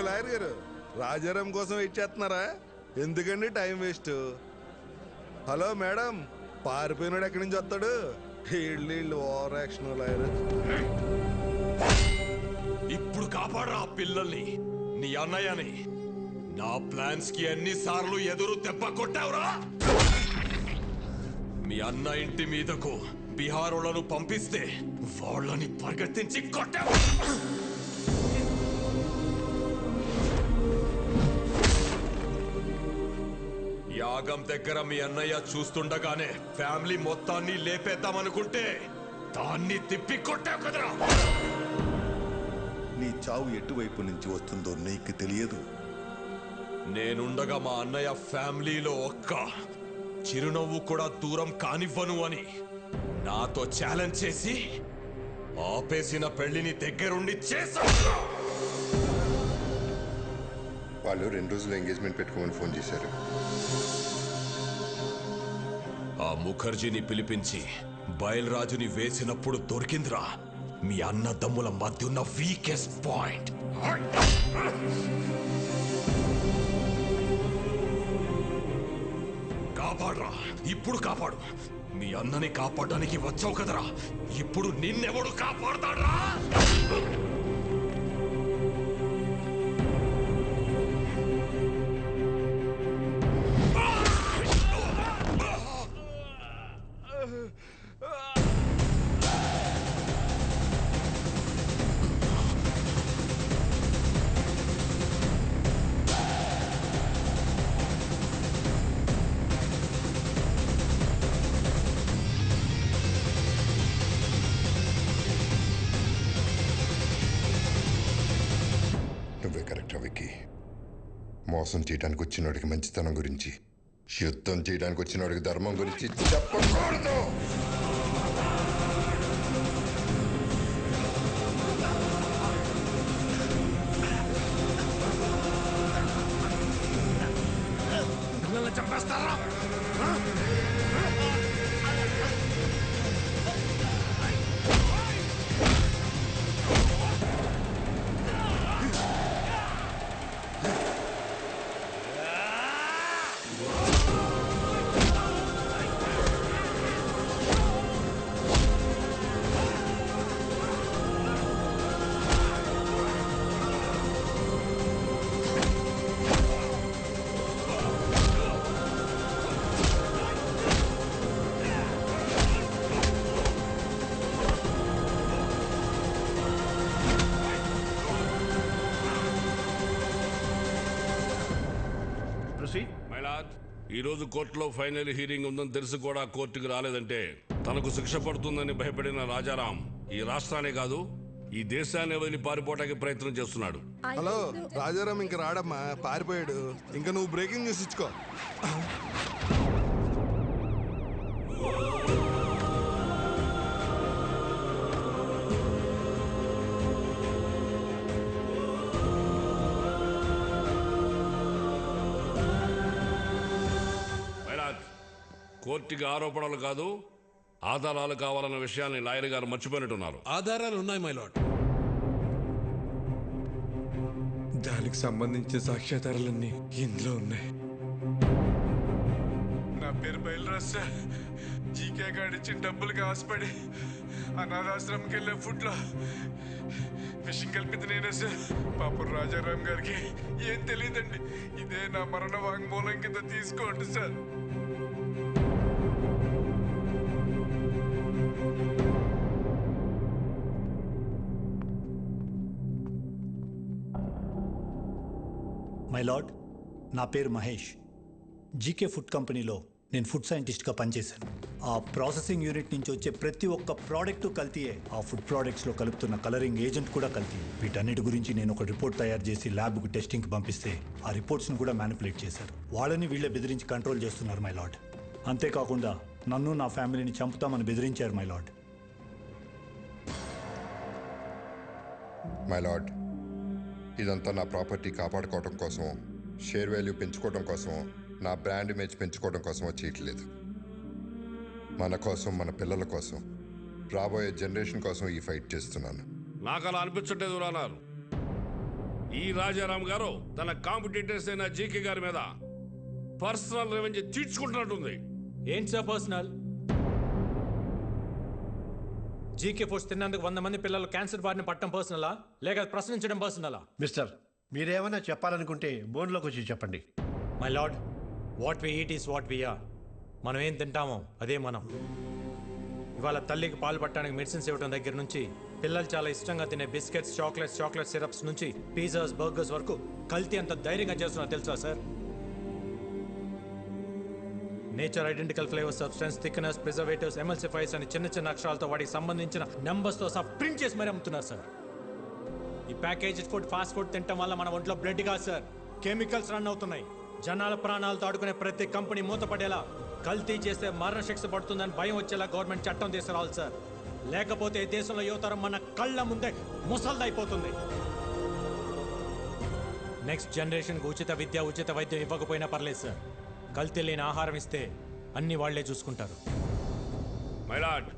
లాయర్ గారు, రాజారాం కోసం వెయిట్ చేస్తున్నారా? ఎందుకండి టైం వేస్ట్? హలో మేడం, పారిపోయినాడు ఎక్కడి నుంచి వస్తాడు? వీళ్ళు ఓవర్ యాక్షన్ లాయర్. ఇప్పుడు కాపాడరా ఆ పిల్లల్ని, నీ అన్నయ్యని. నా ప్లాన్స్ కి ఎన్నిసార్లు ఎదురు దెబ్బ కొట్టావురా? మీ అన్న ఇంటి మీదకు బీహారోళ్లను పంపిస్తే వాళ్ళని పరిగెత్తించి కొట్టావు. యాగం దగ్గర మీ అన్నయ్య చూస్తుండగానే ఫ్యామిలీ మొత్తాన్ని లేపేద్దామనుకుంటే దాన్ని తిప్పి కొట్టావు కదరా. నీ చావు ఎటువైపు నుంచి వస్తుందో నీకు తెలియదు. నేనుండగా మా అన్నయ్య ఫ్యామిలీలో ఒక్క చిరునవ్వు కూడా దూరం కానివ్వను అని నాతో ఛాలెంజ్ చేసి ఆపేసిన పెళ్లిని దగ్గరుండి చేశాను. వాళ్ళు 2 రోజులు ఎంగేజ్మెంట్ పెట్టుకోమని ఫోన్ చేశారు. ఆ ముఖర్జీని పిలిపించి బయల్రాజుని వేసినప్పుడు దొరికిందిరా మీ అన్నదమ్ముల మధ్య ఉన్న వీకెస్ట్ పాయింట్. కాపాడరా, ఇప్పుడు కాపాడు. మీ అన్నని కాపాడడానికి వచ్చావు కదరా, ఇప్పుడు నిన్నెవడు కాపాడతాడ్రా? మోసం చేయడానికి వచ్చినోడికి మంచితనం గురించి, యుద్ధం చేయడానికి వచ్చినోడికి ధర్మం గురించి చెప్పకూడదు. పిల్లల్ని చంపేస్తారా? ఈ రోజు కోర్టులో ఫైనల్ హీరింగ్ ఉందని తెలిసి కూడా కోర్టుకు రాలేదంటే తనకు శిక్ష పడుతుందని భయపడిన రాజారాం ఈ రాష్ట్రాన్ని కాదు ఈ దేశాన్ని వదిలి పారిపోవడానికి ప్రయత్నం చేస్తున్నాడు. హలో రాజారాం ఇంక రాడమ్మా, పారిపోయాడు. ఇంకా నువ్వు బ్రేకింగ్ న్యూస్ ఇచ్చుకో. కోర్టుకి ఆరోపణలు కాదు ఆధారాలు కావాలన్న విషయాన్ని లాయర్ గారు మర్చిపోయినట్టున్నారు. ఆధారాలు ఉన్నాయి మై లార్డ్. దానికి సంబంధించిన సాక్ష్యాధారాలన్నీ ఇందులో ఉన్నాయి. నా పేరు బయలురాజ్ సార్. జీకే గాడిచ్చిన డబ్బులకి ఆశపడి అనాథాశ్రమంకి వెళ్ళే ఫుడ్లో విషయం కలిపింది నేనే సార్. పాపం రాజారాం గారికి ఏం తెలియదండి. ఇదే నా మరణ వాంగ్మూలం కింద తీసుకోండి సార్. మై లార్డ్, నా పేరు మహేష్. జీకే ఫుడ్ కంపెనీలో నేను ఫుడ్ సైంటిస్ట్గా పనిచేశాను. ఆ ప్రాసెసింగ్ యూనిట్ నుంచి వచ్చే ప్రతి ఒక్క ప్రోడక్ట్ కల్తీయే. ఆ ఫుడ్ ప్రోడక్ట్స్లో కలుపుతున్న కలరింగ్ ఏజెంట్ కూడా కల్తీ. వీటన్నిటి గురించి నేను ఒక రిపోర్ట్ తయారు చేసి ల్యాబ్కు టెస్టింగ్కి పంపిస్తే ఆ రిపోర్ట్స్ని కూడా మ్యానిపులేట్ చేశారు. వాళ్ళని వీళ్ళే బెదిరించి కంట్రోల్ చేస్తున్నారు మై లార్డ్. అంతేకాకుండా నన్ను నా ఫ్యామిలీని చంపుతామని బెదిరించారు మై లార్డ్. మై లార్డ్, ఇదంతా నా ప్రాపర్టీ కాపాడుకోవడం కోసం, షేర్ వాల్యూ పెంచుకోవడం కోసం, నా బ్రాండ్ ఇమేజ్ పెంచుకోవడం కోసమో చేయట్లేదు. మన కోసం, మన పిల్లల కోసం, రాబోయే జనరేషన్ కోసం ఈ ఫైట్ చేస్తున్నాను. నాకు అలా అనిపించట్లేదు రానారు. ఈ రాజారాం గారు తన కాంపిటీటర్స్ అయిన జీకే గారి మీద పర్సనల్ రెవెంజ్ తీర్చుకుంటున్నట్టుంది. ఏంటి సార్ పర్సనల్? జీకే ఫుడ్స్ తిన్నందుకు 100 మంది పిల్లలు క్యాన్సర్ బారిన పట్టడం పర్సనలా, లేక ప్రశ్నించడం పర్సనలా? మిస్టర్, మీరేమైనా చెప్పాలనుకుంటే బోన్లోకి వచ్చి చెప్పండి. My lord, what we eat is what we are. మనం ఏం తింటామో అదే మనం. ఇవాళ తల్లికి పాలు పట్టడానికి మెడిసిన్స్ ఇవ్వడం దగ్గర నుంచి, పిల్లలు చాలా ఇష్టంగా తినే బిస్కెట్స్, చాక్లెట్ సిరప్స్ నుంచి పిజ్జాస్, బర్గర్స్ వరకు కల్తీ అంత ధైర్యంగా చేస్తున్నా తెలుసా sir? Nature identical flavour, substance, thickness, preservatives, ఎమల్సిఫైర్స్ అని చిన్న చిన్న అక్షరాలతో వాటికి సంబంధించిన నెంబర్స్తో సహా ప్రింట్ చేసి మరీ అమ్ముతున్నారు సార్. ఈ ప్యాకేజ్ ఫుడ్, ఫాస్ట్ ఫుడ్ తినడం వల్ల మన ఒంట్లో బ్లడ్ కాదు సార్, కెమికల్స్ రన్ అవుతున్నాయి. జనాల ప్రాణాలతో ఆడుకునే ప్రతి కంపెనీ మూతపడేలా, కల్తీ చేస్తే మరణశిక్ష పడుతుందని భయం వచ్చేలా గవర్నమెంట్ చట్టం తీసుకురావాలి సార్. లేకపోతే దేశంలో యువతరం మన కళ్ళ ముందే ముసల్దైపోతుంది. నెక్స్ట్ జనరేషన్కి ఉచిత విద్య, ఉచిత వైద్యం ఇవ్వకపోయినా పర్లేదు సార్. కల్తీ లేని ఆహారం ఇస్తే అన్ని వాళ్లే చూసుకుంటారు. మైలాడ్,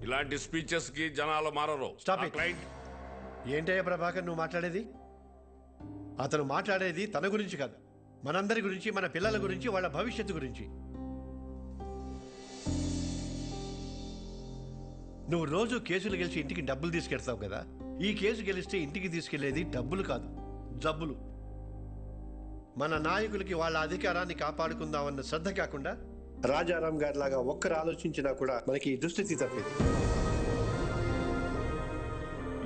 ఇలాంటి స్పీచెస్ కి జనాలు మారరు. ఏంటయ్యా ప్రభాకర్ నువ్వు మాట్లాడేది? అతను మాట్లాడేది తన గురించి కాదు, మనందరి గురించి, మన పిల్లల గురించి, వాళ్ళ భవిష్యత్తు గురించి. నువ్వు రోజు కేసులు గెలిచి ఇంటికి డబ్బులు తీసుకెళ్తావు కదా, ఈ కేసు గెలిస్తే ఇంటికి తీసుకెళ్లేది డబ్బులు కాదు, జబ్బులు. మన నాయకులకి వాళ్ళ అధికారాన్ని కాపాడుకుందామన్న శ్రద్ధ కాకుండా రాజారాం గారి లాగా ఒక్కరు ఆలోచించినా కూడా మనకి ఈ దుస్థితి తప్పేది.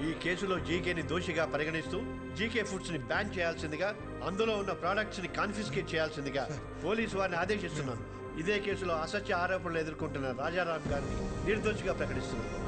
ఈ కేసులో జీకేని దోషిగా పరిగణిస్తూ జీకే ఫుడ్స్ ని బ్యాన్ చేయాల్సిందిగా, అందులో ఉన్న ప్రోడక్ట్స్ ని కాన్ఫిస్కేట్ చేయాల్సిందిగా పోలీసు వారిని ఆదేశిస్తున్నాను. ఇదే కేసులో అసత్య ఆరోపణలు ఎదుర్కొంటున్న రాజారాం గారిని నిర్దోషిగా ప్రకటిస్తున్నాను.